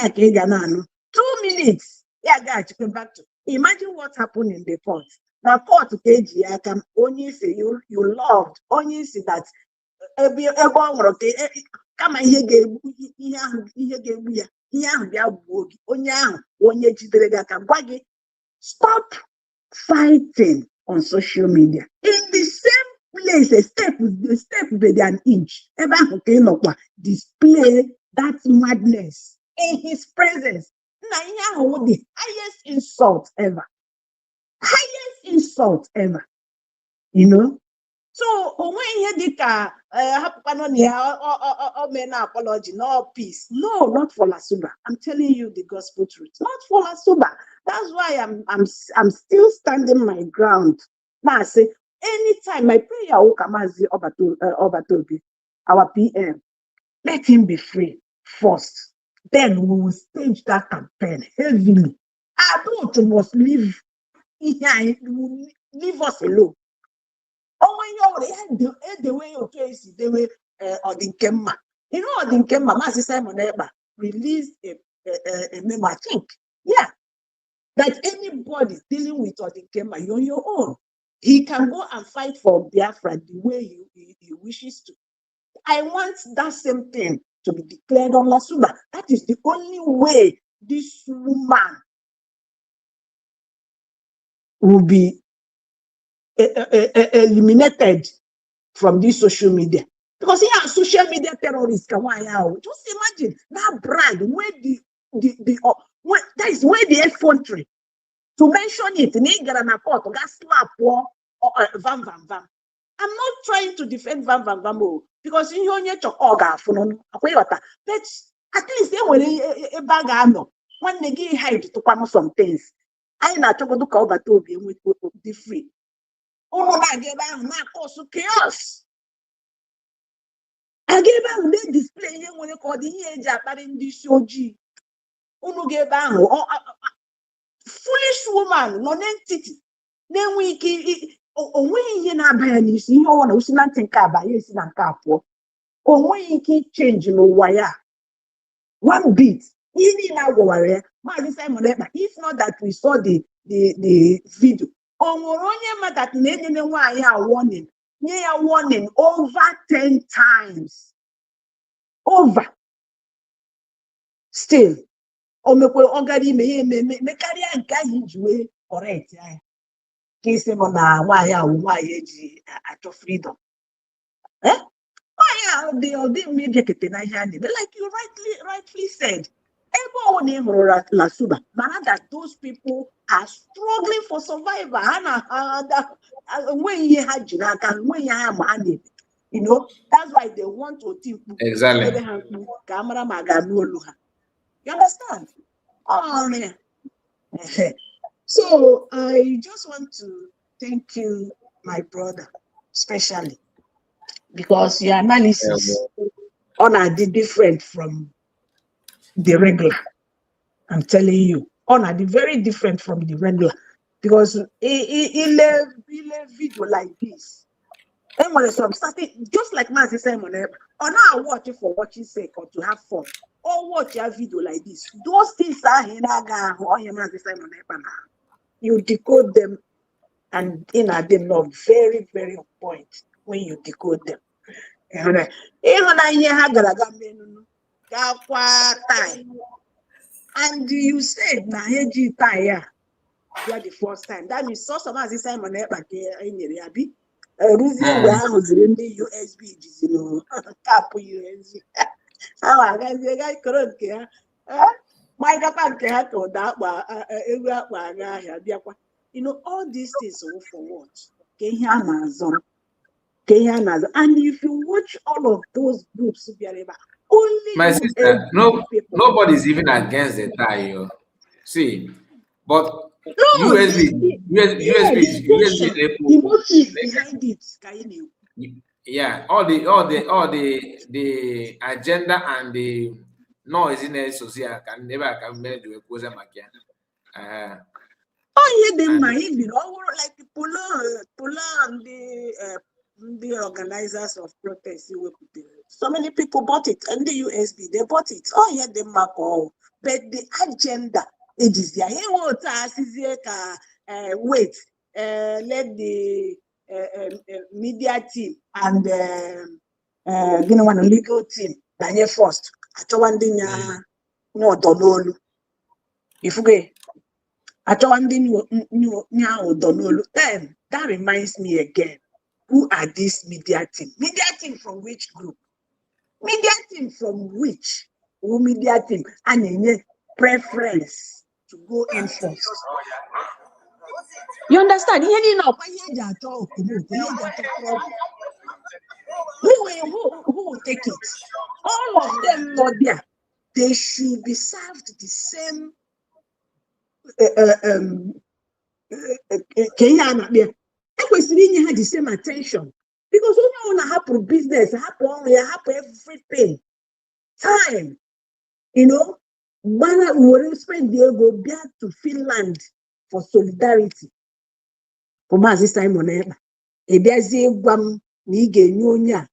minutes. Yeah, guys, you come back to. Imagine what happened in the court. Now, court KG, I can only say you loved, only say that. Kama ihe ga-egbu ya ihe ahụ bịa gbuo gị onye ahụ onye jidere gị aka gwa gị stop fighting on social media in the same place a step with an inch ebe ahụ ka ị nọkwa display that madness in his presence na ihe ahụ the highest insult ever you know. So when you dika apology, no peace. No, not for Lasuba. I'm telling you the gospel truth. Not for Lasuba. That's why I'm still standing my ground. Now I say anytime my prayer will come as Obatobi, our PM, let him be free first. Then we will stage that campaign heavily. I don't must leave us alone. The way you trace the way Odinkemma. You know Odinkemma, Master Simon Ekpa released a memo, I think. Yeah. That anybody dealing with Odinkemma, you're on your own. He can go and fight for Biafra the way he wishes to. I want that same thing to be declared on Lasuba. That is the only way this woman will be eliminated from this social media. Because here are social media terrorists. Just imagine that brand where that is where the effrontery to mention it slap Vam. I'm not trying to defend Vam because in your nature but at least they were a bag when they get hide to come some things. I not talk about with the free. Cause chaos. I gave them the display when you call the age in this OG. Foolish woman, non-entity. Then we when you na ban you see you want to nothing by yes in capo. Or when you change no wire. One bit. If not that we saw the video. That warning over 10 times. Over. Still. Correct. Freedom. Like you rightly said. Lasuba, that those people are struggling for survival. When you had when you have money, you know, that's why they want to think. Exactly. You understand? Oh, man. So I just want to thank you, my brother, especially because your analysis on are different from the regular. I'm telling you, on are very different from the regular. because in a video like this, and when some starting just like Mazi Simon, or now watch it for watching sake or to have fun, or watch a video like this. Those things are in or Mazi Simon. You decode them, and in a them not very, very on point when you decode them. And you said na heji tire. You are the first time. That means so some as this Simon but in the Abi. Reason where I was in the USB, you know, cap USB. How I guys couldn't care. My captain care to that you know, all these things are for what? And if you watch all of those groups, only my sister, nobody's even against the tie. See, but no, USB the motive behind it. Yeah, all the agenda and the noisiness social can never come to a question again. Oh, yeah, they might be like the Pola and the organizers of protests. So many people bought it, and the USB they bought it. Oh, yeah, they mark all, but the agenda it is there. He wants wait, let the media team and legal team that first. I told one thing, no, don't know if we. Then that reminds me again. Who are these media team? Media team from which group? Media team from which? Who media team? And a preference to go in first. You understand? Who will take it? All of them not there. They should be served the same. Kenya had the same attention because we want to happen business, happen everything. Time, you know, Bana will spend the go back to Finland for solidarity. For Mazi Simon, Ebiazi Guam, Nige Nyonya.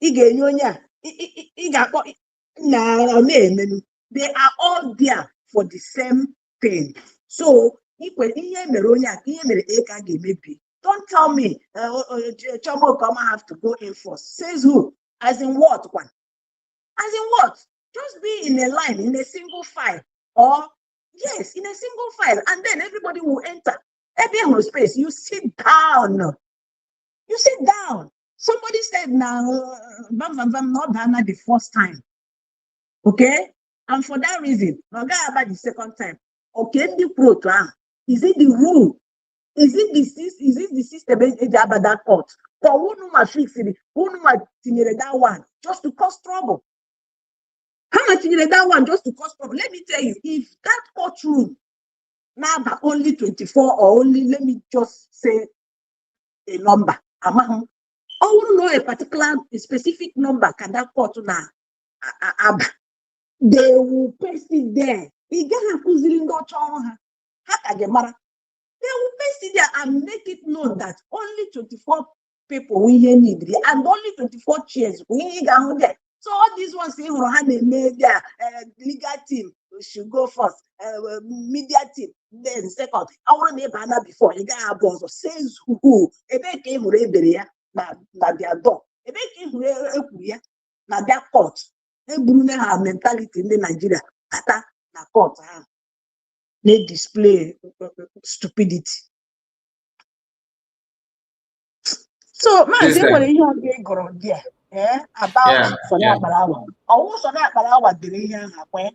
Ige Nyonya. They are all there for the same thing. So, don't tell me, Chomo Kama have to go in first. Says who? As in what one? As in what? Just be in a line, in a single file. Or, yes, in a single file. And then everybody will enter. Every space, you sit down. You sit down. Somebody said now, not Dana the first time. Okay? And for that reason, not about the second time. Okay, the program. Is it the rule? Is it the system about that court? For who no ma fix it? Who no ma that one just to cause trouble? How much that one just to cause trouble? Let me tell you, if that courtroom now but only 24 or only, let me just say a number. I want to know a particular, a specific number. Can that court now? They will paste it there. They will paste it there and make it known that only 24 people we here need and only 24 chairs we need down there. So all these ones saying media legal team should go first, media team then second. I want to banner before you got a boss says who a came na their door. A came na their court. Brunei have mentality in the Nigeria. Ata na court they display stupidity. So, man, they were here about Sonia Balawa. Also, that Balawa did here. Oh,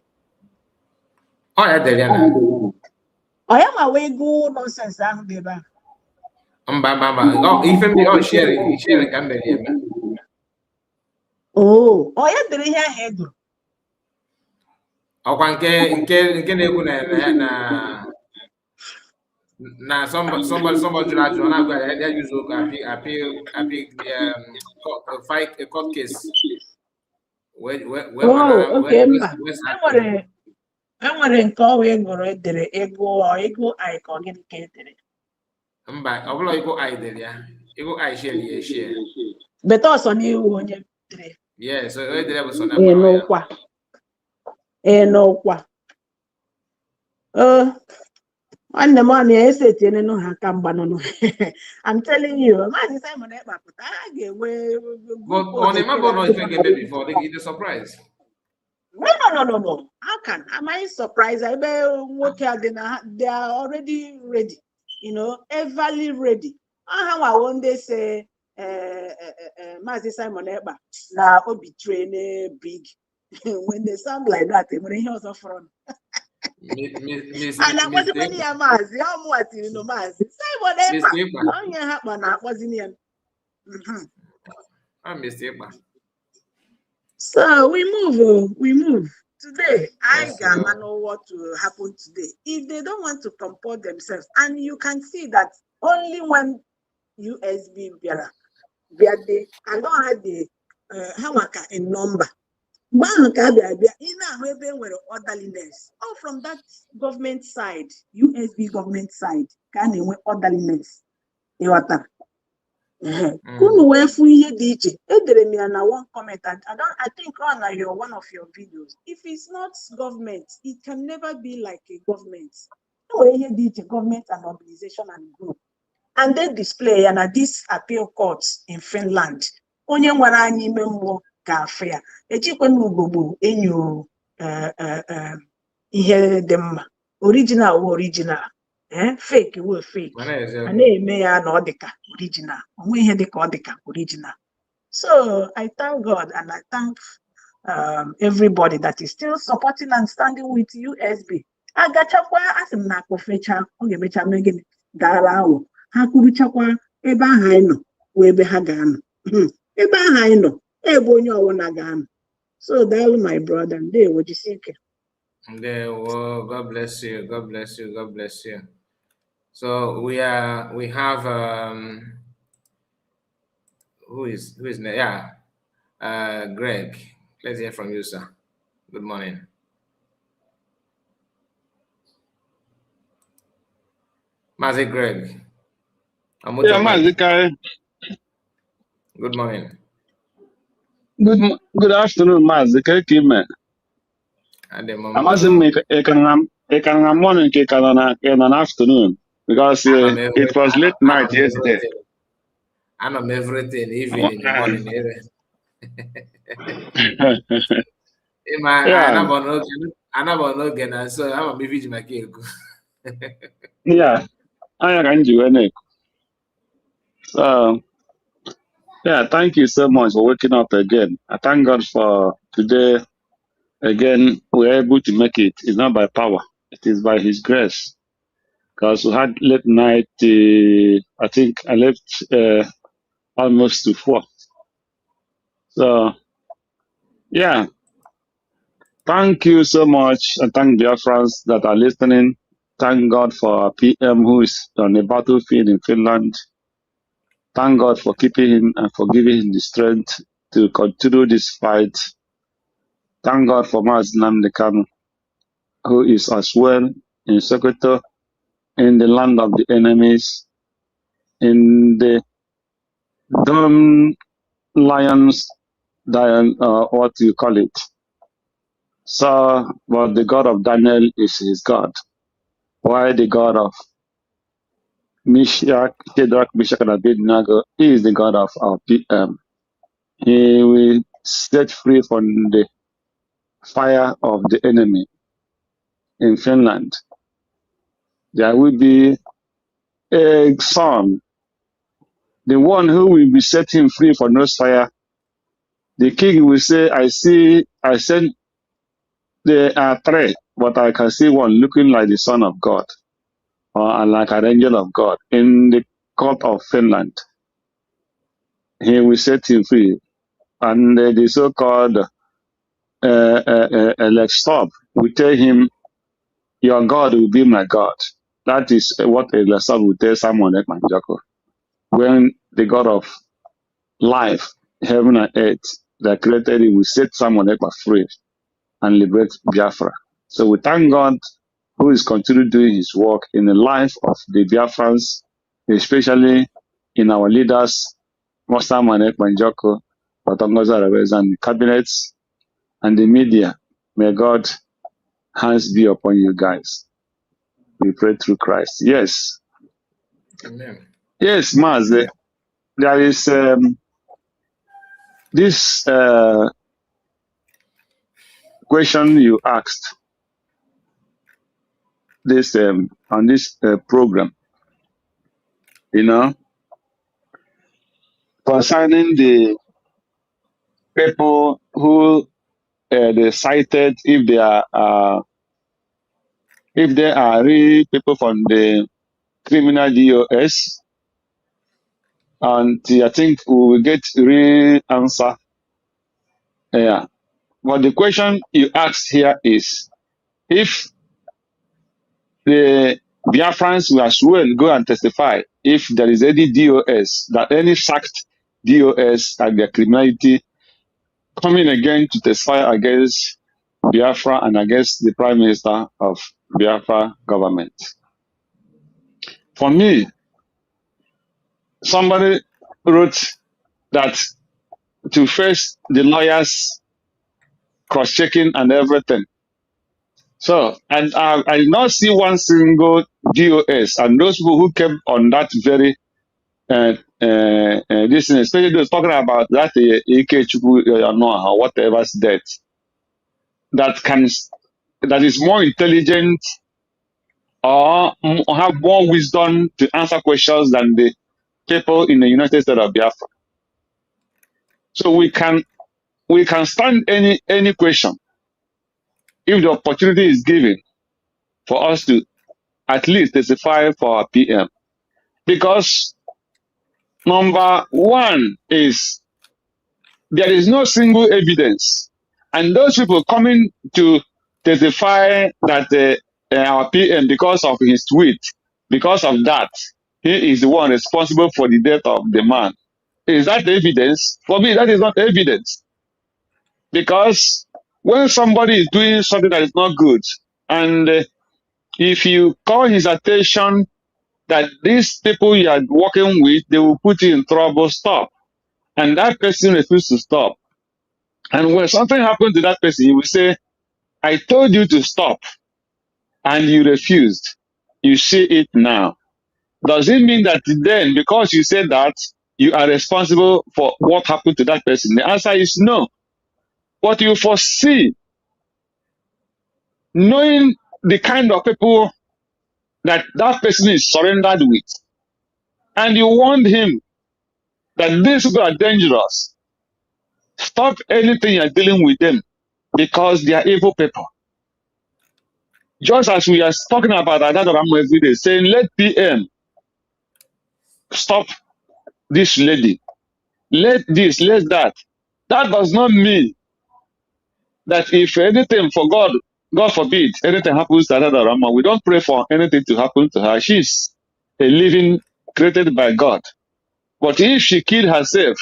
yeah, I am away go nonsense. I'm there. Oh, even me, share it, can be here. Oh, yeah, did here head. Nke na-ekwu na somebody jụrụ ajụ na agwa ya use appeal fight a court case. Okay, enwere nke ọwa egoro edere ego anyị ka ọ gịnị ka edere Mba, ọ bụla ego I dere ya. Ego I share ya share. beta ọsọ n'ihu onye dere Yes, so I dere bụ so na gbara ya. n'ụkwa nwanne m ọnụ ese etienenu ha aka mgbanụnụ I'm telling you Maazị Simon Ekpa pụta a ga-enwe But on a map no effect before they get a surprise. No. How can am I surprised? I they are already ready, everly ready. How I one day say Maazị Simon Ekpa na obi train big when they sound like that, when he was front. And I wasn't many Maazị, how much Maazị Simon Ekpa. Onye ha na akpọzini ya. Mr. Ekpa. So we move. Today, I don't know what will happen today. If they don't want to comport themselves, and you can see that only when USB they I don't have the hamaka in number. Orderliness. All from that government side, USB government side, can orderliness. Kunu wefu ihe dị iche edere m ya na one comment and I think on your one of your videos. If it's not government, it can never be like a government. No ihe dị iche government and organization and group. And they display and at this appeal courts in Finland. Onye nwere anyị ime mmụọ ka afia. Ejikwe n'ugogbo enyo ihe dị mma. Original. Fake will fake. And they may not original. We had the original. So I thank God and I thank everybody that is still supporting and standing with USB. I got chakwa as a nako fecha, mecha megin garao. Haku chakwa eba haino, webe hagano. Eba haino, ebonyo wanagano. So that my brother, and they would you seek. God bless you. God bless you. God bless you. So we have who is next? Yeah, Greg. Let's hear from you, sir. Good morning. Mazi Greg. Yeah, Mazi Kai. Good morning. Good afternoon, Mazi Kai. Kime. Amazing me ekanam morning ekanam afternoon because it was late night yesterday. I know everything, even in the morning. Yeah. So I'm a baby my cake. Yeah, I can do it. So yeah, thank you so much for waking up again. I thank God for today. Again, we're able to make it. It's not by power. It is by His grace. Because we had late night, I think I left almost to 4. So, yeah. Thank you so much. And thank dear friends that are listening. Thank God for our PM who is on the battlefield in Finland. Thank God for keeping him and for giving him the strength to continue this fight. Thank God for Maazị Nnamdi Kanu, who is as well in Sokoto, in the land of the enemies, in the dumb lions, what do you call it? So, but the God of Daniel is his God. Why the God of Shadrach, Meshach, and Abednego is the God of our PM. He will set free from the fire of the enemy in Finland. There will be a son, the one who will be setting free from those fire. The king will say, I sent there are 3, but I can see one looking like the Son of God or like an angel of God in the court of Finland. He will set him free. And the so-called Stop will tell him, your God will be my God. That is what Stop will tell someone like Manjako. When the God of life, heaven and earth, that created him, will set someone like free and liberate Biafra. So we thank God who is continuing doing his work in the life of the Biafrans, especially in our leaders, Master Manek Manjoko, Batongoza Rebels, and the cabinets and the media. May God hands be upon you guys. We pray through Christ. Yes. Amen. Yes, Maz. There is this question you asked this on this program, concerning the people who they cited if they are real people from the criminal DOS, and I think we will get real answer. Yeah. But the question you asked here is, if the Biafrans were sworn go and testify if there is any DOS, that any sacked DOS and their criminality coming again to testify against Biafra and against the Prime Minister of Biafra government. For me, somebody wrote that to face the lawyers cross-checking and everything. So, and I did not see one single DOS, and those people who came on that very this thing, especially those talking about that or whatever's death, that is more intelligent or have more wisdom to answer questions than the people in the United States of Biafra. So we can stand any question if the opportunity is given for us to at least testify for our PM. Because number one is there is no single evidence. And those people coming to testify that our PM, because of his tweet, because of that, he is the one responsible for the death of the man. Is that evidence? For me, that is not evidence. Because when somebody is doing something that is not good, and if you call his attention that these people you are working with, they will put you in trouble, stop. And that person refuses to stop. And when something happens to that person, you will say, I told you to stop, and you refused. You see it now. Does it mean that then, because you said that, you are responsible for what happened to that person? The answer is no. But you foresee, knowing the kind of people that person is surrendered with, and you warned him that these people are dangerous. Stop anything you're dealing with them because they are evil people. Just as we are talking about that every day, saying, let PM stop this lady. Let this, let that. That does not mean that if anything for God forbid, anything happens to Adada Rama, we don't pray for anything to happen to her. She's a living created by God. But if she killed herself,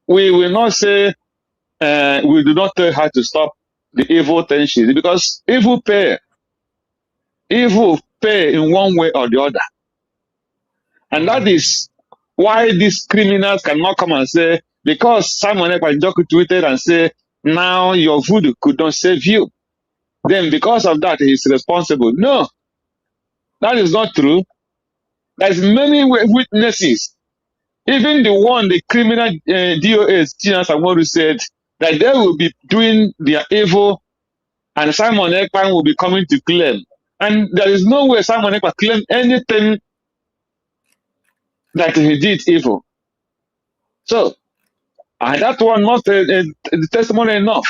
we will not say, we do not tell her to stop the evil thing she did, because evil pay in one way or the other. And that is why these criminals cannot come and say, because Simon Ekpa tweeted and say, now your voodoo could not save you, then because of that he's responsible. No, that is not true. There's many witnesses. Even the criminal DOS, Tina Samoru, said that they will be doing their evil and Simon Ekpa will be coming to claim. And there is no way Simon Ekpa claimed anything that he did evil. So, that one not the testimony enough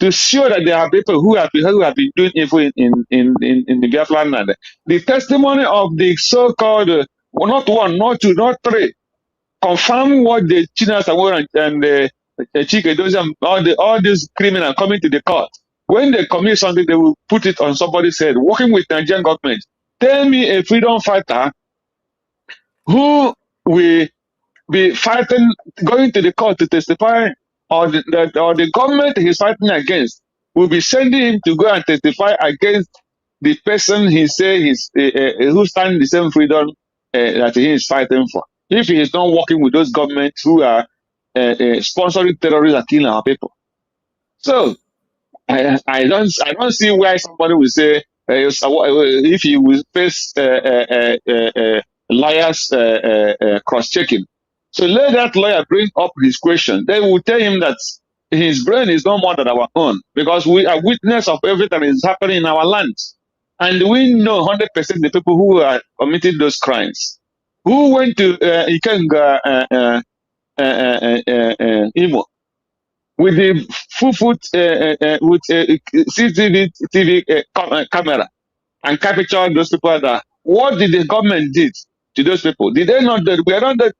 to show that there are people who have been doing evil in the Biafra land. The testimony of the so-called, not one, not two, not three, confirm what the Chinas and the Chike, those all these criminals coming to the court. When they commit something, they will put it on somebody's head. Working with Nigerian government, tell me a freedom fighter who will be fighting, going to the court to testify, or the government he's fighting against will be sending him to go and testify against the person he say who stand the same freedom that he is fighting for. If he is not working with those governments who are sponsoring terrorists and killing our people. So I don't see why somebody will say if you will face lawyers cross-checking. So let that lawyer bring up his question. They will tell him that his brain is no more than our own, because we are witness of everything that is happening in our lands. And we know 100% the people who are committing those crimes. Who went to Ikenga Imo with the full foot with CCTV camera and capture those people that. What did the government did to those people? Did they not? We are not the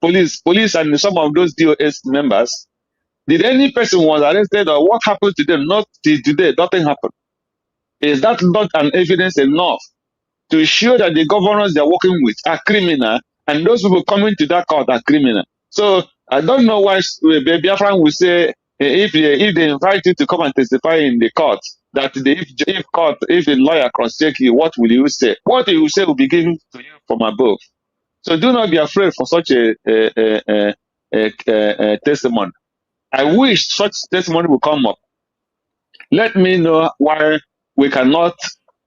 police and some of those DOS members. Did any person was arrested or what happened to them? Not till today, nothing happened. Is that not an evidence enough to show that the governors they are working with are criminal and those people coming to that court are criminal? So I don't know why Biafran will say if they invite you to come and testify in the court, that if the lawyer cross-check you, what will you say? What you will say will be given to you from above. So do not be afraid for such a testimony. I wish such testimony will come up. Let me know why we cannot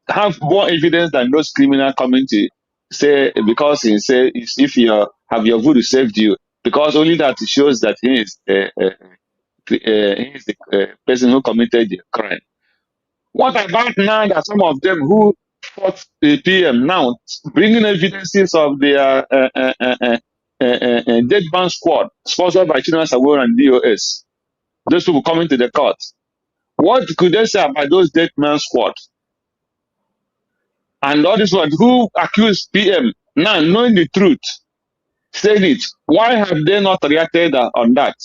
have more evidence than those criminals coming to say, because he say if you have your voodoo saved you, because only that shows that he is the person who committed the crime. What about now that some of them who fought the PM now bringing evidences of their dead man squad sponsored by China Sawor and DOS? Those people coming to the court. What could they say about those dead man squad? And all this one who accused PM now knowing the truth, said it. Why have they not reacted on that?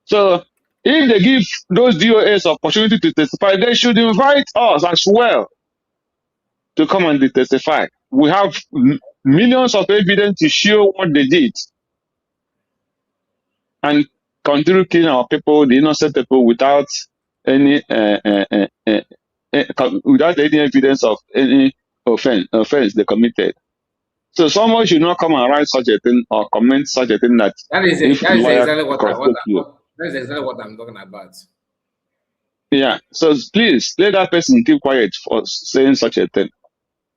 So if they give those DOS opportunity to testify, they should invite us as well to come and testify. We have millions of evidence to show what they did. And continue killing our people, the innocent people, without any without any evidence of any offense they committed. So someone should not come and write such a thing or comment such a thing that is exactly what I'm talking about. Yeah. So please let that person keep quiet for saying such a thing.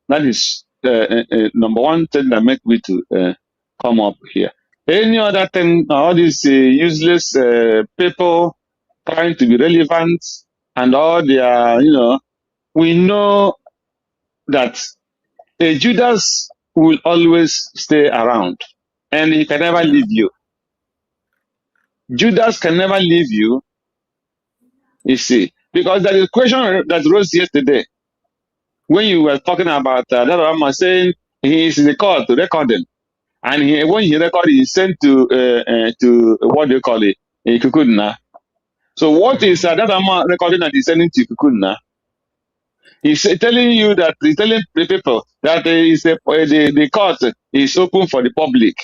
That is number one thing that make me to come up here. Any other thing, all these useless people trying to be relevant and all their, we know that a Judas will always stay around and he can never leave you. Judas can never leave you, you see, because there is a question that rose yesterday when you were talking about that Rama saying he is in the court to record them. And when he recorded, he sent to what do you call it, Kukudna. So what is that Rama recording that he's sending to Kukudna? He's telling you that, he's telling the people that the court is open for the public.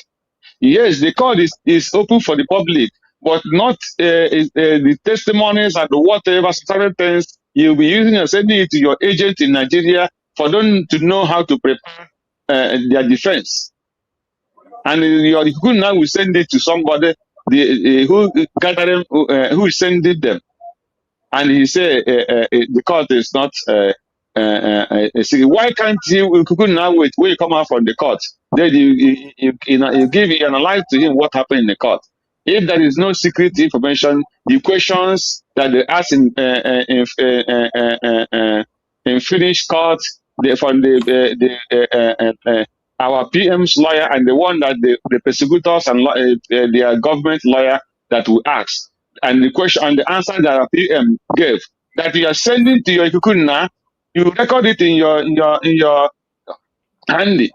Yes, the court is open for the public, but not the testimonies and whatever certain things you'll be using and sending it to your agent in Nigeria for them to know how to prepare their defense. And your good now will send it to somebody who gathered them, who sending them. And he said the court is not. Why can't you now wait when you come out from the court? Then you analyze to him what happened in the court. If there is no secret information, the questions that they ask in Finnish court, from our PM's lawyer and the one that the persecutors and their government lawyer that we ask, and the question and the answer that our PM gave, that you are sending to your Ikukuna, you record it in your handy,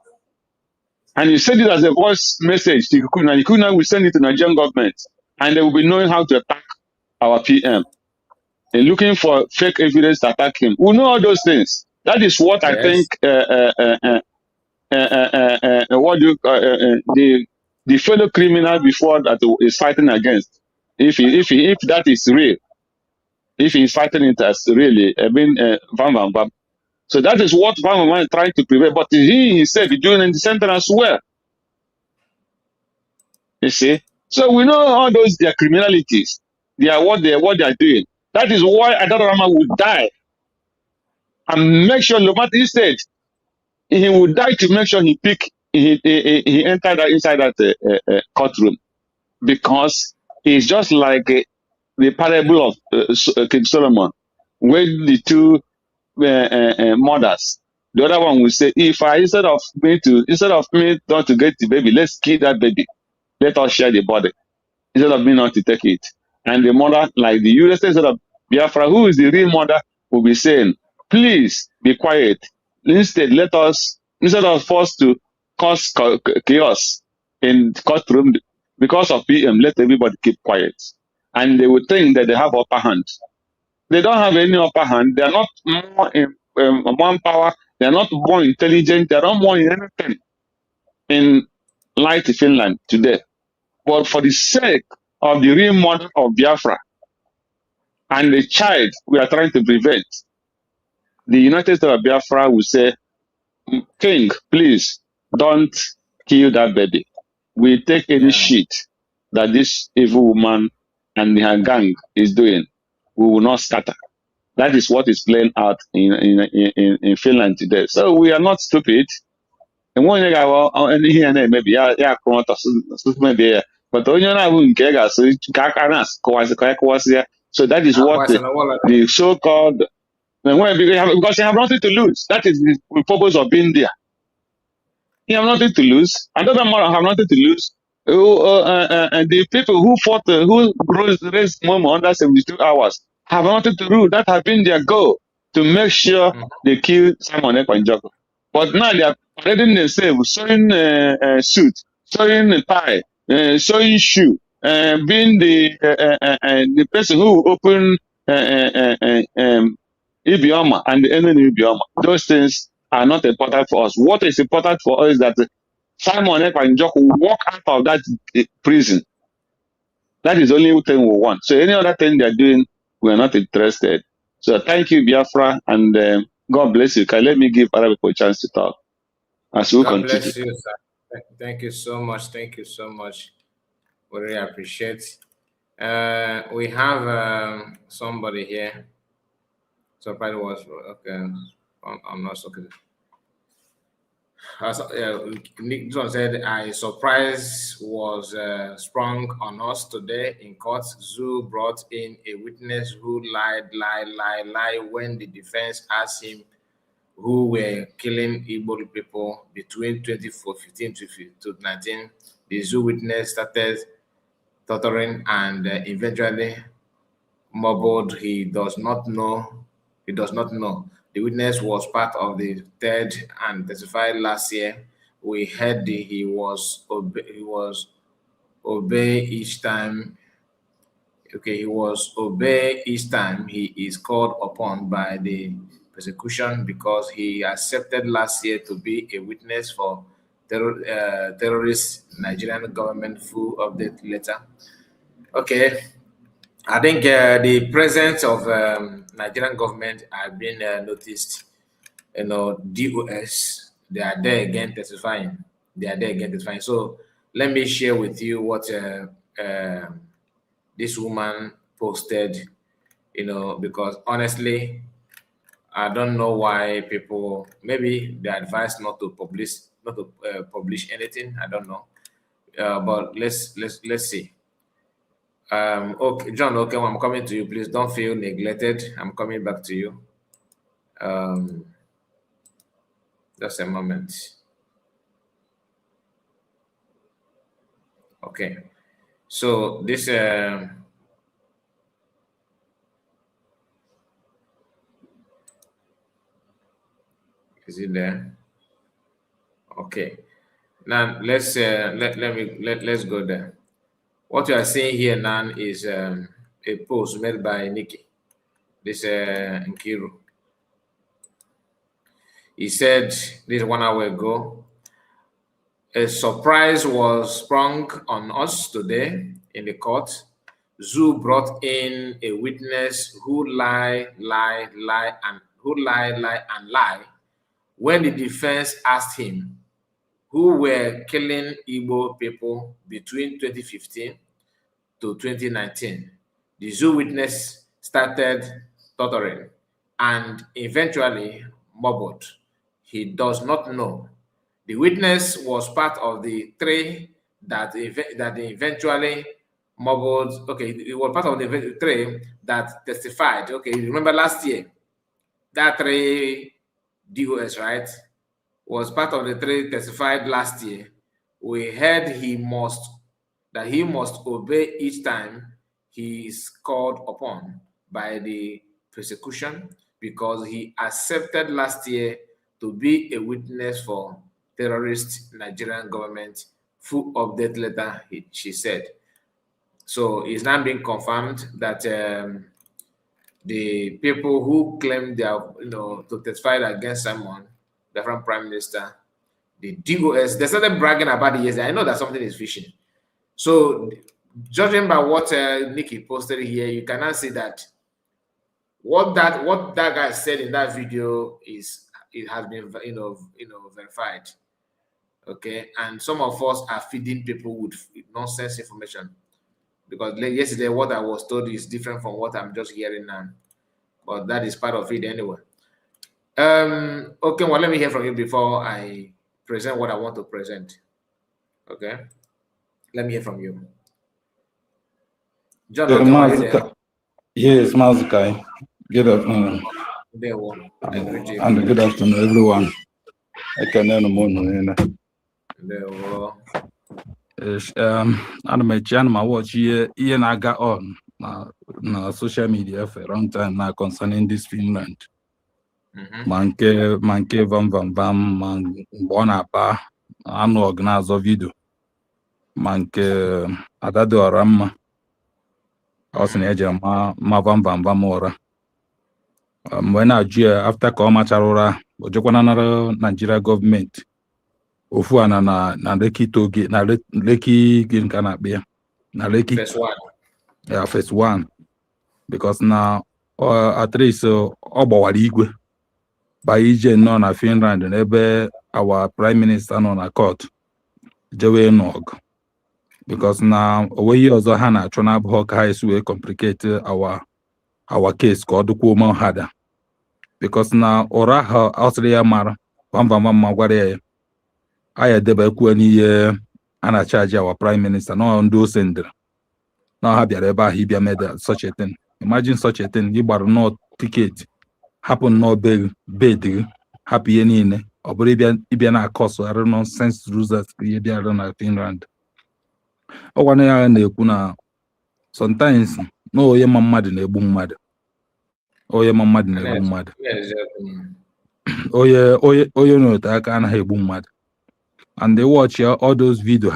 and you send it as a voice message to Ikukuna. And Ikukuna will send it to Nigerian government, and they will be knowing how to attack our PM and looking for fake evidence to attack him. We know all those things. That is what I think. What do the fellow criminal before that is fighting against, if that is real, if he's fighting it as really, Van Van Van. So that is what Van Van Van is trying to prevent. But he himself is doing in the center as well. You see? So we know all those their criminalities. They are what they are doing. That is why Adarama would die. And make sure Lomat instead, he would die to make sure he entered inside that courtroom. Because he's just like the parable of King Solomon, where the two mothers. The other one will say, if I instead of me not to get the baby, let's kill that baby. Let us share the body. Instead of me not to take it. And the mother, like the US instead of Biafra, who is the real mother, will be saying, please be quiet. Instead, instead of forced to cause chaos in the courtroom because of PM, let everybody keep quiet. And they would think that they have upper hand. They don't have any upper hand. They are not more power. They are not more intelligent. They are not more in anything in light Finland today. But for the sake of the real mother of Biafra and the child we are trying to prevent, the United States of Biafra will say, King, please don't kill that baby. We take any shit that this evil woman and her gang is doing. We will not scatter. That is what is playing out in Finland today. So we are not stupid. And one thing maybe maybe but so that is what the so-called because they have nothing to lose. That is the purpose of being there. You have nothing to lose. Another man have nothing to lose. And the people who fought, who raised Momo under 72 hours have nothing to do. That has been their goal to make sure they kill Simon Ekpa and Joko. But now they are parading themselves, sewing suit, sewing tie, sewing shoe, being the person who opened Ibioma and the enemy Ibioma. Those things are not important for us. What is important for us is that Simon Ekpa and Joko walk out of that prison. That is the only thing we want. So any other thing they're doing, we're not interested. So thank you, Biafra, and God bless you. Can let me give other people a chance to talk as we God continue. bless you, sir. Thank you so much. Thank you so much. We really appreciate. We have somebody here. Somebody was okay. I'm not so good. Nick John said, "A surprise was sprung on us today in court. Zoo brought in a witness who lied when the defense asked him who were killing Igbo people between 2015 to 2019. The Zoo witness started stuttering and eventually mumbled he does not know. He does not know. The witness was part of the third and testified last year. We heard he was obey each time. Okay, he was obey each time he is called upon by the prosecution because he accepted last year to be a witness for terrorist Nigerian government full update letter. Okay, I think the presence of Nigerian government have been noticed. You know, DOS, they are there again testifying. They are there again testifying. So let me share with you what this woman posted. You know, because honestly, I don't know why people maybe they advised not to publish anything. I don't know, but let's see. Okay, John, okay, I'm coming to you. Please don't feel neglected. I'm coming back to you. Just a moment. Okay. So this is it there? Okay. Now let's let's go there. What you are seeing here now is a post made by Nikki. This Nkiru. He said this 1 hour ago, a surprise was sprung on us today in the court. Zoo brought in a witness who lie, and lie when the defense asked him who were killing Igbo people between 2015 to 2019. The zoo witness started stuttering and eventually mumbled he does not know. The witness was part of the three that eventually mumbled. Okay, it was part of the three that testified. Okay, remember last year, that three DOS, right, was part of the three testified last year. We heard he must obey each time he is called upon by the persecution, because he accepted last year to be a witness for terrorist Nigerian government. Full update letter, she said. So it's now being confirmed that the people who claim they are, to testify against someone, the different prime minister, the DOS, they started bragging about it yesterday. I know that something is fishy. So, judging by what Nikki posted here, you cannot see that what that guy said in that video has been verified. Okay, and some of us are feeding people with nonsense information, because yesterday what I was told is different from what I'm just hearing now, but that is part of it anyway. Okay, well, let me hear from you before I present what I want to present. Okay, let me hear from you. John, yes, Mazukai. Good afternoon. And good afternoon, everyone. I can learn more. I'm watch here I got on social media for a long time now concerning this Finland. Manke vam man bona pa anu organize video. Manke adado aramma. Also ma vam ora. When after Koma Charora, Ojokwana Nigeria government, Ofuana na Leki Togi, na Leki Ginkanabia, na Leki first one. Yeah, first one. Because now at least Obawaligwe by EJ no na Finland and ebe our prime minister no na court. Jewe Nog. Because now we also Hana Tronab Hawk High way complicate our case called the Kumo Hada. Because now Oraha Australia Mar Bamba Magware I debe any ana charge our prime minister no on do send. Now have your ever he be made such a thing. Imagine such a thing, you bar no ticket happen no bed happy any or Ibiana cost or nonsense rules that you don't Finland. Oh, one year kuna sometimes no yema mad in a boom mad. Oh yeah, mad in a boom mad. Oh yeah, no attack and a boom mad. And they watch all those videos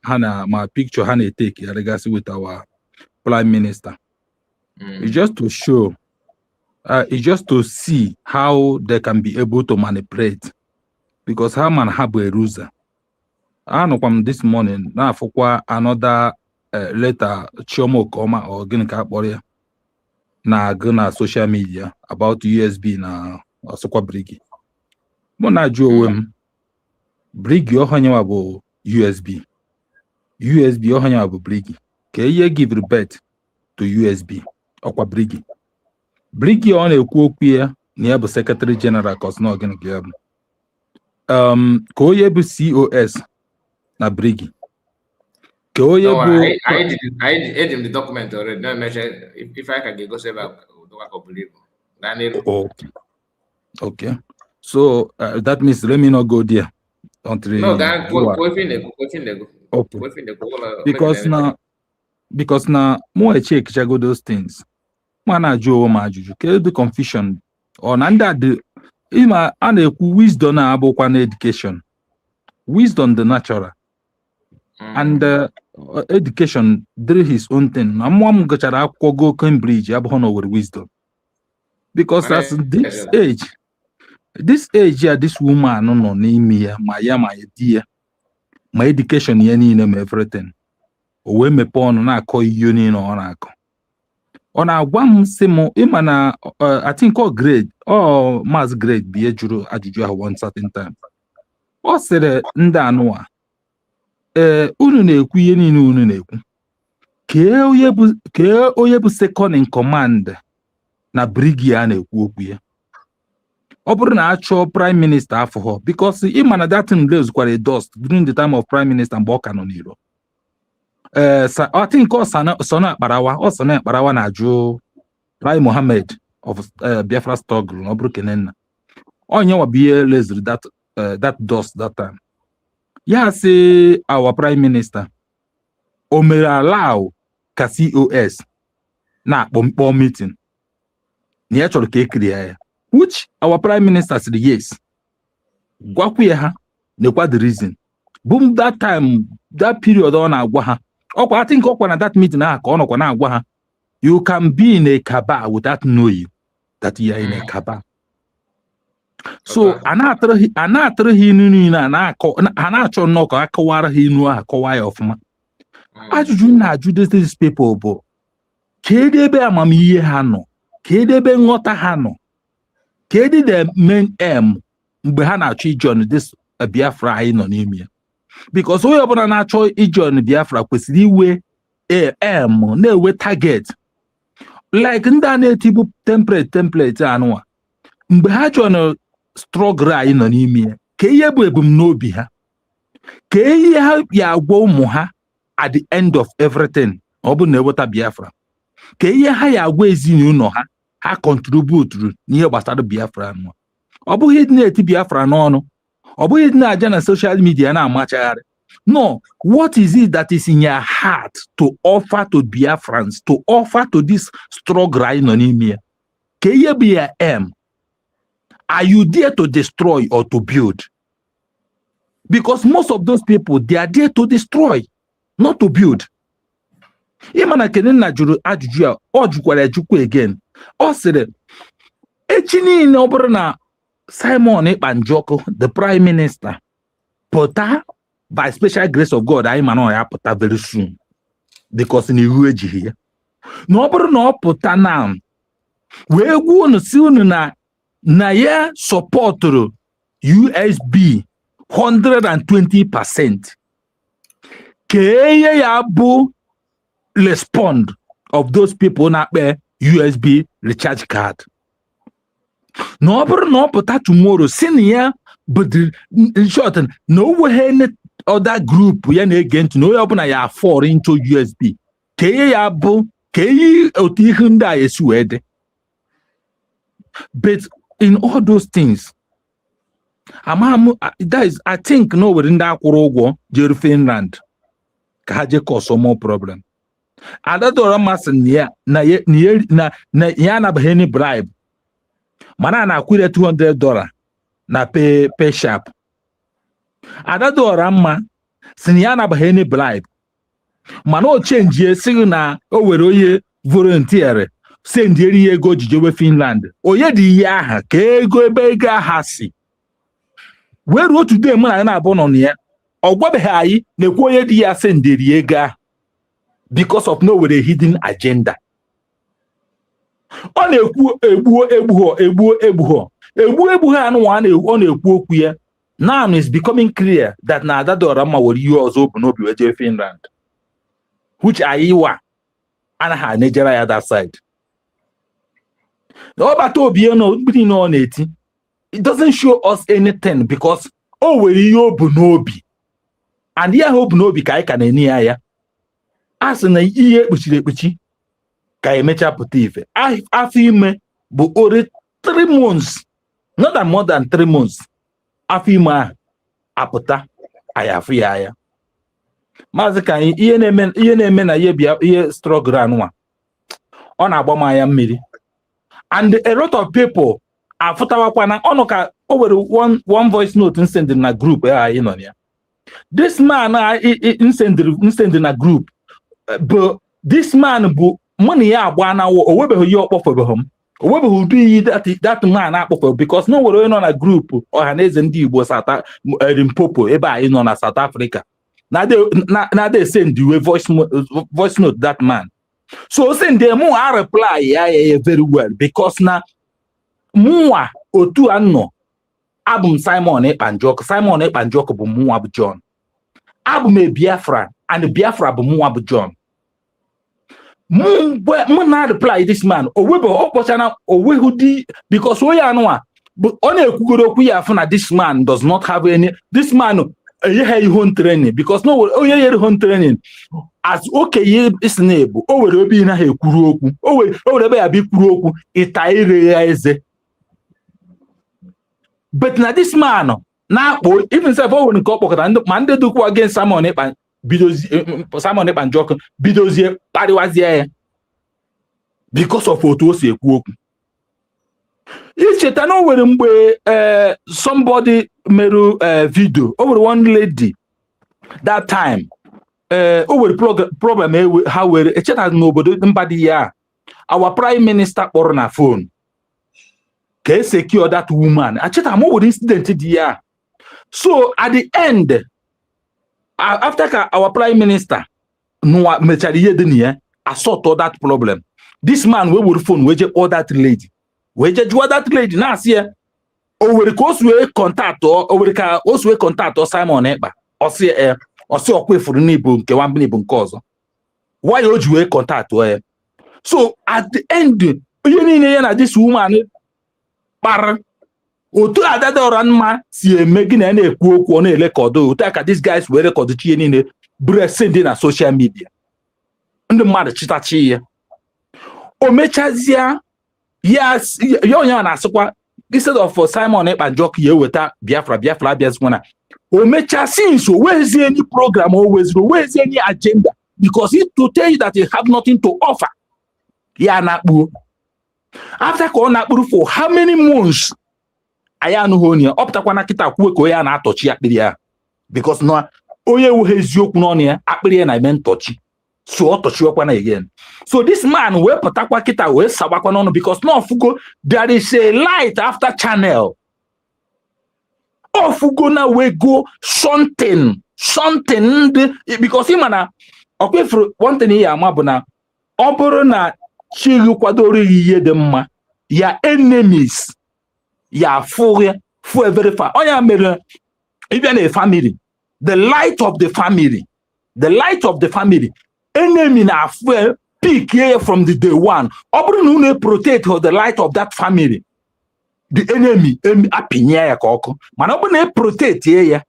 Hannah my picture Hannah take a legacy with our prime minister. It's just to show it's just to see how they can be able to manipulate, because Haman have a ruler. I know from this morning now for another letter Chomo Koma or Ginika Boria na gonna social media about USB na Sokwa Brigi. Mona Joem Brigi Ohanyabo USB Ohanyabo Brigi. Can you give rebate to USB Okwa Brigi? Brigi on a quote near the Secretary General cause no gonna give Koyebu COS na Brigi. No, I did him the document already. No measure if I can go save up, believe. Okay. So that means let me not go there. No, because now more check jago those things. Mana Joe Majuju, the confusion on under the ima and wisdom about one education. Wisdom the natural. And education do his own thing. Amwam gachara go Cambridge abhono with wisdom. Because as this age this woman no name me my dear. My education any name everything. o wee mepee ọnụ na-akọ ihe niile ọ na-akọ. Ọ na-agwa m sị m ịma na I think grade Maazị Grade bụ ihe jụrụ ajụjụ ahụ one certain time. Ọ sịrị ndị anụwa unu na-ekwu ihe niile unu na-ekwu, kee onye bụ second in command na brigade a na-ekwu okwu ya. Ọ bụrụ na achọ prime minister afọ ha, because ịma na that thing lezukwara a dust during the time of prime minister mgbe ọ ka nọ n'iro. I think Sona Akparawa na-ajụ Rai Mohammed of Biafra struggle na ọ bụrụ Kenenna. Onye nwa bụ ihe leziri that dust that time. Ya sị our prime minister o mere allow ka COS na-akpọ mkpọ meeting na ya chọrọ ka ekiri ya, which our prime minister said yes. Gwakwu ya ha nekwa the reason. Boom, that time, that period ọ na-agwa ha. I think ọkwa na that meeting ahụ ka ọ nọkwa na-agwa ha, you can be in a cabal without knowing that you are in a cabal. So a na-atụrụ ha inu niile a na-achọ nnọọ ka akọwara ha inu ahụ akọwa ya ọfụma. Ajụjụ na-ajụ these people bụ kedu ebe amamihe ha nọ, kedu ebe nghọta ha nọ, kedu the main aim mgbe ha na-achọ ijoin this Biafra anyị nọ n'ime ya. Because onye ọbụla na-achọ ijoin Biafra kwesịrị iwe aim na-ewe target, like ndị a na-etibu template anụwa. Mgbe ha join struggle anyị nọ n'ime ya, ka ihe bụ ebumnobi ha, ka ihe ha ya agwa ụmụ ha at the end of everything ọ bụ na-eweta Biafra, ka ihe ha ya agwa ezinụlọ ha contribute n'ihe gbasara Biafra anụwa. Ọ bụghị ịdị na-eti Biafra n'ọnụ, ọ bụghị ịdị na-aja na social media na-amachagharị. No, what is it that is in your heart to offer to Biafrans, to offer to this struggle anyị nọ n'ime ya? Ka ihe bụ ya aim? Are you there to destroy or to build? Because most of those people, they are there to destroy, not to build. Imana Kenenna jụrụ ajụjụ ya, ọ jụkwara ejukwu again. Ọ sịrị echi niile ọ bụrụ na Simon Ekpa Njoku, the prime minister, pụta by special grace of God, anyị ma na ọ ya pụta very soon because na iwu ejighị ya. Na ọ bụrụ na ọ pụta na wee gwa unu si unu na ya sọpọtụrụ USB 120%, ka ihe ya bụ respond of those people na-akpe USB recharge card. Na ọ bụrụ na ọ pụta tomorrow si na ya but in short na o nweghị other group ya na-ege ntị na onye ọbụla ya fall into USB, ka ihe ya bụ ka ihe otu ihe ndị a esi wee dị. But in all those things, I think no were ndị akwụrụ ụgwọ jere Finland ka ha je cause more problem. Adadora masị na ya anabaghị any bribe, mana na-akwụre $200 na pay sharp. Adadora mma si na ya anabaghị any bribe, mana o chenjie sị na o were onye volunteer sendieri ihe ego jijewe Finland. Onye dị ihe aha ka ebe ego aha si wee ruo today mụ na na-abụ nọ na ya ọ gwabeghị anyị na-ekwu onye dị ya senderi ego ahụ because of no were hidden agenda. Ọ na-ekwu egbuho anụnwa ọ na-ekwu okwu ya. Now it's becoming clear that na Adadora mma were ihe ọzọ bụ n'obi wee jee Finland, which anyị wa anaghị anejere ya that side. The ọbata obi no mgbidi na ọ na-eti, it doesn't show us anything because o were ihe obu n'obi, and ihe ahụ obu n'obi ka anyị ka na-enye ya. A sị na ihe ekpuchiri ekpuchi ka emecha pụta ife. Afọ ime bụ ore 3 months, not that more than 3 months. Afọ ime ahụ apụta ayafụ ya. Maazị ka ihe na-eme na ihe struggle anụnwa ọ na-agba m anya mmiri. And a lot of people afụtawakwana ọnụ ka o were one voice note nsend na group anyị nọ ya. This man nsend na group bụ this man bụ mụ na ya agba na o webeghị ihe ọkpọfebeghị m, o webeghị ụdị iyi that man akpọfe because no were onye nọ na group ọhaneze ndị Igbo Limpopo ebe anyị nọ na South Africa Now they send you a voice note that man. So send them I reply yeah very well because now more or two anno abum Simon Ekpa Njok bu mu abu John. Abum e Biafra and Biafra bu mu abu John. Mun na reply this man owebo opochana owehudi because we are no but on ekugoro ku ya na this man does not have any this man home training because no home training as okay is neighbor o were obi na ha ekuru okwu o were be ya bi kuru okwu ita ire ya eze but na this man na even say for when ko kpokota man dey do against Simon Ekpa Simon Ekpa Njok bidozie pariwazie because of otu o si ekwu okwu icheta no were mgbe somebody made a video over one lady that time over problem how were icheta n'obodo mbadi ya our prime minister kpọrọ na phone can secure that woman icheta mo with incident di ya so at the end after our prime minister no mechara ihe dị na sort that problem this man we would phone we all that lady we just that lady na see o were ko oswe contact o were ka oswe contact Simon Ekpa o see okwefuru n'ibu nke wa mbini bu nke ọzọ why o ji we contact so at the end onye niile ya na this woman kpara otu adadora mma si eme gị na ekwu okwu na elekodo otu aka these guys were record chi niile buru send na social media ndị mmadụ chitachi ya o mechazia yes yonya na asịkwa instead of Simon Ekpa Njok ye weta Biafra abiazwana o mecha since where's any program always where's any agenda because it to tell you that you have nothing to offer ya na kpu after ko na kpuru for how many months aya no honia optakwa na kita kwuwe ko ya na atochi akpiri ya because no onye wu eziokwu no ne akpiri ya na eme ntochi so otochiwakwa na again so this man we patakwa kita we sabakwa no because no fugo there is a light after channel ofugo na we go something because him na okwe one thing ya ma bụ na oburu na chigu kwadoro ihe dị mma ya enemies ya for very far onya mere even a family the light of the family enemy na pick here from the day one. Obru no protect the light of that family. The enemy apinya ya koko. Man obru protect here.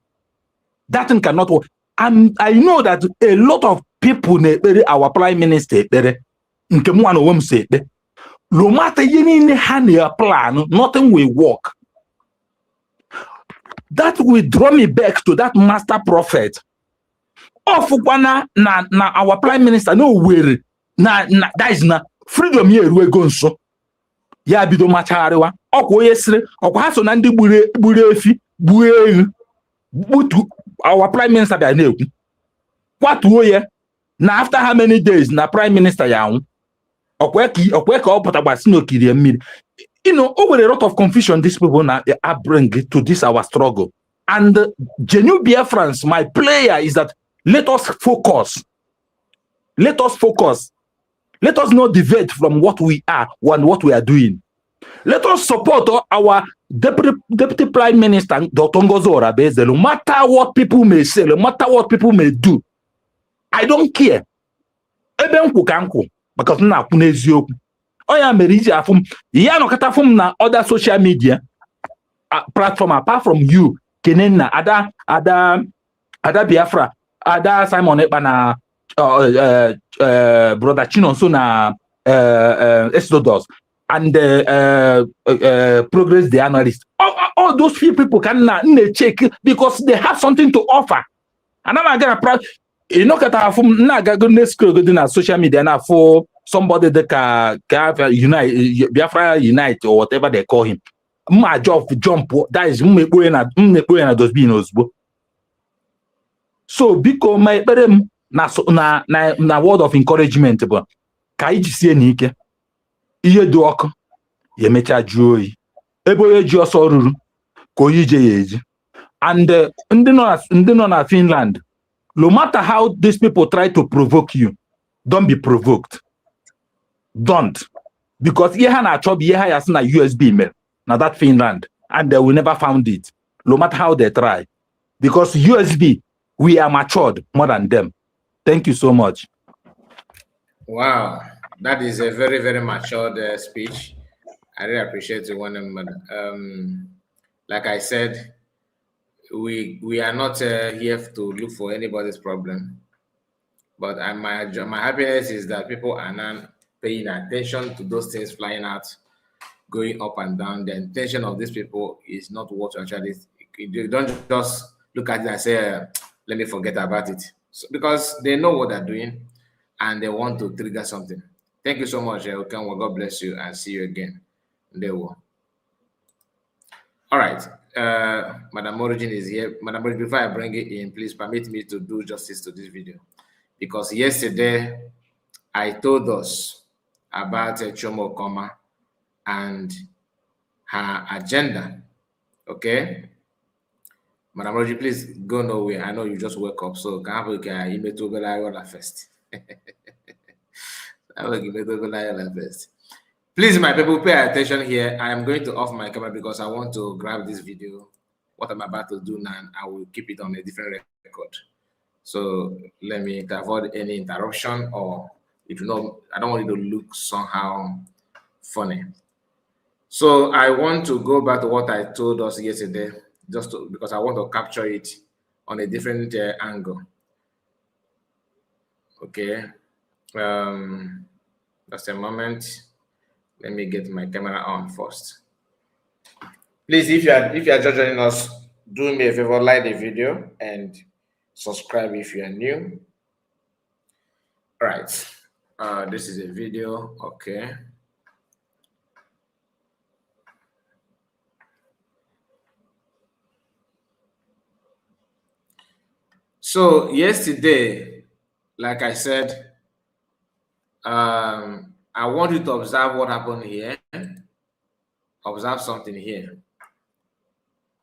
That thing cannot work. And I know that a lot of people our prime minister nke mu an owem say no matter any plan, nothing will work. That will draw me back to that master prophet. Ofukwana na our prime minister no were na that is na freedom here we go nso ya bido machariwa okwo yesire okwo ha so na ndi gburu efi gbuo butu our prime minister bia na-ekwu kwatuo ye na after how many days na prime minister ya anwụ okwe ka oputagbasi no kiri mmiri you know over a lot of confusion these people na bring to this our struggle and genuine Biafrans my prayer is that let us focus. Let us not deviate from what we are and what we are doing. Let us support our deputy prime minister, Dr. Ngozo Orabeze, no matter what people may say, no matter what people may do. I don't care. Ebe nkwukanku, because na kuneziokwu. Oya meriji afum, ya no kata fum na other social media platform apart from you, kenena ada Biafra. Ada Simon Ekpa na brother Chinonso na Exodus and Progress the analyst. All those few people can check because they have something to offer. And I'm gonna proud. You know, na social media na for somebody that can unite Biafra unite or whatever they call him. My job jump that is na those being ozbo. So biko my ekpere na word of encouragement bụ ka iji sie n'ike ihe dị ọkụ ya emecha jụọ oyi ebe onye ji ọsọ ruru ka oyi je ya eji and ndị nọ na Finland No matter how these people try to provoke you, don't be provoked. Don't. Because here na chop here has na USB mail. Now that Finland. And they will never found it. No matter how they try. Because USB, we are matured more than them. Thank you so much. Wow. That is a very, very matured speech. I really appreciate it. Like I said, we are not here to look for anybody's problem. But my happiness is that people are now paying attention to those things flying out, going up and down. The intention of these people is not what actually. You don't just look at it and say, let me forget about it. So, because they know what they're doing and they want to trigger something. Thank you so much, Okanwa. God bless you and see you again. There we go. All right. Madam Origin is here. Madam Origin, before I bring it in, please permit me to do justice to this video. Because yesterday I told us about Chomo Koma and her agenda. Okay? Madam Origin, please go nowhere. I know you just woke up, so can I have a first? Please, my people, pay attention here. I am going to off my camera because I want to grab this video. What I'm about to do now, I will keep it on a different record. So let me avoid any interruption, or if you know, I don't want it to look somehow funny. So I want to go back to what I told us yesterday, because I want to capture it on a different angle. Okay. Just a moment. Let me get my camera on first. Please, if you are just joining us, do me a favor, like the video and subscribe if you are new. All right. This is a video. Okay. So yesterday, like I said, I want you to observe what happened here. Observe something here.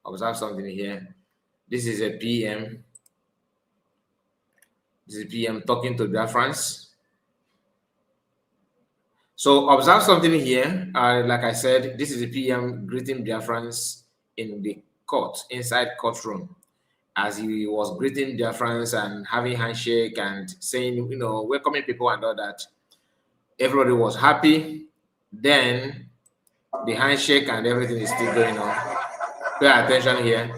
Observe something here. This is a PM. This is PM talking to Biafrans. So observe something here. Like I said, this is a PM greeting Biafrans in the court, inside courtroom, as he was greeting Biafrans and having handshake and saying, you know, welcoming people and all that. Everybody was happy. Then the handshake and everything is still going on. Pay attention here.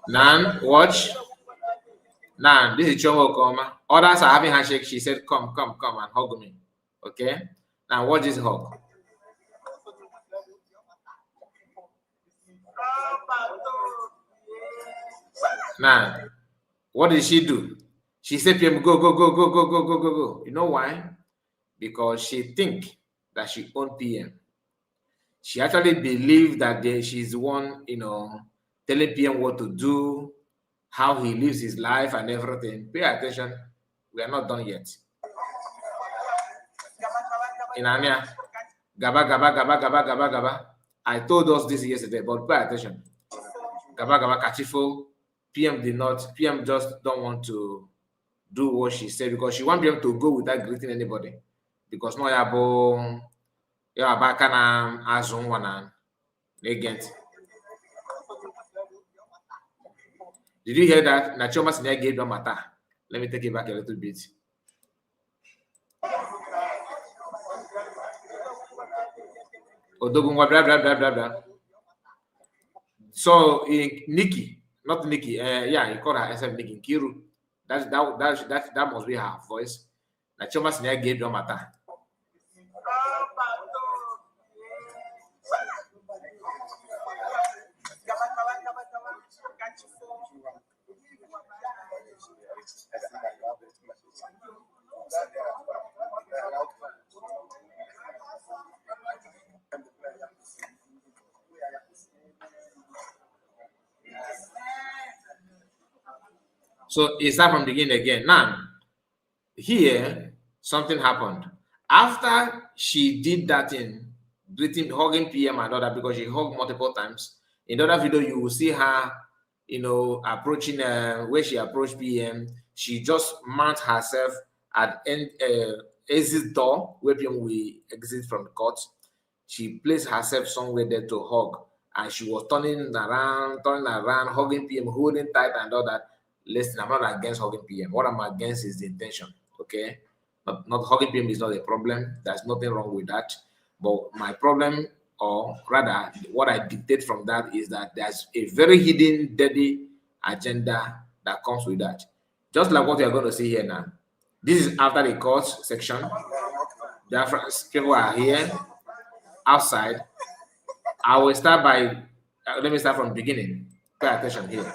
Nan, watch. Nan, this is Chomo Koma. Others are having handshake. She said, come and hug me. Okay? Now watch this hug. Now, what did she do? She said, PM, go. You know why? Because she think that she own PM. She actually believed that she's the one, you know, telling PM what to do, how he lives his life and everything. Pay attention. We are not done yet. In Ania, gaba. I told us this yesterday, but pay attention. Gaba kachifo. PM just don't want to do what she said because she won't be able to go without greeting anybody. Because no yabo kana azun wana agent. Did you hear that? Nachoma Senior gave them matter. Let me take it back a little bit. Odogunwa blah. So Nikki, not Nikki, yeah, he called herself Nikki Kiru. That must be her voice. Nachoma Senior gave them matter. So it started from the beginning again. Now, here, something happened. After she did that in greeting, hugging PM and all that, because she hugged multiple times. In the other video, you will see her, you know, approaching where she approached PM. She just mount herself at exit door where PM will exit from the court. She placed herself somewhere there to hug, and she was turning around, hugging PM, holding tight and all that. Listen, I'm not against hugging PM. What I'm against is the intention. Okay, not hugging PM is not a problem. There's nothing wrong with that. But my problem, or rather, what I dictate from that is that there's a very hidden, dirty agenda that comes with that. Just like what you're going to see here now. This is after the court section. The people are here outside. I will start by, let me start from the beginning. Pay attention here.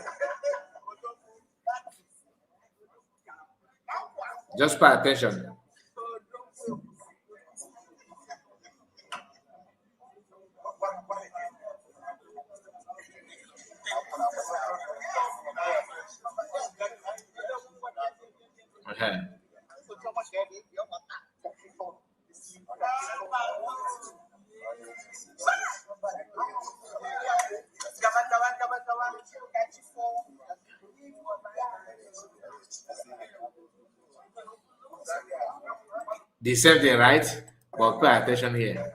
Just pay attention. Okay. The same thing, right? But pay attention here.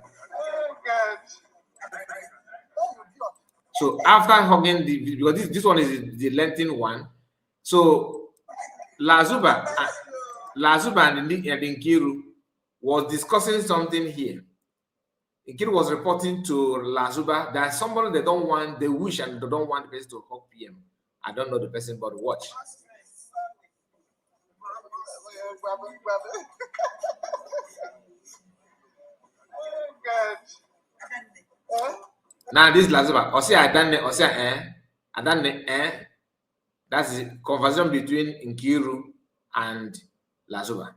So after hugging because this one is the lengthened one. So Lazuba and Nkiru was discussing something here. Nkiru was reporting to Lazuba that somebody they wish and they don't want the person to hug PM. I don't know the person, but watch. Now this Lazuba, that's the conversation between Nkiru and Lazuba.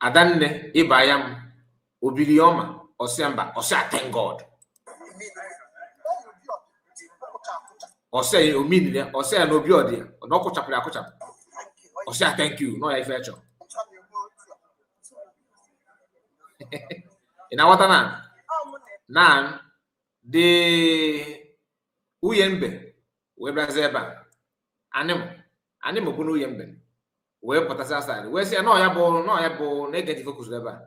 Adanne Ibayam Obilioma Osiamba Osia, thank God. Osia Omini Osia no Biodi no Kochapla Osia, thank you. No, I fetch. In our time now, the Uyembe, Webrazeba, Animo Bunu Yembe, where Potasa side. Where say no, yabo, negative focus level.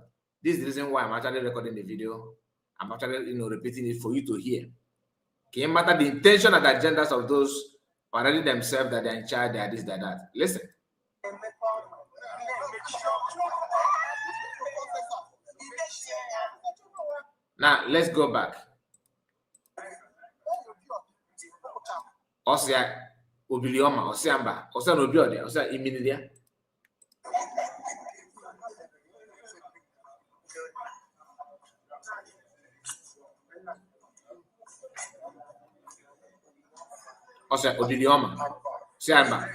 This is the reason why I'm actually recording the video. I'm actually repeating it for you to hear. Can matter the intention and the agendas of those already themselves that they're in charge, they are this, that. Listen. Now let's go back. Osia Obilioma, Osiamba, Osia no Biode, Osia Imilia. Osia Obilioma, Siamba.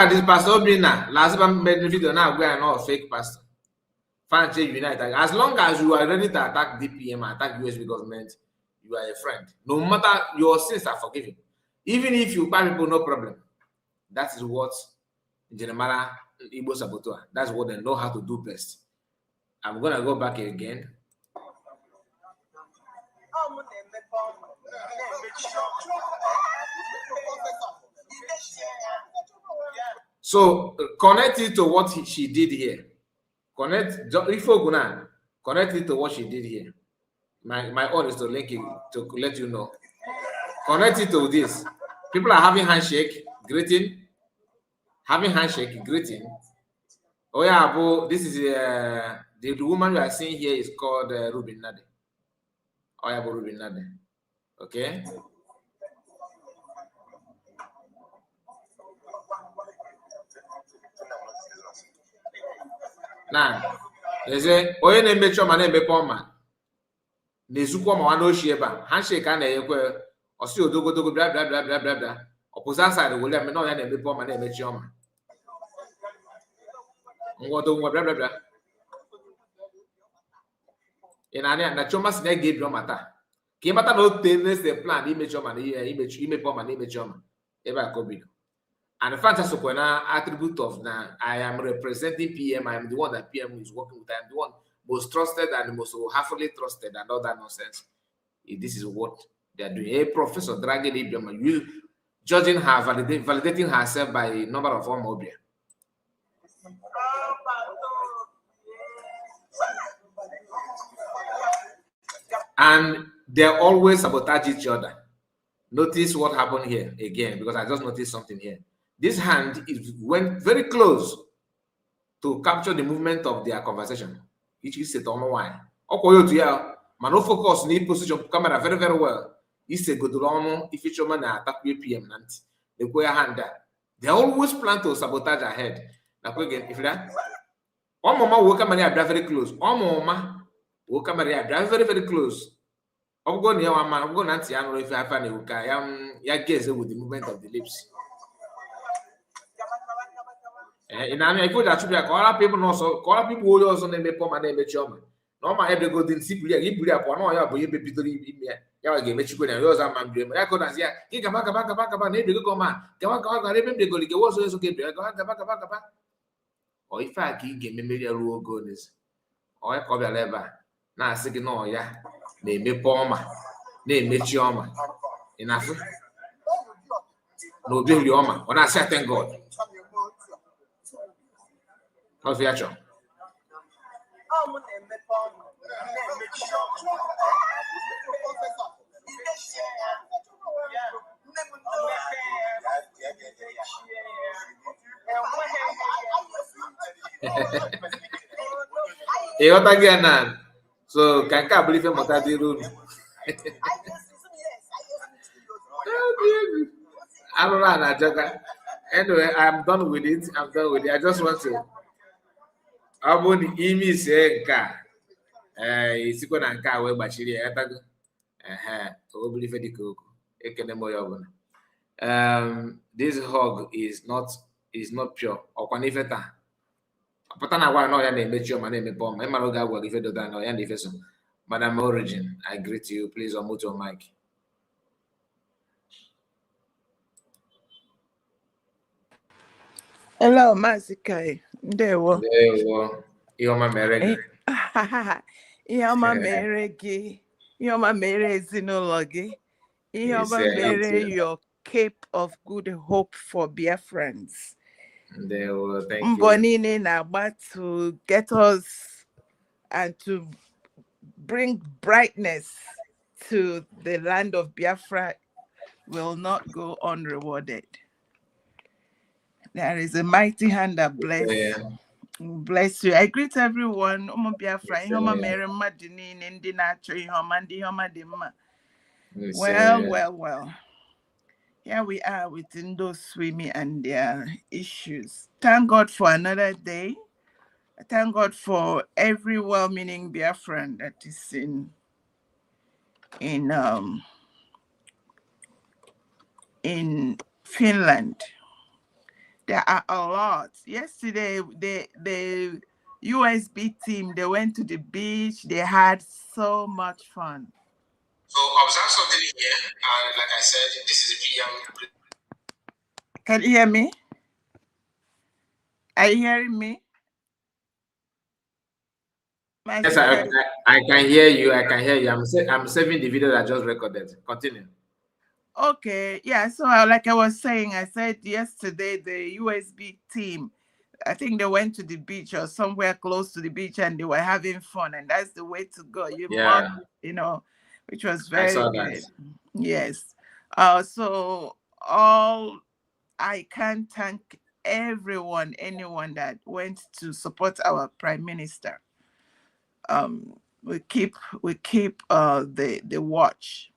This pastor Obina, last time made the video now, we are not a fake pastor. Fancy United. As long as you are ready to attack DPM, attack USB government, you are a friend. No matter your sins are forgiven. Even if you buy people, no problem. That is what Jeremiah Igbo Sabotua. That's what they know how to do best. I'm gonna go back again. So connect it to what she did here. Connect it to what she did here. My own is to link it to let you know. Connect it to this. People are having handshake, greeting. Having handshake, greeting. Oh yeah, Abu, this is the woman you are seeing here is called Rubin Nade. Oh yeah, Rubin Nade. Okay. Now, they say, oh, you name me choma name me poma. Nezukwa ma wano shieba. Handshake ane yekwe. Osi odogo dogo blah blah blah blah blah blah. Opposite side wole me no ya name me poma name me choma. Ngodo blah blah blah. Inane na choma sine give your mata. Ki mata no tennis the plan ime choma ni ime poma ni ime choma. Eba kobido. And the fact attribute of now, I am representing PM. I am the one that PM is working with. I am the one most trusted and most halfly trusted and all that nonsense. This is what they are doing. Hey, Professor Draghi, you judging her, validating herself by a number of mobile. And they always sabotage each other. Notice what happened here again, because I just noticed something here. This hand went very close to capture the movement of their conversation. Each is don't know why. Okay, man, no focus need position camera very, very well. It's a good long if it's man attack PM nanti. They go hand there. They always plan to sabotage ahead. Now again, if that one moment work camera very close. One moment work camera very, very close. I'm going near one man. I'm going to know if I find a guy. I guess with the movement of the lips. In America, that should be a call people also. Call people who also name me my name Choma. No, my every good in Sibuya, you put up one or your boy, people in here. You game Mexico and yours. I'm doing. I could answer. He come back, maybe go man. Come on, remember the goalie was also okay. Go back. Or if I give me maybe a rule goodness. Or I call a lever. Now I say no, yeah. Name me Poma, name me Chioma. Enough. No, Bill Yoma. When I say thank God. How's the action? Hey, what again? So can't believe him what I did. I don't know. Anyway, I'm done with it. I just want to. Aboni imi se nka. Isiko na nka we gbachiri ya tago. O believe the cook. Ekene mo yobuna. This hug is not pure. Okwa ifeta. Apata na wa no ya na emechi o ma na emepe o ma. Emaro ga agwa ife dota na ya na ifeso. Madam Origin, I greet you. Please unmute your mic. Hello, Mazikai. Ndewo. Ioma mere. Ioma mere gị. Ioma mere ezinụlọ gị. Ioma mere your Cape of Good Hope for Biafrans. Ndewo, thank you. Mbonine na-agba to get us and to bring brightness to the land of Biafra will not go unrewarded. There is a mighty hand that bless you. I greet everyone. Well. Here we are within those swimming and their issues. Thank God for another day. Thank God for every well-meaning Biafran that is in Finland. There are a lot. Yesterday, the USB team, they went to the beach. They had so much fun. So observe something here. Like I said, this is a PM. Can you hear me? Are you hearing me? Yes, I can hear you. I'm saving the video that I just recorded. Continue. Okay, yeah, so like I was saying, I said yesterday, the USB team, I think they went to the beach or somewhere close to the beach and they were having fun, and that's the way to go. Which was very good. Yes. So I can thank anyone that went to support our Prime Minister. We keep the watch.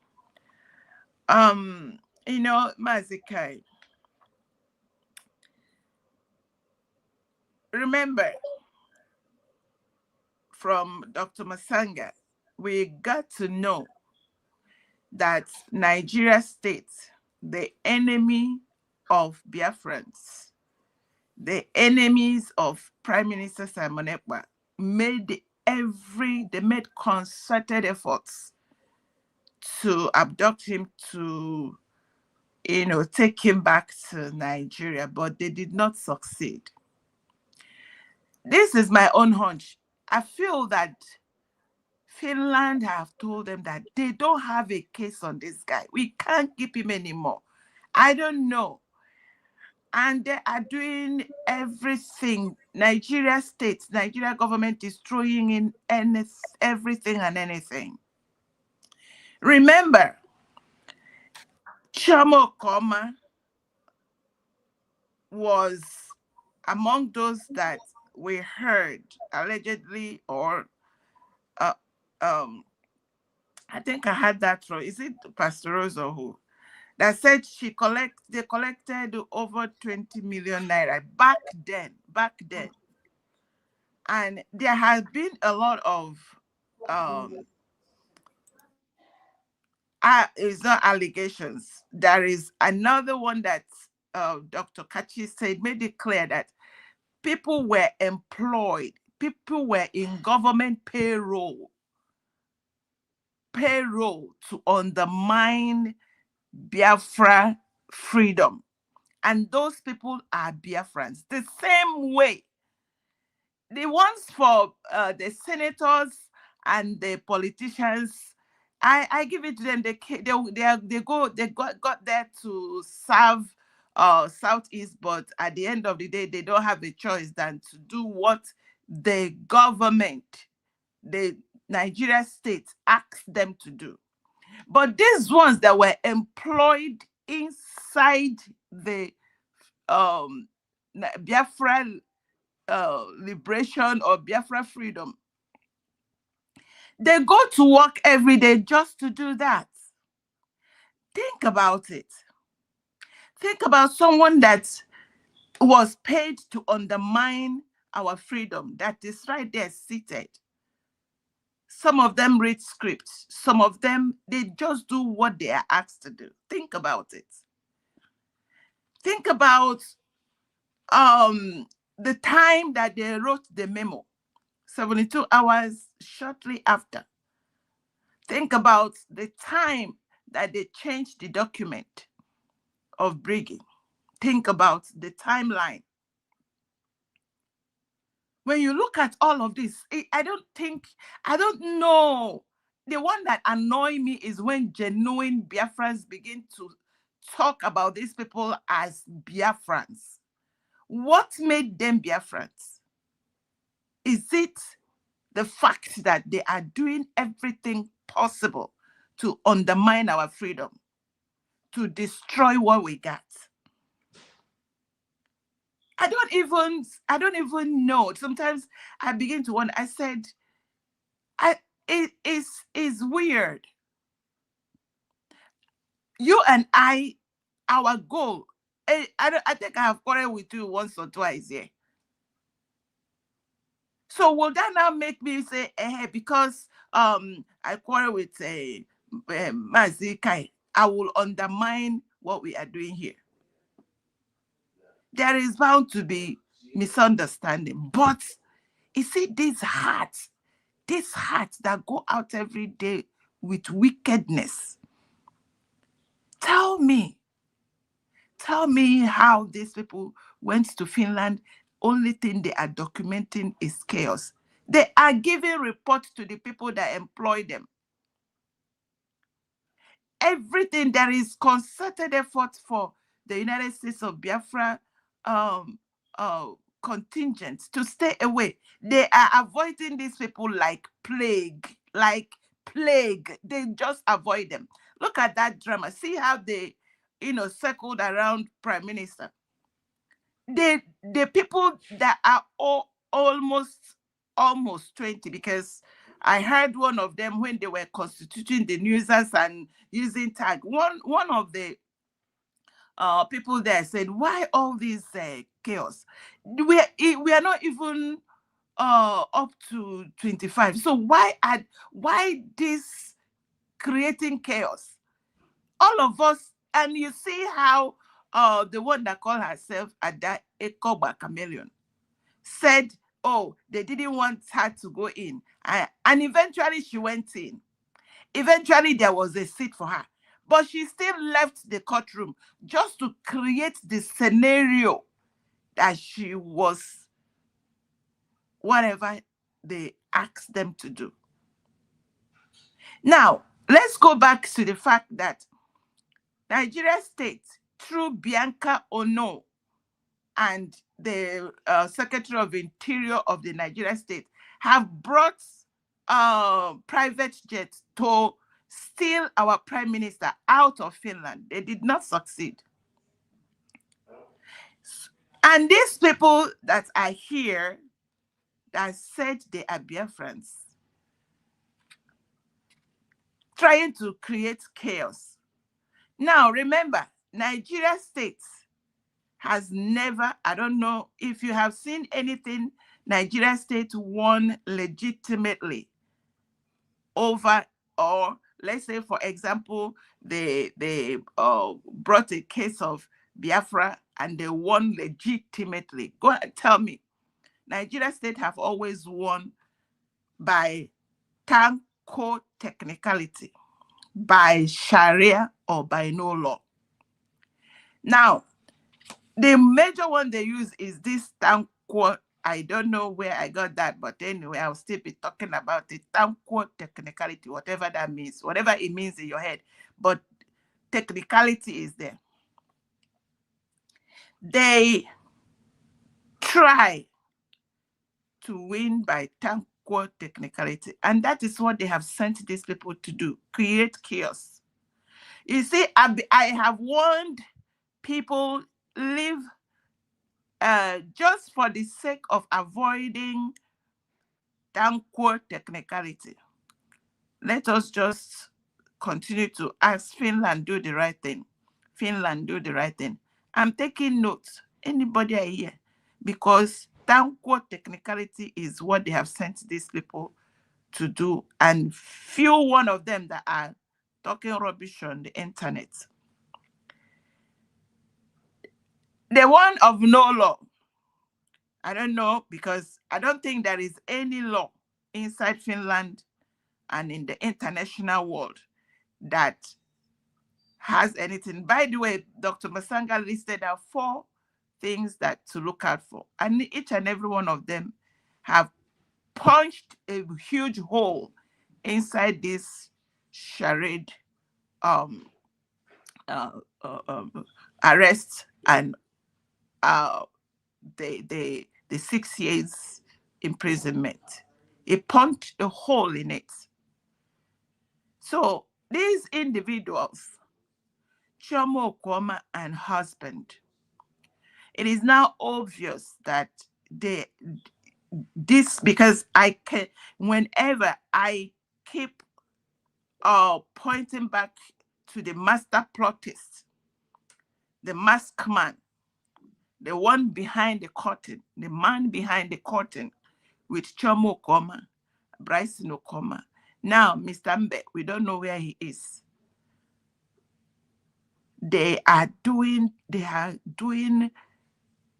Mazikai, remember from Dr. Masanga, we got to know that Nigeria State, the enemy of Biafrans, the enemies of Prime Minister Simon Ekpa, made concerted efforts to abduct him, to take him back to Nigeria, but they did not succeed. This is my own hunch. I feel that Finland have told them that they don't have a case on this guy. We can't keep him anymore. I don't know. And they are doing everything. Nigeria government is throwing in everything and anything. Remember, Chamo Koma was among those that we heard allegedly, or I think I had that from, is it Pastor Rose or who? That said they collected over 20 million naira back then. And there has been a lot of it's not allegations. There is another one that Dr. Kachi said, made it clear that people were employed, people were in government payroll to undermine Biafra freedom. And those people are Biafrans. The same way, the ones for the senators and the politicians, I give it to them. They got there to serve Southeast, but at the end of the day, they don't have a choice than to do what the government, the Nigeria state, asked them to do. But these ones that were employed inside the Biafra liberation or Biafra freedom, they go to work every day just to do that. Think about it. Think about someone that was paid to undermine our freedom, that is right there seated. Some of them read scripts. Some of them, they just do what they are asked to do. Think about it. Think about the time that they wrote the memo, 72 hours shortly after. Think about the time that they changed the document of bringing. Think about the timeline. When you look at all of this, I don't know. The one that annoys me is when genuine Biafrans begin to talk about these people as Biafrans. What made them Biafrans? Is it the fact that they are doing everything possible to undermine our freedom, to destroy what we got? I don't even know. Sometimes I begin to wonder. I said, it is weird. You and I, our goal, I think I have quarreled with you once or twice here. So will that now make me say, because I quarrel with Mazikai, I will undermine what we are doing here? There is bound to be misunderstanding. But you see, these hearts that go out every day with wickedness, tell me how these people went to Finland. Only thing they are documenting is chaos. They are giving reports to the people that employ them. Everything, there is concerted effort for the United States of Biafra contingents to stay away. They are avoiding these people like plague. They just avoid them. Look at that drama. See how they, circled around Prime Minister. The people that are almost 20, because I heard one of them when they were constituting the newsers and using tag. One of the people there said, "Why all this chaos? We are not even up to 25. So why this creating chaos? All of us." And you see how the one that called herself Ada Ekpa Chameleon said, oh, they didn't want her to go in. And eventually she went in. Eventually there was a seat for her. But she still left the courtroom just to create the scenario that she was whatever they asked them to do. Now, let's go back to the fact that Nigeria State, through Bianca Ono and the Secretary of Interior of the Nigeria State, have brought private jets to steal our Prime Minister out of Finland. They did not succeed. And these people that are here that said they are Biafrans, trying to create chaos. Now, remember, Nigeria State has never, I don't know if you have seen anything Nigeria State won legitimately over, or let's say, for example, they brought a case of Biafra and they won legitimately. Go and tell me. Nigeria State have always won by tanko technicality, by Sharia or by no law. Now, the major one they use is this tanko. I don't know where I got that, but anyway, I'll still be talking about it. Tanko technicality, whatever that means, whatever it means in your head, but technicality is there. They try to win by tanko technicality, and that is what they have sent these people to do, create chaos. You see, I have warned people, live just for the sake of avoiding tanko technicality. Let us just continue to ask Finland do the right thing. Finland do the right thing. I'm taking notes. Anybody are here? Because tanko technicality is what they have sent these people to do, and few one of them that are talking rubbish on the internet. The one of no law, I don't know, because I don't think there is any law inside Finland and in the international world that has anything. By the way, Dr. Masanga listed out 4 things that to look out for, and each and every one of them have punched a huge hole inside this charade arrest and the 6 years imprisonment. It punched a hole in it. So these individuals, Chioma Okwoma and husband, it is now obvious that because whenever I keep pointing back to the master plottist, the masked man, the one behind the curtain, the man behind the curtain with Chioma Okwoma, Bryson Okwoma. Now, Mr. Mbe, we don't know where he is. They are doing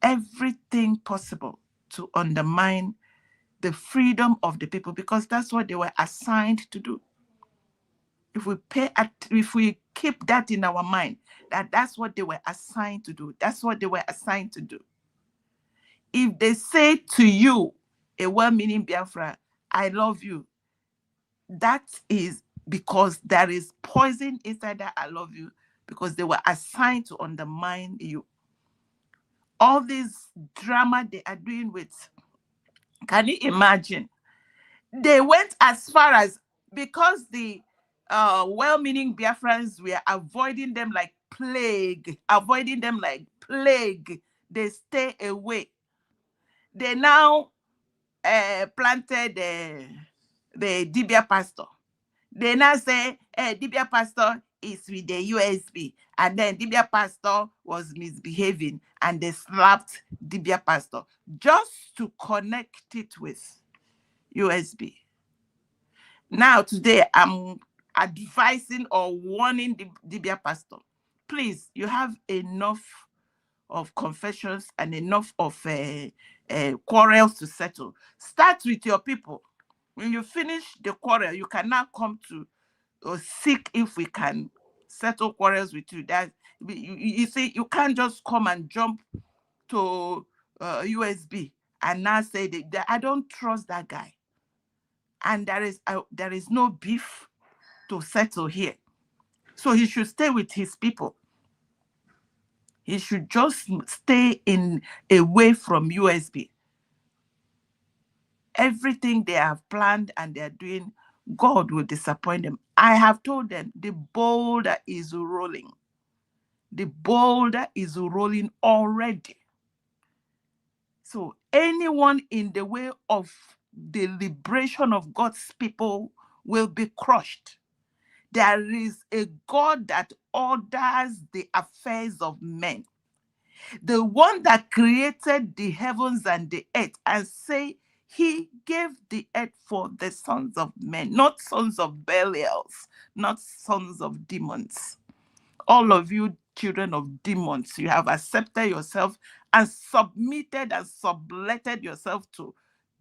everything possible to undermine the freedom of the people, because that's what they were assigned to do. If we keep that in our mind, that's what they were assigned to do. That's what they were assigned to do. If they say to you, a well-meaning Biafra, I love you, that is because there is poison inside that I love you, because they were assigned to undermine you. All this drama they are doing with, can you imagine? They went as far as, because the well-meaning Biafrans, we are avoiding them like plague. Avoiding them like plague. They stay away. They now planted the Dibia pastor. They now say, Dibia pastor is with the USB. And then Dibia pastor was misbehaving and they slapped Dibia pastor just to connect it with USB. Now, today, I'm advising or warning the Dibia pastor. Please, you have enough of confessions and enough of quarrels to settle. Start with your people. When you finish the quarrel, you can now come to seek if we can settle quarrels with you. That you see, you can't just come and jump to USB and now say that I don't trust that guy. And there is no beef to settle here. So he should stay with his people. He should just stay away from USB. Everything they have planned and they're doing, God will disappoint them. I have told them the boulder is rolling. The boulder is rolling already. So anyone in the way of the liberation of God's people will be crushed. There is a God that orders the affairs of men. The one that created the heavens and the earth and say he gave the earth for the sons of men, not sons of Belials, not sons of demons. All of you children of demons, you have accepted yourself and submitted and subletted yourself to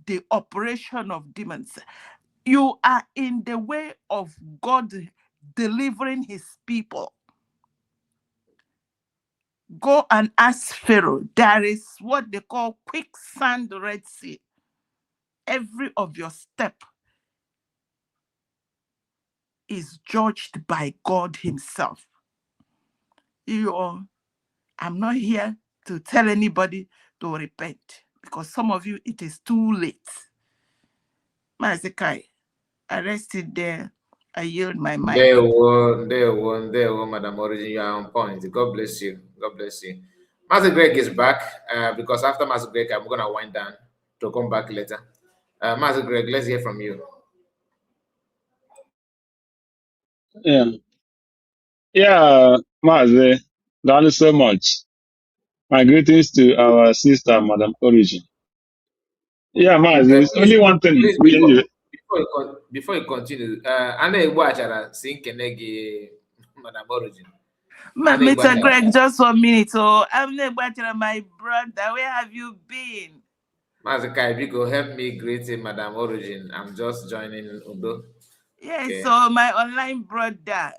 the operation of demons. You are in the way of God delivering his people. Go and ask Pharaoh. There is what they call quicksand Red Sea. Every of your step is judged by God himself. I'm not here to tell anybody to repent, because some of you, it is too late. Mazekai, I rested there. I yield my mic. There were, Madam Origin, you are on point. God bless you. God bless you. Master Greg is back because after Master Greg, I'm going to wind down to come back later. Master Greg, let's hear from you. Yeah, Maze, thank you so much. My greetings to our sister, Madam Origin. Yeah, Maze, there's only one thing. Please, before you continue, I know watch Kenegi, Madam Origin. Mr. Greg, just 1 minute. So I'm my brother. Where have you been? Master Kai, if you go help me greet Madam Origin. I'm just joining Udo. Yes, okay. So my online brother,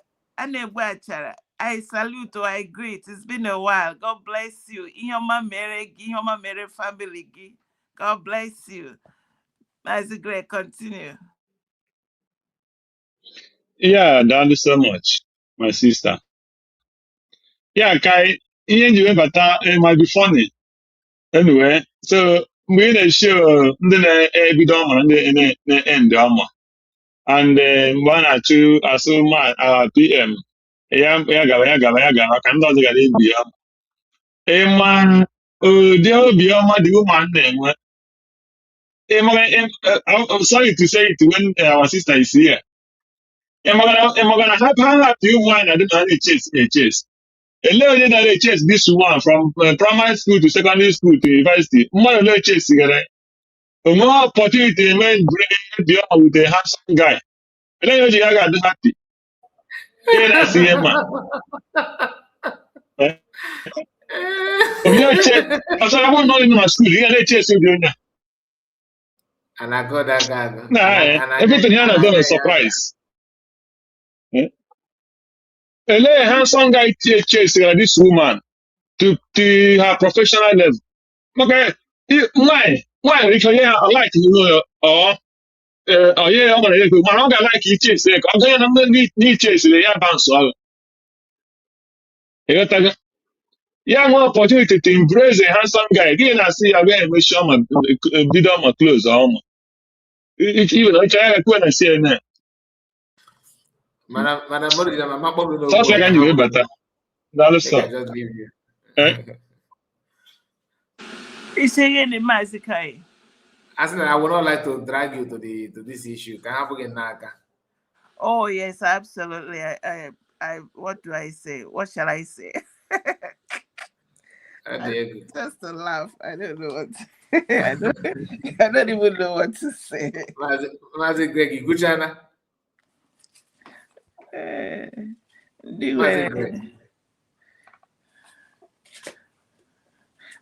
I salute or I greet. It's been a while. God bless you. Inyoma Mere family. God bless you. Master Greg, continue. Yeah, thank you so much, my sister. Yeah, Kai, it might be funny. Anyway, so we're going to show the end. And 1 or 2 as soon as PM. Yeah, I can not get it beyond. Man, there be the woman name. I'm sorry to say it when our sister is here. Am I gonna have her to you one? I don't know any chase. A little bit of chase this one from primary school to secondary school to university. More little chase together. More opportunity men bring the with a handsome guy. And then you got happy. Yeah, I see him, man. I'm sorry, I won't know in my school. Yeah, they chase you. And I got that guy. Nah, everything here is done a surprise. A little handsome guy chase this woman to her professional level. Okay, why? Because yeah, I like you, yeah, I'm gonna go. Man, I'm gonna like you chase. I'm gonna need chase. Yeah, bounce all. You got yeah, more opportunity to embrace a handsome guy. Again, I see. I'm gonna make sure my bid on my clothes. Even I try to go and see it now. Madam Morris, I'm not going to Sounds like I knew better. That's I just leave you. He's saying the Mazikai. I would not like to drag you to this issue. Can I begin now? Oh yes, absolutely. I what do I say? What shall I say? Just to laugh. I don't know what. I don't even know what to say. Mazi Greg, good channel.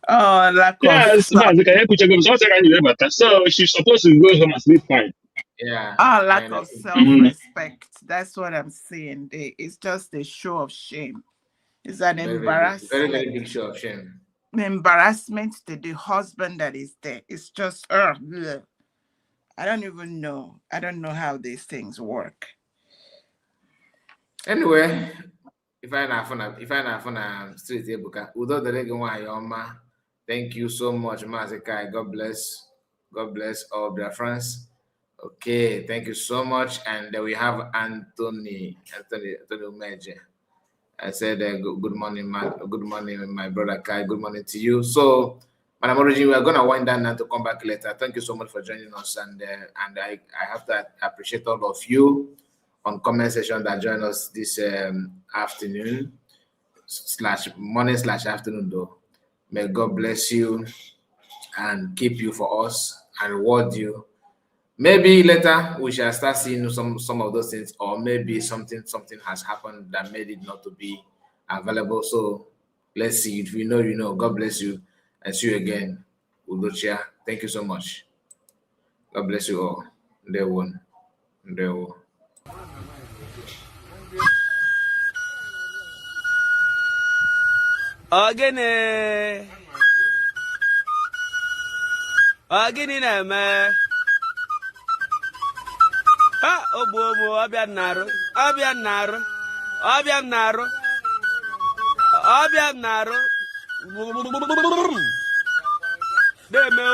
Oh, lack yes, so she's supposed to go home and sleep fine. Yeah. Oh, lack of self-respect. That's what I'm saying. It's just a show of shame. It's an embarrassment. Very, very big show of shame. The embarrassment to the husband that is there. It's just, I don't even know. I don't know how these things work. Anyway, if I not on street Ebuka, Udo the Yoma. Thank you so much, Mazikai. God bless all their friends. Okay, thank you so much. And then we have Anthony Umeje. I said good morning, my brother Kai. Good morning to you. So, Madam Origin, we are gonna wind down now to come back later. Thank you so much for joining us, and I have to appreciate all of you on comment section that join us this afternoon /morning/afternoon though. May God bless you and keep you for us and reward you. Maybe later we shall start seeing some of those things, or maybe something has happened that made it not to be available. So let's see. If you know, you know. God bless you, and see you again. Udochia. Thank you so much. God bless you all. Day one. Ogene na-eme ha ogbomo ọbịa nnarụ deme o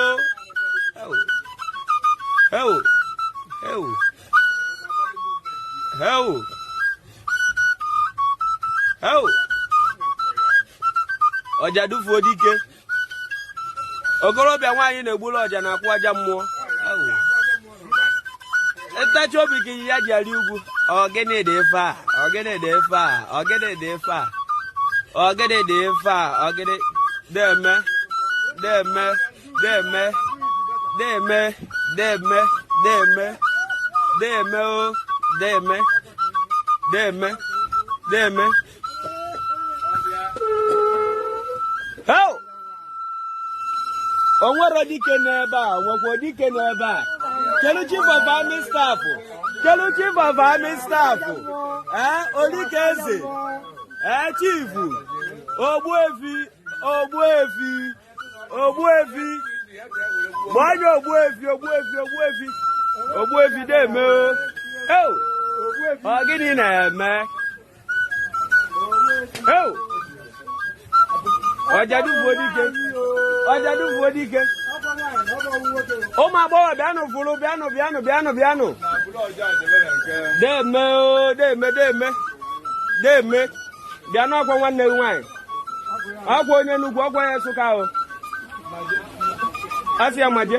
ọjadufuo dike okorobịa nwaanyị na-egburu ọja na-akwụ aja mmụọ etachi obi gị ya ji arị ugwu ogene dị ife a ogene deme How? Onwere dike n'ebe a, nwekwa dike n'ebe a. Kelu chief of army staff. Olike eze. Chief. Ogbuefi. Gbanye Ogbuefi deme. How? Ọ gịnị na-eme? How? Ọjadufuo dike. Ụmụ agbọghọ bịanụ fụrụ bịanụ. Deme. Bịanụ ọkwa nwanne gị nwaanyị. Ọkwa onye Enugu, ọkwa ya Nsụka ahụ. Asị ya maje.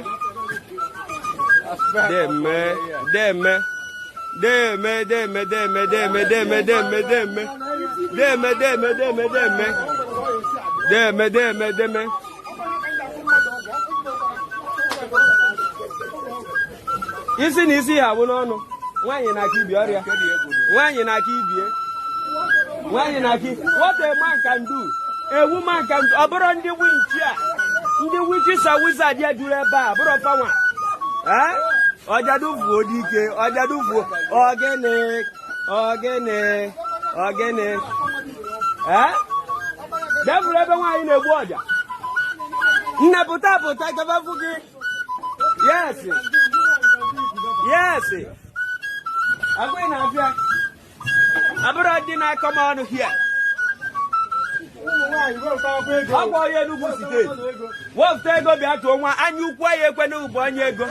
Deme. Isi na isi ha bụ n'ọnụ. Nwaanyị na-aka ibi ọrịa. What a man can do. A woman can do. Abụrụ ndị winchi a. Ndị witches and wizards ya juru ebe a. Abụrụ fanwa. Ọjadufuo dike. Ogene. Devil ebe nwaanyị na-egbu ọja. Nne pụta gabafu gị. Yes. Agwe na-abịa. Abụrụ dị na-akọ m ọnụ hia. Ọkwa onye Enugu steeti. Wọpụta ego bịa tụọ nwa anya ukwu ya ekwe n'ụbụ onye ego.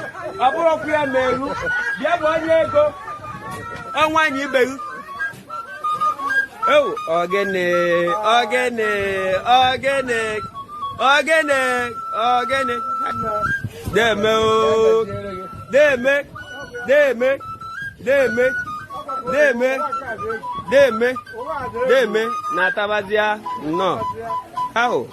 Ọ bụrụkwa ya meru. Bịa bụ onye ego. Nwaanyị ibeghị. Oh, organic. Deme, natabazia, no. How?